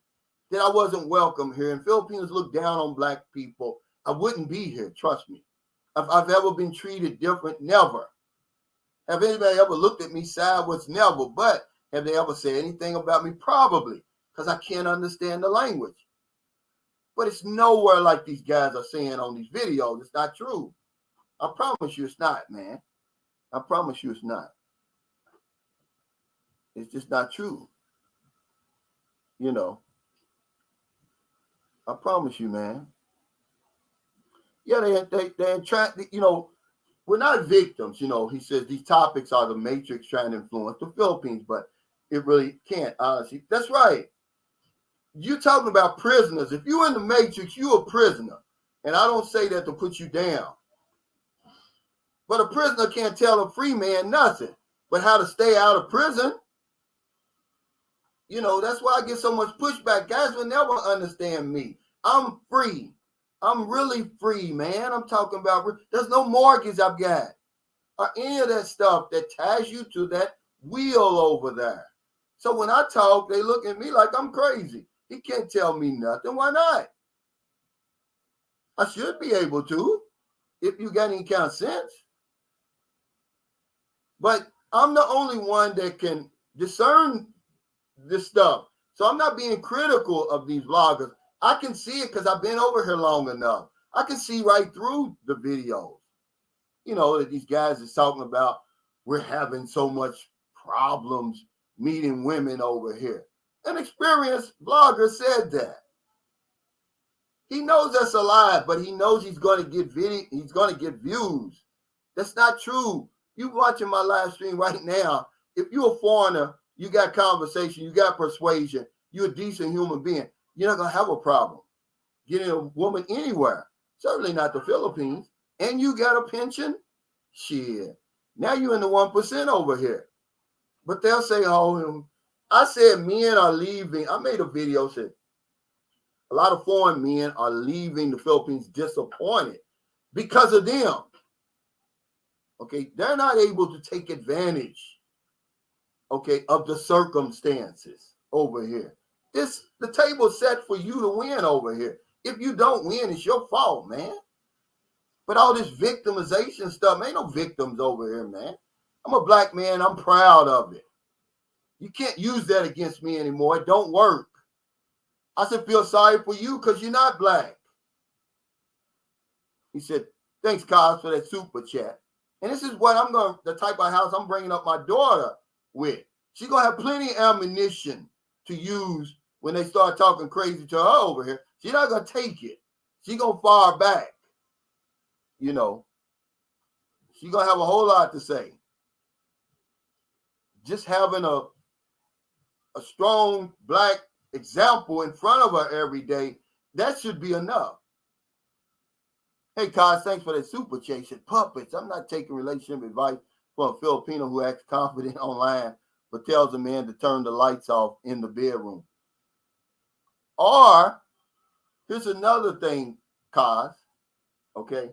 that I wasn't welcome here and Filipinos look down on black people, I wouldn't be here. Trust me. If I've ever been treated different, never. Have anybody ever looked at me sideways? Never. But have they ever said anything about me? Probably, because I can't understand the language. But it's nowhere like these guys are saying on these videos. It's not true. I promise you it's not, man. I promise you it's not. It's just not true. You know. I promise you, man. Yeah, they're trying, we're not victims, he says these topics are the matrix trying to influence the Philippines, but it really can't, honestly. That's right. You're talking about prisoners. If you're in the matrix, you're a prisoner. And I don't say that to put you down. But a prisoner can't tell a free man nothing but how to stay out of prison. That's why I get so much pushback. Guys will never understand me. I'm free. I'm really free, man. I'm talking about, there's no mortgage I've got or any of that stuff that ties you to that wheel over there. So when I talk, they look at me like I'm crazy. He can't tell me nothing. Why not? I should be able to, if you got any kind of sense. But I'm the only one that can discern this stuff. So I'm not being critical of these vloggers. I can see it because I've been over here long enough. I can see right through the videos. That these guys is talking about we're having so much problems meeting women over here. An experienced vlogger said that. He knows that's a lie, but he knows he's going to get he's going to get views. That's not true. You watching my live stream right now. If you're a foreigner you got conversation, you got persuasion, you're a decent human being, you're not going to have a problem getting a woman anywhere. Certainly not the Philippines. And you got a pension? Shit. Now you're in the 1% over here. But they'll say, oh, I said men are leaving. I made a video said a lot of foreign men are leaving the Philippines disappointed because of them. Okay, they're not able to take advantage, okay, of the circumstances over here. The table's set for you to win over here. If you don't win, it's your fault, man. But all this victimization stuff, ain't no victims over here, man. I'm a black man. I'm proud of it. You can't use that against me anymore. It don't work. I said, feel sorry for you because you're not black. He said, thanks, Cos, for that super chat. And this is what the type of house I'm bringing up my daughter with. She's going to have plenty of ammunition to use when they start talking crazy to her over here. She's not going to take it. She's going to fire back. You know, she's going to have a whole lot to say. Just having a strong black example in front of her every day, that should be enough. Hey, Kaz, thanks for that super chat. Said, puppets. I'm not taking relationship advice from a Filipino who acts confident online but tells a man to turn the lights off in the bedroom. Or, here's another thing, Kaz, okay,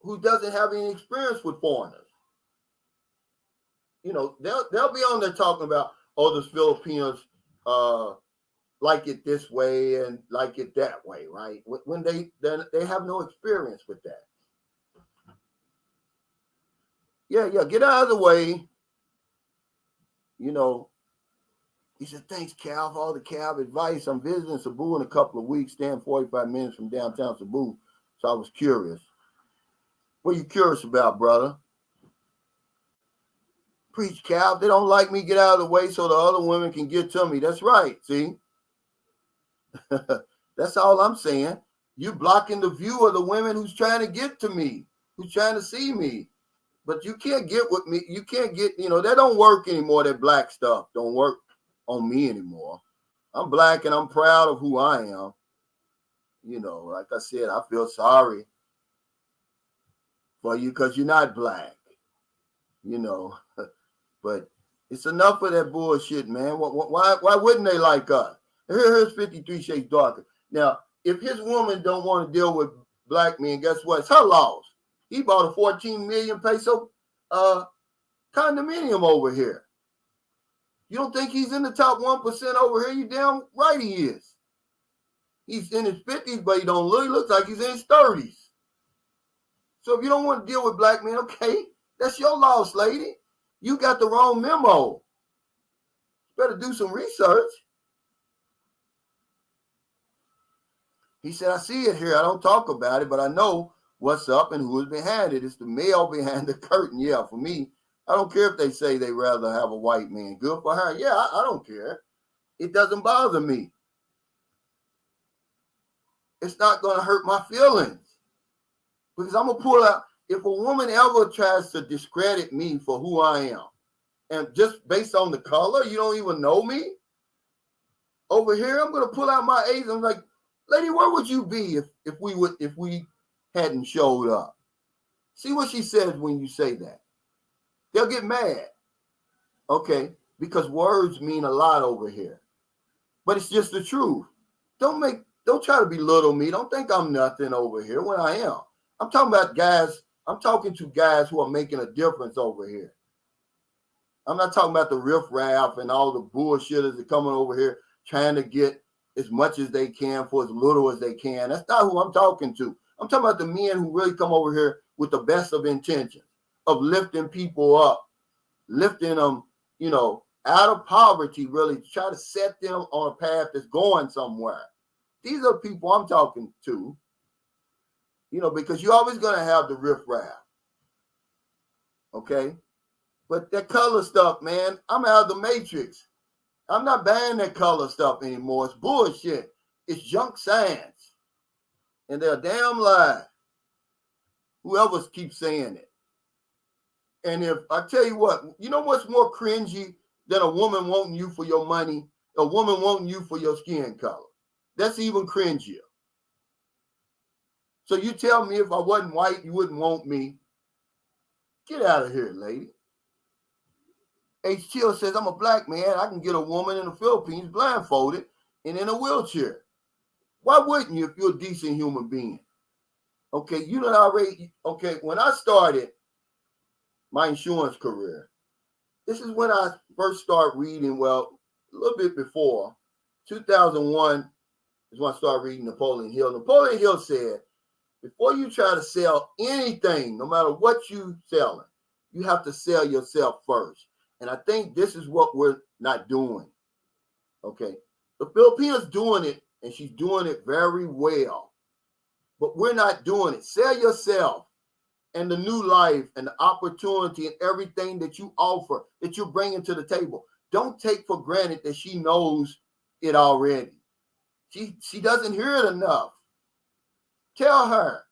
who doesn't have any experience with foreigners. You know, they'll be on there talking about, oh, the Filipinos like it this way and like it that way, right? When they have no experience with that. Yeah, get out of the way. You know, he said, thanks, Cal, for all the Cal advice. I'm visiting Cebu in a couple of weeks, staying 45 minutes from downtown Cebu. So I was curious. What are you curious about, brother? Preach, Cal. If they don't like me, get out of the way so the other women can get to me. That's right, see? That's all I'm saying. You blocking the view of the women who's trying to get to me, who's trying to see me. But you can't get with me. You can't get, that don't work anymore. That black stuff don't work on me anymore. I'm black and I'm proud of who I am. Like I said, I feel sorry for you because you're not black, But it's enough of that bullshit, man. Why wouldn't they like us? Here's 53 Shades Darker. Now, if his woman don't want to deal with black men, guess what? It's her loss. He bought a 14 million peso condominium over here. You don't think he's in the top 1% over here? You damn right he is. He's in his 50s, but he looks like he's in his 30s. So if you don't want to deal with black men, okay, that's your loss, lady. You got the wrong memo. Better do some research. He said, I see it here. I don't talk about it, but I know what's up and who is behind it. It's the male behind the curtain. Yeah, for me, I don't care if they say they rather have a white man. Good for her. Yeah, I don't care. It doesn't bother me. It's not going to hurt my feelings. Because I'm going to pull out, if a woman ever tries to discredit me for who I am, and just based on the color, you don't even know me, over here, I'm going to pull out my age. I'm like, lady, where would you be if we hadn't showed up? See what she says when you say that. They'll get mad. Okay, because words mean a lot over here. But it's just the truth. Don't try to belittle me. Don't think I'm nothing over here when I am. I'm talking about guys. I'm talking to guys who are making a difference over here. I'm not talking about the riffraff and all the bullshitters that coming over here trying to get as much as they can for as little as they can. That's not who I'm talking to. I'm talking about the men who really come over here with the best of intentions of lifting people up, lifting them, out of poverty, really to try to set them on a path that's going somewhere. These are people I'm talking to, because you're always going to have the riffraff. Okay? But that color stuff, man, I'm out of the matrix. I'm not buying that color stuff anymore. It's bullshit. It's junk science. And they're damn lie. Whoever keeps saying it. And if I tell you what, you know what's more cringy than a woman wanting you for your money? A woman wanting you for your skin color. That's even cringier. So you tell me if I wasn't white, you wouldn't want me. Get out of here, lady. H. Chill says, I'm a black man. I can get a woman in the Philippines blindfolded and in a wheelchair. Why wouldn't you if you're a decent human being? Okay, you know already. Okay, when I started my insurance career, this is when I first started reading, well, a little bit before. 2001 is when I started reading Napoleon Hill. Napoleon Hill said, before you try to sell anything, no matter what you're selling, you have to sell yourself first. And I think this is what we're not doing. Okay. The Filipinas doing it, and she's doing it very well. But we're not doing it. Sell yourself and the new life and the opportunity and everything that you offer, that you're bringing to the table. Don't take for granted that she knows it already. She doesn't hear it enough. Tell her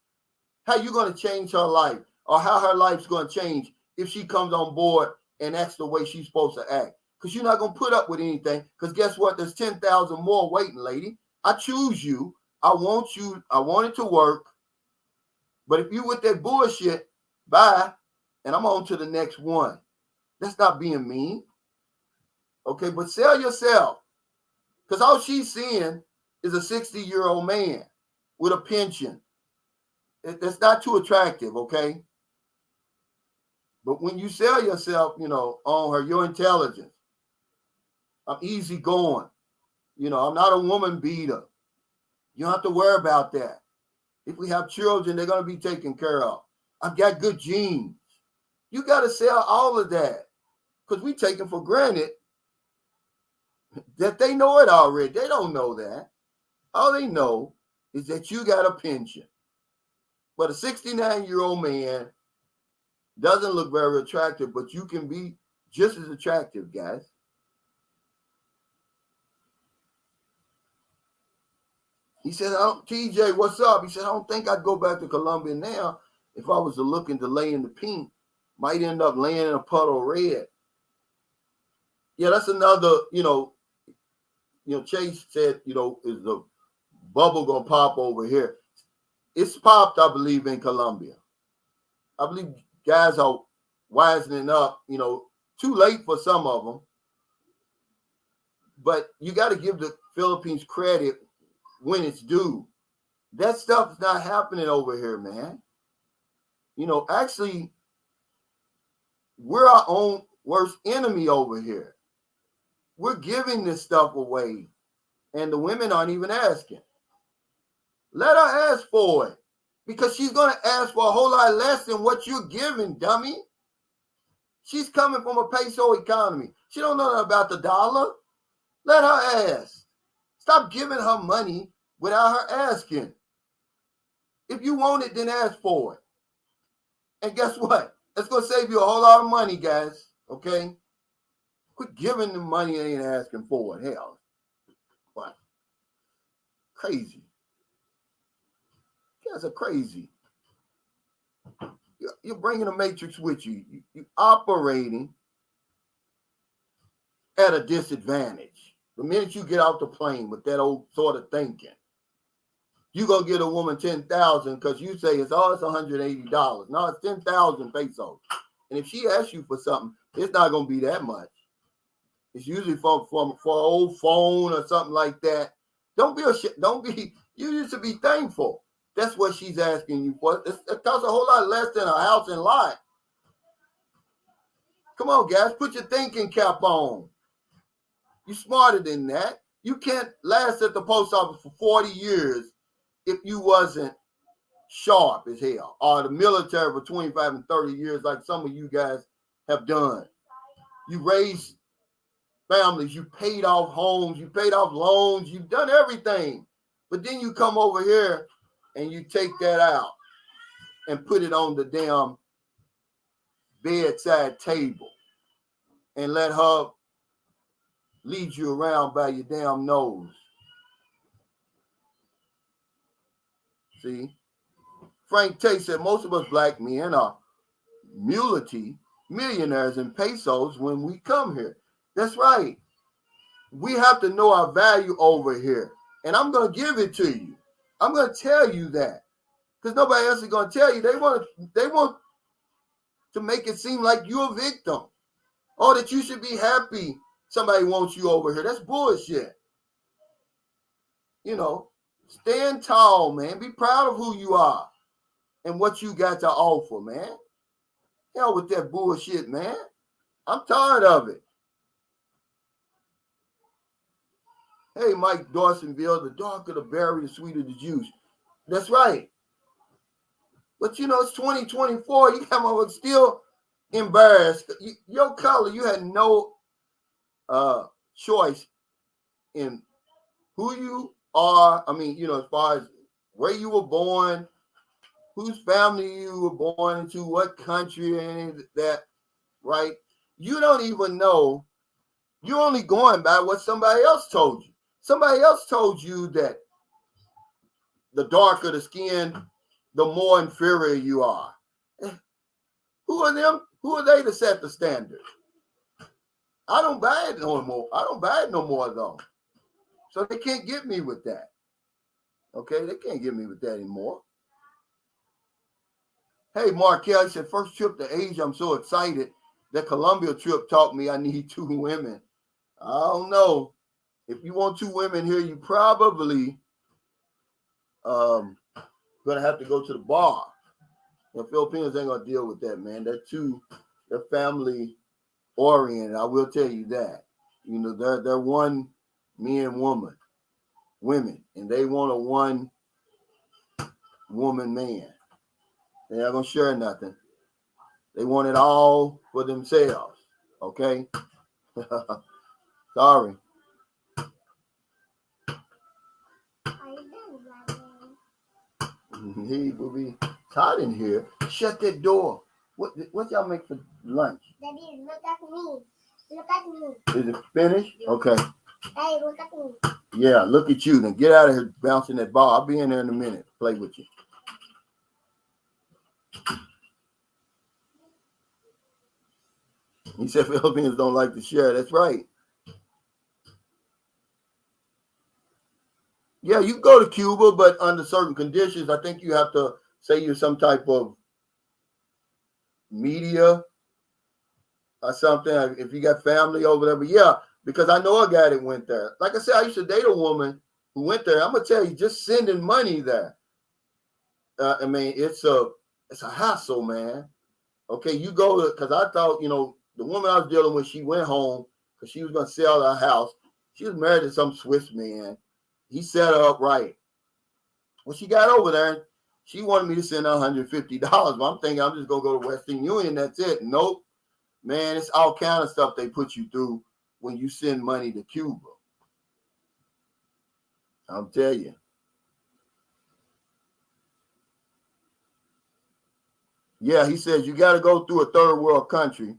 how you're going to change her life or how her life's going to change if she comes on board and acts the way she's supposed to act. Because you're not going to put up with anything. Because guess what? There's 10,000 more waiting, lady. I choose you. I want you. I want it to work. But if you with that bullshit, bye. And I'm on to the next one. That's not being mean. Okay, but sell yourself. Because all she's seeing is a 60-year-old man with a pension. It's not too attractive, okay? But when you sell yourself, on her, your intelligence, I'm easygoing. I'm not a woman beater. You don't have to worry about that. If we have children, they're going to be taken care of. I've got good genes. You got to sell all of that because we take it for granted that they know it already. They don't know that. All they know is that you got a pension. But a 69-year-old man doesn't look very attractive, but you can be just as attractive, guys. He said, TJ, what's up? He said, I don't think I'd go back to Colombia now. If I was looking to lay in the pink, might end up laying in a puddle of red. Yeah, that's another, Chase said, is the bubble going to pop over here? It's popped, I believe, in Colombia. I believe guys are wisening up, too late for some of them. But you got to give the Philippines credit when it's due. That stuff is not happening over here, man. Actually, we're our own worst enemy over here. We're giving this stuff away, and the women aren't even asking. Let her ask for it, because she's going to ask for a whole lot less than what you're giving, dummy. She's coming from a peso economy. She don't know nothing about the dollar. Let her ask. Stop giving her money without her asking. If you want it, then ask for it. And guess what? That's going to save you a whole lot of money, guys. Okay? Quit giving the money and ain't asking for it. Hell. What? Crazy. You guys are crazy. You're bringing a matrix with you. You're operating at a disadvantage. The minute you get off the plane with that old sort of thinking, you're going to get a woman 10,000 because you say it's $180. No, it's 10,000 pesos. And if she asks you for something, it's not going to be that much. It's usually for an old phone or something like that. You used to be thankful. That's what she's asking you for. It costs a whole lot less than a house and lot. Come on, guys, put your thinking cap on. You're smarter than that. You can't last at the post office for 40 years if you wasn't sharp as hell, or the military for 25 and 30 years like some of you guys have done. You raised families, you paid off homes, you paid off loans, you've done everything. But then you come over here and you take that out and put it on the damn bedside table and let her lead you around by your damn nose. See? Frank Tate said most of us black men are mulity millionaires in pesos when we come here. That's right. We have to know our value over here. And I'm going to give it to you. I'm going to tell you that. Because nobody else is going to tell you. They want to make it seem like you're a victim. Or that you should be happy somebody wants you over here. That's bullshit. You know, stand tall, man. Be proud of who you are and what you got to offer, man. Hell with that bullshit, man. I'm tired of it. Hey, Mike Dawsonville, the darker the berry, the sweeter the juice. That's right. But you know, it's 2024. You come over still embarrassed. Your color, you had no choice in who you are. I mean, you know, as far as where you were born, whose family you were born into, what country, and that, right? You don't even know. You're only going by what somebody else told you. Somebody else told you that the darker the skin, the more inferior you are. Who are them? Who are they to set the standard? I don't buy it no more. I don't buy it no more, though. So they can't get me with that. Okay, they can't get me with that anymore. Hey, Markel, he said, first trip to Asia, I'm so excited. The Colombia trip taught me I need 2 women. I don't know. If you want 2 women here, you probably gonna have to go to the bar. The Filipinos ain't gonna deal with that, man. They're family oriented. I will tell you that. You know, they're one man women, and they want a one woman man. They're not gonna share nothing. They want it all for themselves. Okay. Sorry. He will be hot in here. Shut that door. What y'all make for lunch? Daddy, look at me. Look at me. Is it finished? Okay. Hey, look at me. Yeah, look at you. Now get out of here bouncing that ball. I'll be in there in a minute. Play with you. He said Filipinos don't like to share. That's right. Yeah, you go to Cuba, but under certain conditions. I think you have to say you're some type of media or something. If you got family over there. But yeah, because I know a guy that went there. Like I said, I used to date a woman who went there. I'm going to tell you, just sending money there. I mean, it's a hassle, man. Okay, you go to, because I thought, you know, the woman I was dealing with, she went home because she was going to sell her house. She was married to some Swiss man. He set her up right. When she got over there, she wanted me to send her $150. But I'm thinking I'm just going to go to Western Union. That's it. Nope. Man, it's all kind of stuff they put you through when you send money to Cuba. I'll tell you. Yeah, he says you got to go through a third world country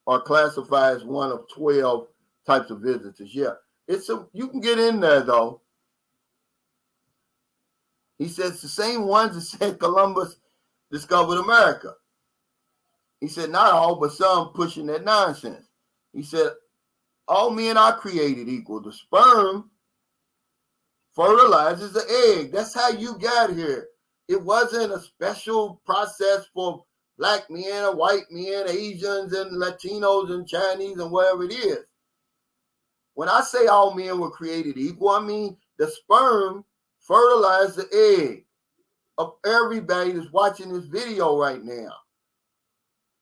or classify as one of 12 types of visitors. Yeah, you can get in there, though. He says the same ones that said Columbus discovered America. He said not all, but some pushing that nonsense. He said all men are created equal. The sperm fertilizes the egg. That's how you got here. It wasn't a special process for black men or white men, Asians and Latinos and Chinese and whatever it is. When I say all men were created equal, I mean the sperm fertilized the egg of everybody that's watching this video right now.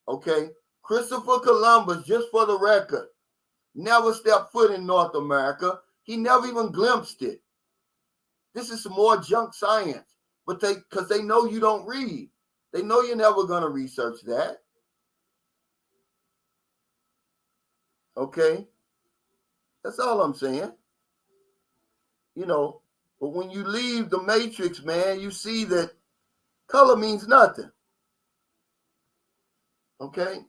Okay? Christopher Columbus, just for the record, never stepped foot in North America. He never even glimpsed it. This is some more junk science. But because they know you don't read. They know you're never going to research that. Okay? That's all I'm saying. You know, but when you leave the matrix, man, you see that color means nothing. Okay?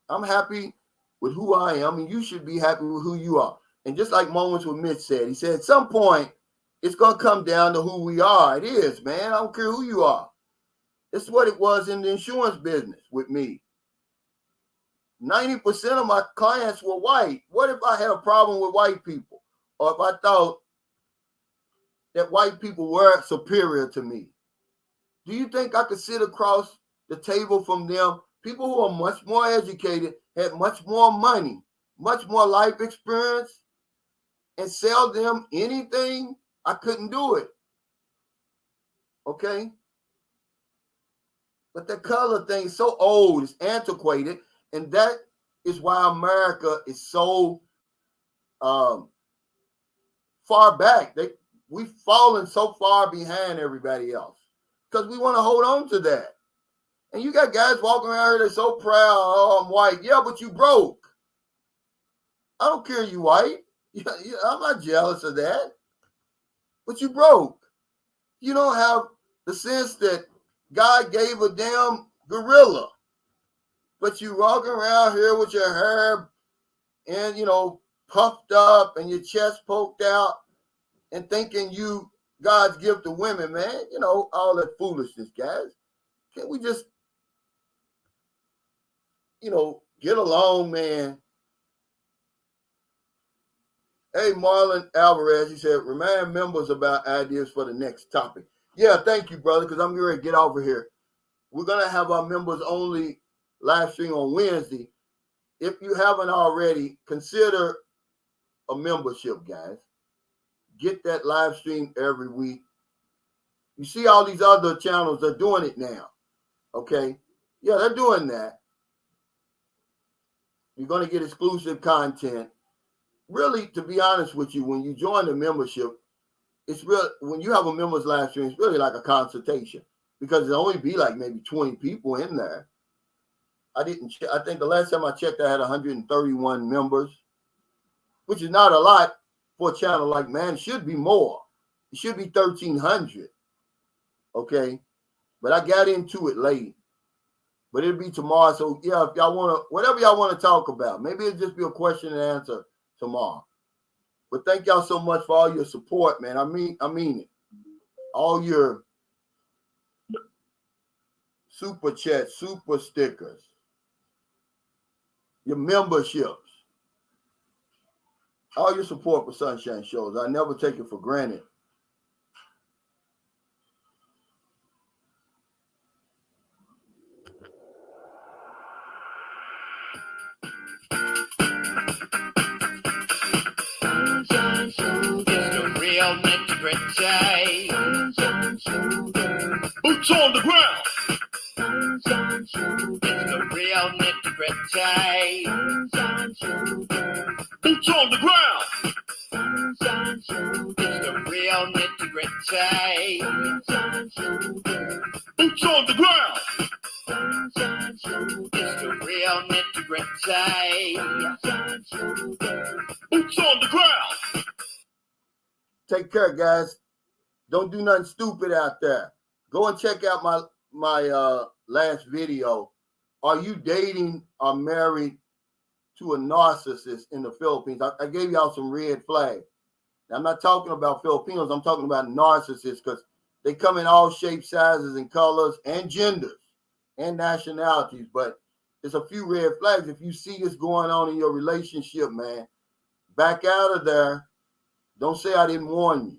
I'm happy with who I am, and you should be happy with who you are. And just like Moments with Mitch said, he said, at some point, it's going to come down to who we are. It is, man. I don't care who you are. It's what it was in the insurance business with me. 90% of my clients were white. What if I had a problem with white people? Or if I thought that white people were superior to me? Do you think I could sit across the table from them? People who are much more educated, had much more money, much more life experience, and sell them anything? I couldn't do it. Okay? But the color thing is so old, it's antiquated, and that is why America is so far back. We've fallen so far behind everybody else because we want to hold on to that. And you got guys walking around here that's so proud. Oh, I'm white. Yeah, but you broke. I don't care you white. I'm not jealous of that. But you broke. You don't have the sense that God gave a damn gorilla. But you walking around here with your hair and, puffed up and your chest poked out and thinking you God's gift to women, man. All that foolishness, guys. Can't we just, get along, man? Hey, Marlon Alvarez, he said, remind members about ideas for the next topic. Yeah, thank you, brother, because I'm going to get over here. We're going to have our members only live stream on Wednesday. If you haven't already, consider a membership, guys. Get that live stream every week. You see all these other channels, they're doing it now. Okay? Yeah, they're doing that. You're going to get exclusive content. Really, to be honest with you, when you join the membership, it's real. When you have a members live stream, it's really like a consultation because there'll only be like maybe 20 people in there. I think the last time I checked, I had 131 members, which is not a lot for a channel like mine. It should be more. It should be 1,300. Okay, but I got into it late. But it'll be tomorrow. So yeah, if y'all want to, whatever y'all want to talk about, maybe it'll just be a question and answer tomorrow. But thank y'all so much for all your support, man. I mean it. All your super chats, super stickers, your memberships, all your support for Sunshine Shows. I never take it for granted. The real nitty-gritty. Boots on the ground. It's the real nitty-gritty. Boots on the ground. It's the real nitty-gritty. Boots on the ground. It's the real nitty-gritty. Boots on the ground. Take care, guys. Don't do nothing stupid out there. Go and check out my last video. Are you dating or married to a narcissist in the Philippines? I gave y'all some red flags. Now, I'm not talking about Filipinos. I'm talking about narcissists because they come in all shapes, sizes, and colors, and genders, and nationalities. But there's a few red flags. If you see this going on in your relationship, man, back out of there. Don't say I didn't warn you.